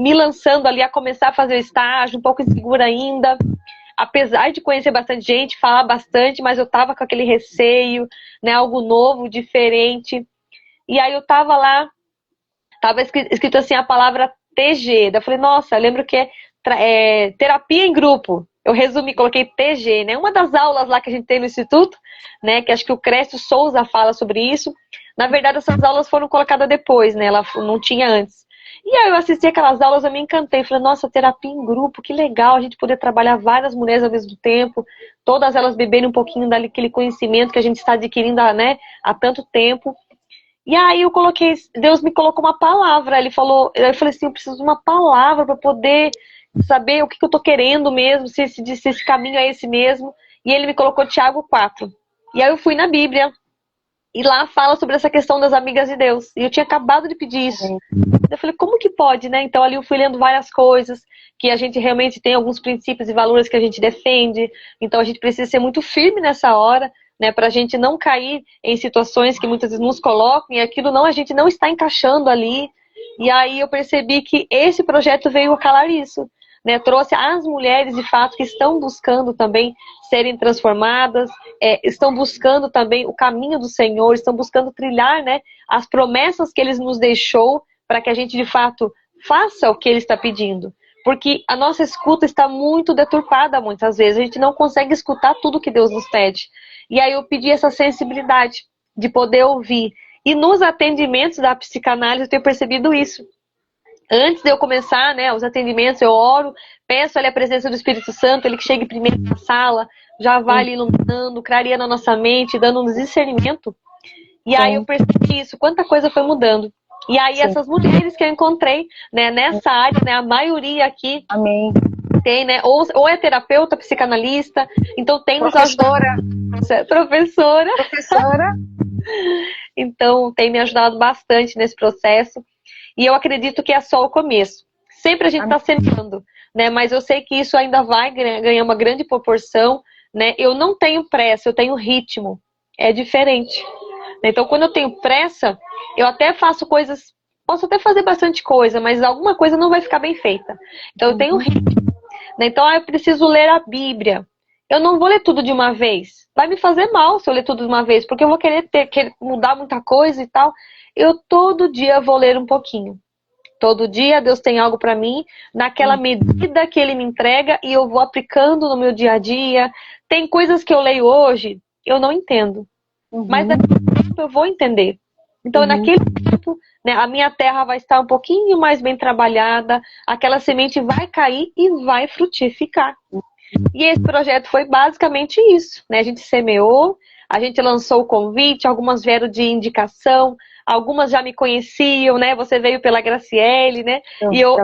S1: me lançando ali a começar a fazer estágio, um pouco insegura ainda. Apesar de conhecer bastante gente, falar bastante, mas eu estava com aquele receio, né, algo novo, diferente. E aí eu estava lá, estava escrito assim a palavra TG. Daí eu falei, nossa, eu lembro que é terapia em grupo. Eu resumi, coloquei TG, né? Uma das aulas lá que a gente tem no Instituto, né? Que acho que o Crécio Souza fala sobre isso. Na verdade, essas aulas foram colocadas depois, né? Ela não tinha antes. E aí eu assisti aquelas aulas, eu me encantei. Falei, nossa, terapia em grupo, que legal a gente poder trabalhar várias mulheres ao mesmo tempo. Todas elas beberem um pouquinho daquele conhecimento que a gente está adquirindo, né? Há tanto tempo. E aí eu coloquei, Deus me colocou uma palavra. Ele falou, eu falei assim, eu preciso de uma palavra para poder saber o que eu tô querendo mesmo, se esse caminho é esse mesmo. E ele me colocou Tiago 4. E aí eu fui na Bíblia, e lá fala sobre essa questão das amigas de Deus. E eu tinha acabado de pedir isso. Eu falei, como que pode, né? Então ali eu fui lendo várias coisas, que a gente realmente tem alguns princípios e valores que a gente defende. Então a gente precisa ser muito firme nessa hora, né? Pra gente não cair em situações que muitas vezes nos colocam, e aquilo a gente não está encaixando ali. E aí eu percebi que esse projeto veio a calar isso. Né, trouxe as mulheres, de fato, que estão buscando também serem transformadas, estão buscando também o caminho do Senhor, estão buscando trilhar, né, as promessas que Ele nos deixou para que a gente, de fato, faça o que Ele está pedindo. Porque a nossa escuta está muito deturpada muitas vezes, a gente não consegue escutar tudo que Deus nos pede. E aí eu pedi essa sensibilidade de poder ouvir. E nos atendimentos da psicanálise eu tenho percebido isso. Antes de eu começar, né, os atendimentos, eu oro, peço ali a presença do Espírito Santo, ele que chegue primeiro na sala, já vai ali iluminando, clareando a nossa mente, dando um discernimento. E aí eu percebi isso, quanta coisa foi mudando. E aí essas mulheres que eu encontrei, né, nessa área, né, a maioria aqui tem, né, ou é terapeuta, psicanalista, então tem nos ajudado. Professora. Então tem me ajudado bastante nesse processo. E eu acredito que é só o começo. Sempre a gente está semeando, né? Mas eu sei que isso ainda vai ganhar uma grande proporção, né? Eu não tenho pressa, eu tenho ritmo. É diferente, Então, quando eu tenho pressa, eu até faço coisas, posso até fazer bastante coisa, mas alguma coisa não vai ficar bem feita. Então, eu tenho ritmo. Né? Então, eu preciso ler a Bíblia. Eu não vou ler tudo de uma vez. Vai me fazer mal se eu ler tudo de uma vez, porque eu vou querer mudar muita coisa e tal. Eu todo dia vou ler um pouquinho. Todo dia Deus tem algo para mim, naquela medida que Ele me entrega, e eu vou aplicando no meu dia a dia. Tem coisas que eu leio hoje, eu não entendo. Mas daqui a tempo eu vou entender. Então, naquele tempo, né, a minha terra vai estar um pouquinho mais bem trabalhada, aquela semente vai cair e vai frutificar. E esse projeto foi basicamente isso, né? A gente semeou, a gente lançou o convite, algumas vieram de indicação, algumas já me conheciam, né? Você veio pela Graciele, né? E eu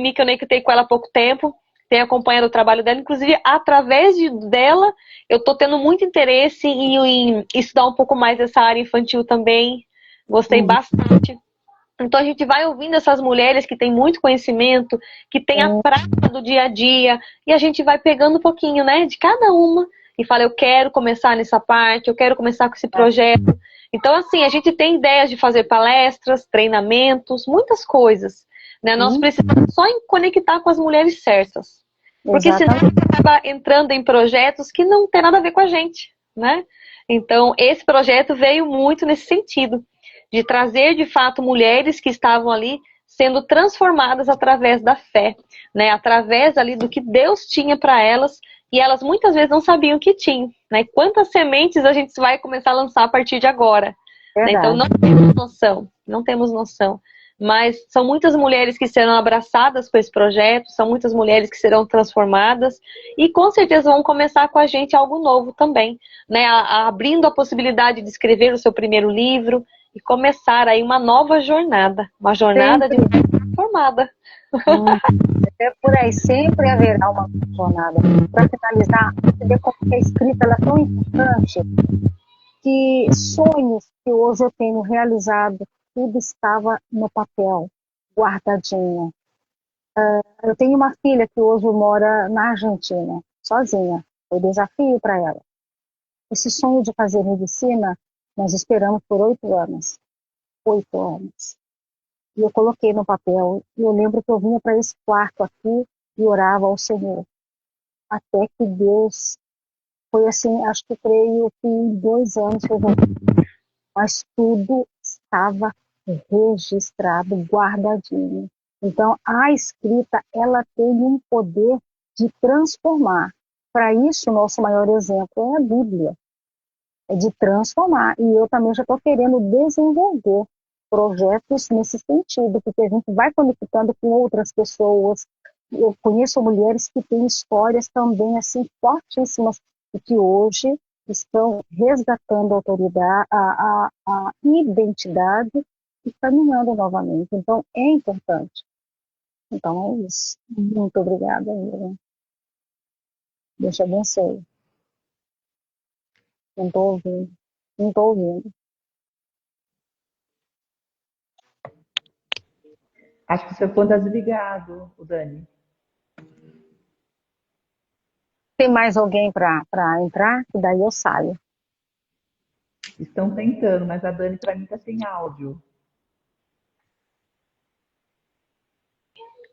S1: me conectei com ela há pouco tempo, tenho acompanhado o trabalho dela, inclusive através dela eu estou tendo muito interesse em estudar um pouco mais dessa área infantil também. Gostei bastante. Então a gente vai ouvindo essas mulheres que têm muito conhecimento, que têm a prática do dia a dia, e a gente vai pegando um pouquinho, né, de cada uma, e fala, eu quero começar nessa parte, eu quero começar com esse projeto. Então, assim, a gente tem ideias de fazer palestras, treinamentos, muitas coisas, né? Nós precisamos só conectar com as mulheres certas. Porque senão a gente acaba entrando em projetos que não tem nada a ver com a gente, né? Então, esse projeto veio muito nesse sentido, de trazer, de fato, mulheres que estavam ali sendo transformadas através da fé, né? Através ali do que Deus tinha para elas, e elas muitas vezes não sabiam que tinham, né? Quantas sementes a gente vai começar a lançar a partir de agora, né? Então não temos noção, não temos noção. Mas são muitas mulheres que serão abraçadas por esse projeto, são muitas mulheres que serão transformadas e com certeza vão começar com a gente algo novo também, né? Abrindo a possibilidade de escrever o seu primeiro livro e começar aí uma nova jornada, uma jornada de mulher transformada.
S8: É por aí, sempre haverá uma jornada. Para finalizar, você vê como que a escrita ela é tão importante, que sonhos que hoje eu tenho realizado, tudo estava no papel, guardadinho. Eu tenho uma filha que hoje mora na Argentina, sozinha. Foi desafio para ela. Esse sonho de fazer medicina, nós esperamos por 8 anos. 8 anos. E eu coloquei no papel, e eu lembro que eu vinha para esse quarto aqui e orava ao Senhor. Até que Deus, foi assim, acho que creio que em 2 anos eu voltei. Mas tudo estava registrado, guardadinho. Então, a escrita, ela tem um poder de transformar. Para isso, o nosso maior exemplo é a Bíblia. É de transformar. E eu também já estou querendo desenvolver projetos nesse sentido, porque a gente vai conectando com outras pessoas. Eu conheço mulheres que têm histórias também assim fortíssimas e que hoje estão resgatando a autoridade, a identidade e caminhando novamente. Então, é importante. Então, é isso. Muito obrigada, Ira. Deus te abençoe. Não estou ouvindo. Não estou ouvindo.
S3: Acho que o seu fone está desligado, o Dani.
S8: Tem mais alguém para entrar? Que daí eu saio.
S3: Estão tentando, mas a Dani para mim está sem áudio.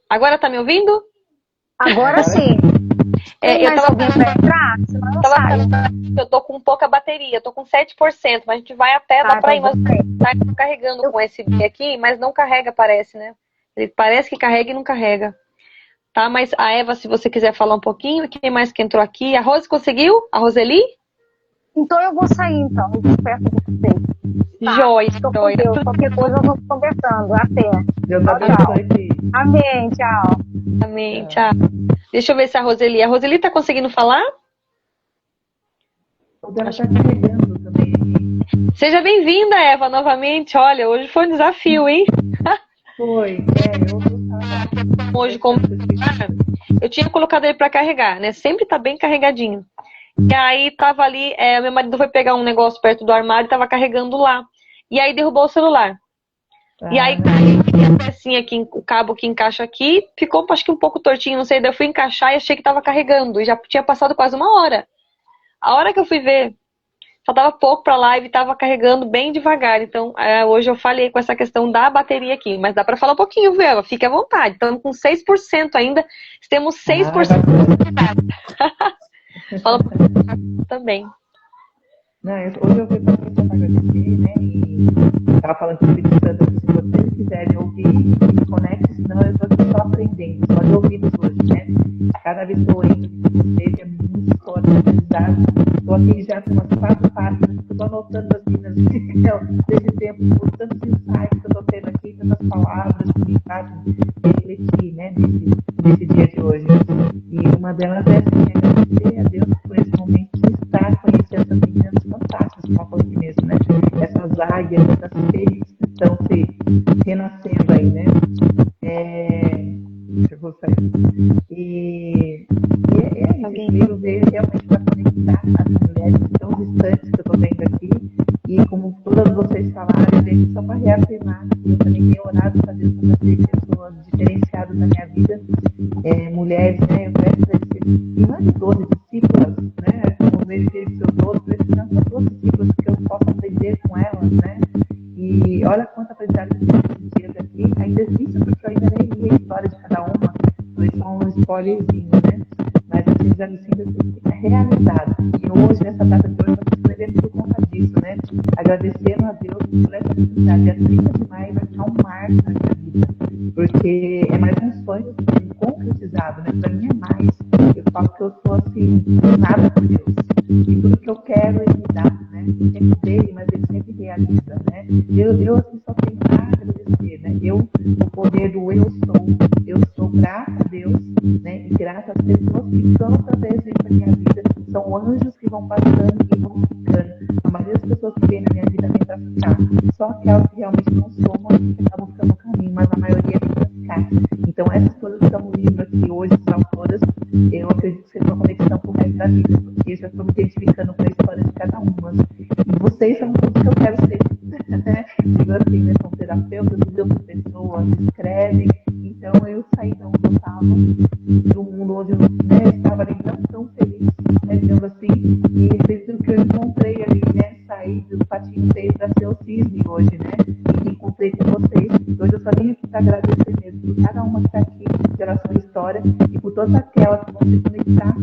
S1: Agora tá me ouvindo?
S8: Agora sim. Tem mais alguém para entrar? Senão eu saio.
S1: Eu tô com pouca bateria, tô com 7%, mas a gente vai até, dá pra ir. Mas tá carregando com esse aqui, mas não carrega, parece, né? Ele parece que carrega e não carrega. Tá, mas a Eva, se você quiser falar um pouquinho, quem mais que entrou aqui? A Rose conseguiu? A Roseli?
S8: Então eu vou sair, então. Eu espero que vocês. Tá,
S1: Joia,
S8: estou com
S1: joia.
S8: Deus. Qualquer coisa eu vou conversando. Até.
S3: Deus abençoe.
S8: Amém, tchau.
S1: Amém, tchau. Deixa eu ver se a Roseli tá conseguindo falar?
S3: O dela está carregando também.
S1: Seja bem-vinda, Eva, novamente. Olha, hoje foi um desafio, hein?
S3: Foi,
S1: Hoje, como eu tinha colocado ele para carregar, né? Sempre tá bem carregadinho. E aí tava ali, meu marido foi pegar um negócio perto do armário e tava carregando lá. E aí derrubou o celular. E aí a pecinha aqui, o cabo que encaixa aqui, ficou acho que um pouco tortinho, não sei. Daí eu fui encaixar e achei que tava carregando. E já tinha passado quase 1 hora. A hora que eu fui ver, faltava pouco para a live, estava carregando bem devagar. Então, hoje eu falhei com essa questão da bateria aqui, mas dá para falar um pouquinho, viu, Eva? Fique à vontade. Estamos com 6% ainda, temos 6% Fala também.
S3: Não, hoje eu fui para agradecer, né? E estava falando com o Espírito Santo, se vocês quiserem ouvir, se conecte, senão eu estou aqui só aprendendo, só de ouvidos hoje, né? Cada vez que eu entro com vocês, é muito história, aprendizado. Estou aqui já com umas 4 páginas, estou anotando as minhas desse tempo, por tantos insights que eu estou tendo aqui, tantas palavras que me fazem refletir, né? Nesse dia de hoje. E uma delas é assim, agradecer a Deus por esse momento de estar conhecendo essas meninas fantásticas, como eu falei aqui mesmo, né? Essas águias, essas fênix que estão se renascendo aí, né? Deixa eu sair. E esse livro veio realmente para conectar as mulheres tão distantes que eu estou vendo aqui. E como todas vocês falaram, eu vejo só para reafirmar que eu também tenho orado para Deus para ter pessoas diferenciadas na minha vida, mulheres, né? Eu peço para eles e não de 12 discípulas, né? Como vejo que eles são 12, precisam são 12 discípulas que eu posso aprender com elas, né? E olha quanta aprendizagem que esses dias aqui. Ainda existe, porque eu ainda nem li a história de cada uma, foi só um spoilerzinho, né? Mas assim, já me sinto realizada. E hoje, nessa data de hoje, eu estou escrevendo por conta disso, né? Agradecendo a Deus por essa oportunidade. Dia 30 de maio vai ficar um marco na minha vida, porque é mais um sonho concretizado, né? Para mim é mais. Eu falo que eu sou assim, nada por Deus. E tudo que eu quero Ele me dá, né? Eu sempre dele, mas Ele sempre realiza, né? Eu assim, só tenho para agradecer, né? O poder do eu sou grata a Deus, né? E grata às pessoas que tantas vezes vêm para minha vida, são anjos que vão passando e vão ficando. A maioria das pessoas que vêm na minha vida vem para ficar. Só aquelas que realmente não somam que acabam ficando no caminho, mas a maioria vem para ficar. Então, essas coisas que estão no livro aqui hoje, são todas, eu acredito que seja uma conexão com o resto da vida, porque eu já estou me identificando com a história de cada uma. E vocês são tudo que eu quero ser. Né? Digo assim, né? São terapeutas, são pessoas, escrevem. Então, eu saí de onde eu estava, do mundo onde eu estava ali tão feliz, né? Digamos assim, e fez o que eu encontrei ali, né? Saí do patinho feio para ser o cisne hoje, né? E encontrei com vocês. Hoje eu só venho aqui para agradecer mesmo por cada uma que está aqui, pela sua história e por todas aquelas que vão se conectar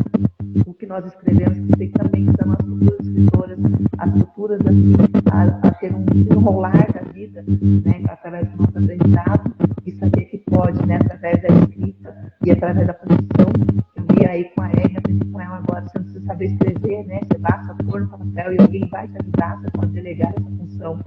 S3: com o que nós escrevemos, que sei que também são as futuras escritoras, as futuras assim, a ter um desenrolar da vida, né? Através do nosso aprendizado e saber que pode, né? Através da escrita e através da produção. Eu vi aí com a Ega, aprendi com ela agora, você não precisa saber escrever, né? Você basta pôr no papel e alguém vai te ajudar, você pode delegar essa função.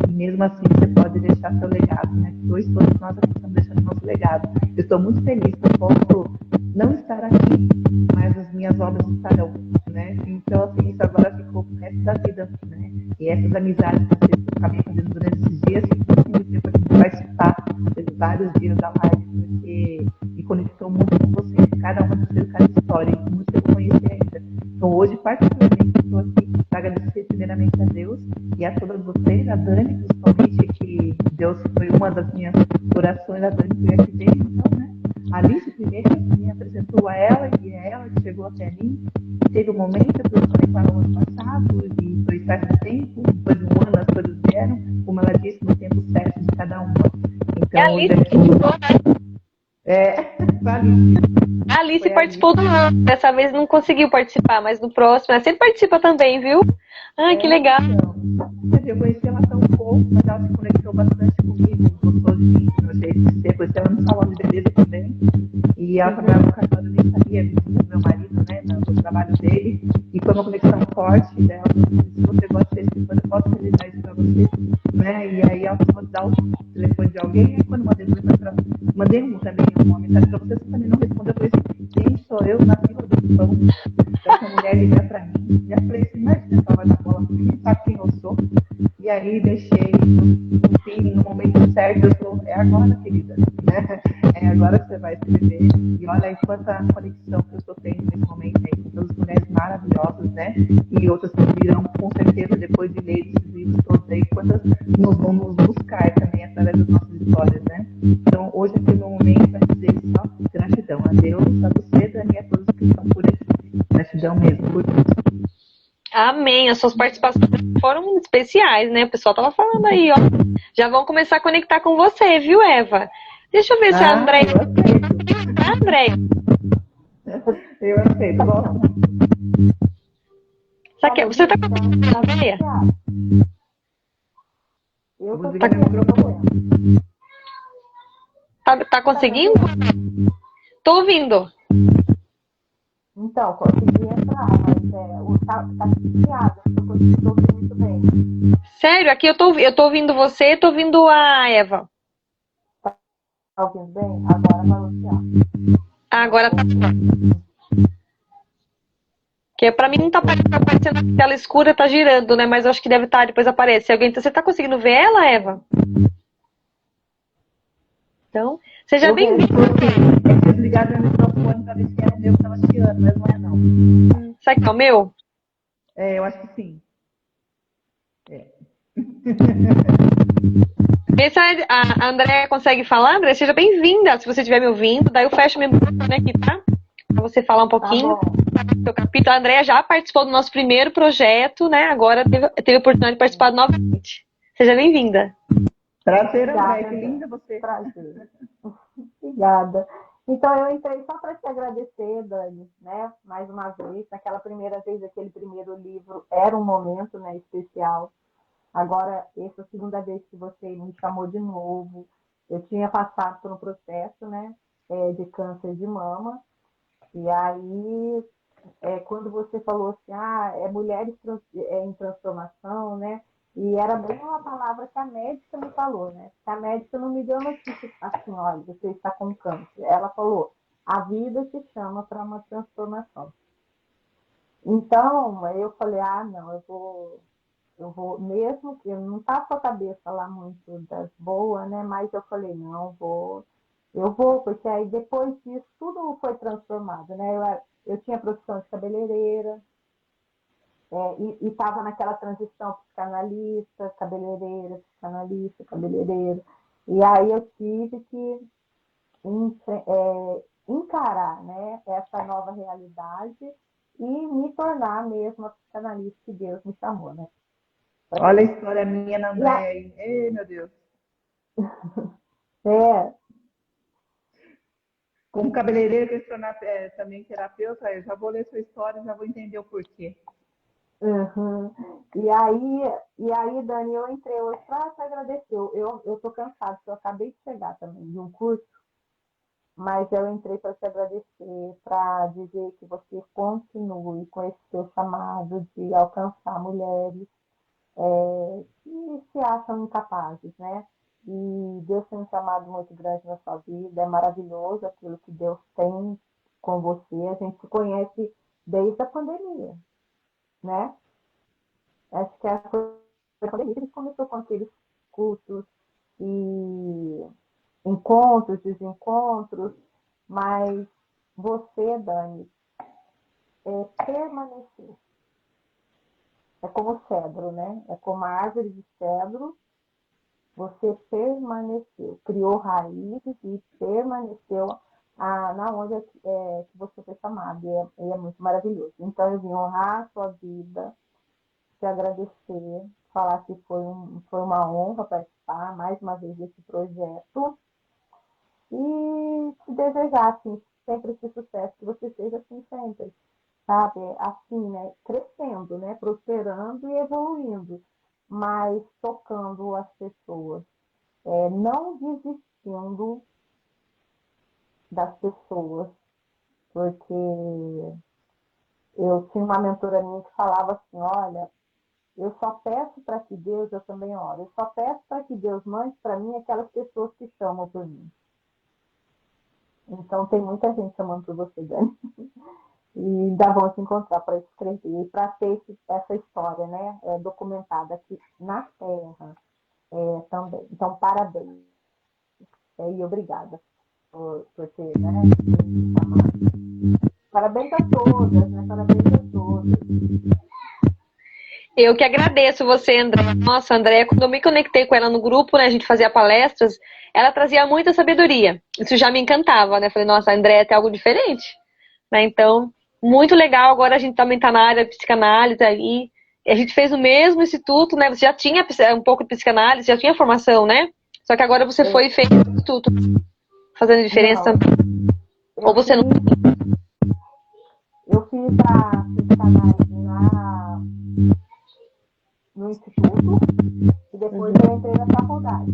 S3: E mesmo assim você pode deixar seu legado, né? Todos nós aqui estamos deixando nosso legado. Eu estou muito feliz que eu posso não estar aqui, mas as minhas obras estarão, né? Então, assim, isso agora ficou pro resto da vida, né? E essas amizades que vocês acabam fazendo durante esses dias, fico muito tempo aqui de participar de vários dias da live, porque me conectou muito com vocês, cada uma com cada história, e muito que eu conheci ainda. Então, hoje, particularmente, estou aqui para agradecer primeiramente a Deus e a todas vocês, a Dani, principalmente, que Deus foi uma das minhas orações, a Dani foi aqui dentro, então, né? A Alice primeiro me apresentou a ela e é ela que chegou até mim. Teve um momento que eu falei com ela no ano passado e foi certo tempo, depois de um ano as coisas vieram, como ela disse, no tempo certo de cada uma. Então,
S1: a Alice participou, né? A Alice participou do ano. Dessa vez não conseguiu participar, mas no próximo ela sempre participa também, viu? Ah, que legal.
S3: Então, eu conheci ela tão pouco, mas ela se conectou bastante comigo, gostou de mim, no jeito de ser, conheci ela no salão de beleza também. E ela trabalhava no cartório, eu nem sabia do meu marido, né, do trabalho dele. E foi uma conexão forte dela. Se você gosta de ser escritora, eu posso realizar isso pra você, né? E aí ela pode dar o telefone de alguém. E quando mandei também uma mensagem pra você também não respondeu. Eu falei assim, quem sou eu na fila do pão? Essa mulher liga pra mim. E eu falei assim, mas você só vai dar bola pra mim, sabe quem eu sou? E aí deixei, no fim, no momento certo, eu falei, é agora, querida, né? É agora que você vai escrever. E olha aí quanta conexão que eu estou tendo nesse momento aí, com todas as mulheres maravilhosas, né? E outras que virão, com certeza, depois de ler esses livros todos aí, quantas nos vão nos buscar também através das nossas histórias, né? Então, hoje, aqui no momento, vai dizer só gratidão a Deus, a você, Dani, e a todos que estão por aqui. Gratidão mesmo por tudo.
S1: Amém. As suas participações foram especiais, né? O pessoal tava falando aí, ó. Já vão começar a conectar com você, viu, Eva? Deixa eu ver se a André.
S3: Eu aceito.
S1: André,
S3: Eu aceito. Gosto.
S1: você tá com a ideia?
S3: Eu vou desligar meu microfone.
S1: Tá conseguindo? Tô ouvindo.
S3: Então, consegui entrar, mas tá chiado, eu consegui ouvir muito bem.
S1: Sério, aqui eu tô ouvindo você e tô ouvindo a Eva.
S3: Tá ouvindo bem? Agora vai anunciar.
S1: Agora tá. Que pra mim não tá aparecendo a tela escura, tá girando, né? Mas eu acho que deve estar, depois aparece. Você tá conseguindo ver ela, Eva? Então, seja bem-vinda.
S3: É que eu desligar meu microfone pra ver se era o meu que tava chiando, mas não é não.
S1: Será que é o meu?
S3: Eu acho que sim.
S1: Vê se a Andréia consegue falar. André, seja bem-vinda, se você estiver me ouvindo. Daí eu fecho meu microfone aqui, tá? Pra você falar um pouquinho. Seu capítulo. A Andréia já participou do nosso primeiro projeto, né? Agora teve a oportunidade de participar novamente. Seja bem-vinda.
S3: Prazer, André. Que linda você.
S9: Prazer. Obrigada. Então, eu entrei só para te agradecer, Dani, né? Mais uma vez. Naquela primeira vez, aquele primeiro livro era um momento, né, especial. Agora, essa segunda vez que você me chamou de novo, eu tinha passado por um processo, né, de câncer de mama. E aí, quando você falou assim, mulheres em transformação, né? E era bem uma palavra que a médica me falou, né? A médica não me deu notícia assim, olha, você está com câncer. Ela falou, a vida te chama para uma transformação. Então, eu falei, não, eu vou, mesmo que não tá com a cabeça lá muito das boas, né? Mas eu falei, não, eu vou, porque aí depois disso tudo foi transformado, né? Eu tinha profissão de cabeleireira, e estava naquela transição psicanalista, cabeleireira, psicanalista, cabeleireiro. E aí eu tive que encarar, né, essa nova realidade e me tornar mesmo a psicanalista que Deus me chamou, né?
S3: Olha a história minha na Andréia. Ei, meu Deus. Como cabeleireiro, que também terapeuta, eu já vou ler sua história, já vou entender o porquê.
S9: Uhum. E aí, Dani, eu entrei hoje para te agradecer. Eu tô cansada, porque eu acabei de chegar também de um curso, mas eu entrei para te agradecer, para dizer que você continue com esse seu chamado de alcançar mulheres que se acham incapazes, né? E Deus tem um chamado muito grande na sua vida, é maravilhoso aquilo que Deus tem com você. A gente se conhece desde a pandemia, né? Acho que a pandemia a gente começou com aqueles cultos e encontros, desencontros, mas você, Dani, permaneceu. É como o cedro, né? É como a árvore de cedro. Você permaneceu, criou raízes e permaneceu na onde que você foi chamado. E é muito maravilhoso. Então, eu vim honrar a sua vida, te agradecer, falar que foi uma honra participar mais uma vez desse projeto e te desejar, assim, sempre esse sucesso, que você seja assim sempre, sabe? Assim, né? Crescendo, né? Prosperando e evoluindo, mas tocando as pessoas, não desistindo das pessoas, porque eu tinha uma mentora minha que falava assim, olha, eu só peço para que Deus, eu também oro, eu só peço para que Deus mande para mim aquelas pessoas que chamam por mim. Então tem muita gente chamando por você, Dani. E ainda vão se encontrar para escrever, para ter essa história, né, documentada aqui na Terra também. Então, parabéns. E obrigada por ter, né, parabéns a todas, né, parabéns a todas.
S1: Eu que agradeço você, André. Nossa, André, quando eu me conectei com ela no grupo, né, a gente fazia palestras, ela trazia muita sabedoria. Isso já me encantava, né? Falei, nossa, a André tem algo diferente. Né? Então, Muito legal, agora a gente também está na área de psicanálise aí. A gente fez o mesmo instituto, né? Você já tinha um pouco de psicanálise, já tinha formação, né?Ó que agora você foi e fez o instituto, fazendo diferença
S9: Não,
S1: também. Ou você não.
S9: Eu fiz a psicanálise no instituto e depois eu entrei na faculdade.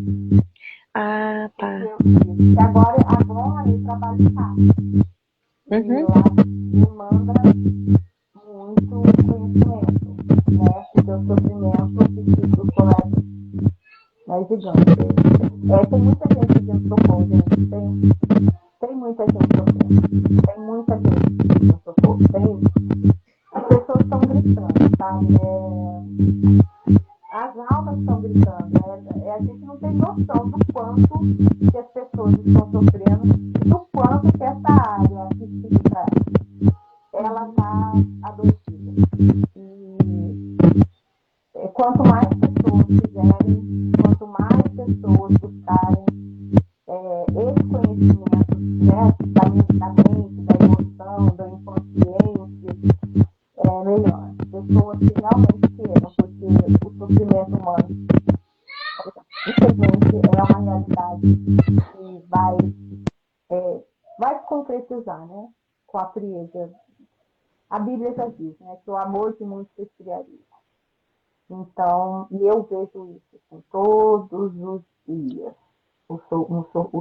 S1: Ah, tá.
S9: E agora eu trabalho em casa. E lá me manda muito conhecimento, né? Porque o sofrimento que os colegas mais gigantes. Tem muita gente pedindo socorro, gente. Tem muita gente sofrendo. Tem muita gente pedindo socorro. As pessoas estão gritando, sabe? As almas estão gritando. A gente não tem noção do quanto que as pessoas estão sofrendo e do quanto que essa área espírita ela está adoecida. E quanto mais pessoas fizerem, quanto mais pessoas buscarem esse conhecimento, né, da mente, da emoção, da inconsciência, melhor. Pessoas que realmente queiram, porque o sofrimento humano, infelizmente, é uma realidade que vai se concretizar, né, com a frieza. A Bíblia já diz, né, que o amor de muitos se esfriaria. Então, e eu vejo isso assim, todos os dias, o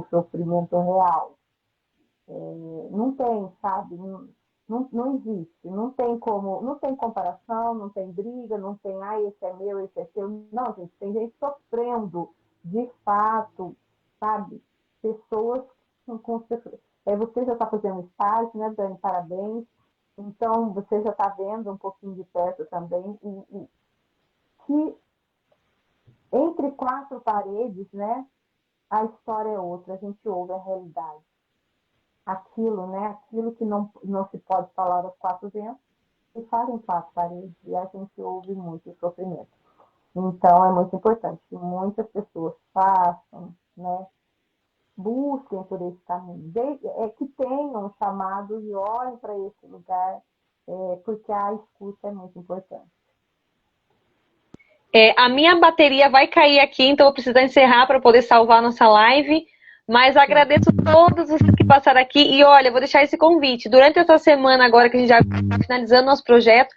S9: sofrimento real. Não tem, sabe? Não existe, não tem como, não tem comparação, não tem briga, não tem, esse é meu, esse é seu. Não, gente, tem gente sofrendo de fato, sabe? Pessoas com você já está fazendo estágio, né, Dani? Parabéns. Então, você já está vendo um pouquinho de perto também. E que entre quatro paredes, né, a história é outra, a gente ouve a realidade. Aquilo, né, aquilo que não se pode falar aos quatro ventos, se fala em quatro paredes, e a gente ouve muito o sofrimento. Então, é muito importante que muitas pessoas façam, né, busquem por esse caminho, que tenham chamados e olhem para esse lugar, porque a escuta é muito importante.
S1: A minha bateria vai cair aqui, então eu preciso encerrar para poder salvar a nossa live. Mas agradeço a todos os que passaram aqui. E olha, vou deixar esse convite. Durante essa semana agora que a gente já está finalizando nosso projeto,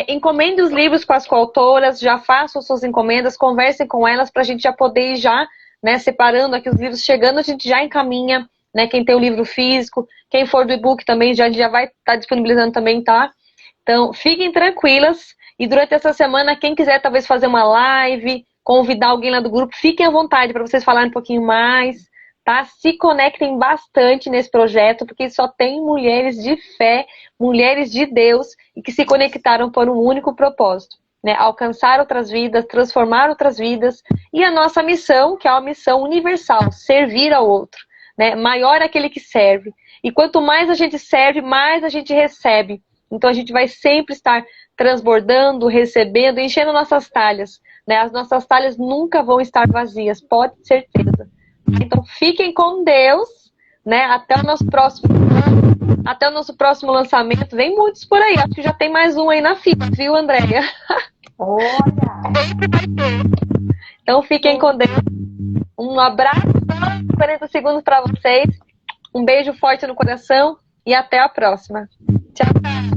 S1: encomende os livros com as coautoras, já façam suas encomendas, conversem com elas para a gente já poder ir já, né, separando aqui os livros. Chegando, a gente já encaminha, né, quem tem o livro físico, quem for do e-book também, já vai estar disponibilizando também, tá? Então, fiquem tranquilas. E durante essa semana, quem quiser talvez fazer uma live, convidar alguém lá do grupo, fiquem à vontade para vocês falarem um pouquinho mais, tá? Se conectem bastante nesse projeto, porque só tem mulheres de fé, mulheres de Deus, e que se conectaram por um único propósito, né? Alcançar outras vidas, transformar outras vidas, e a nossa missão, que é uma missão universal, servir ao outro, né? Maior é aquele que serve. E quanto mais a gente serve, mais a gente recebe. Então a gente vai sempre estar transbordando, recebendo, enchendo nossas talhas, né? As nossas talhas nunca vão estar vazias, pode ter certeza. Então fiquem com Deus, né? Até o nosso próximo lançamento. Vem muitos por aí, acho que já tem mais um aí na fila, viu, Andréia?
S9: Olha!
S1: Então fiquem com Deus. Um abraço, 40 segundos para vocês. Um beijo forte no coração e até a próxima. Tchau, tchau.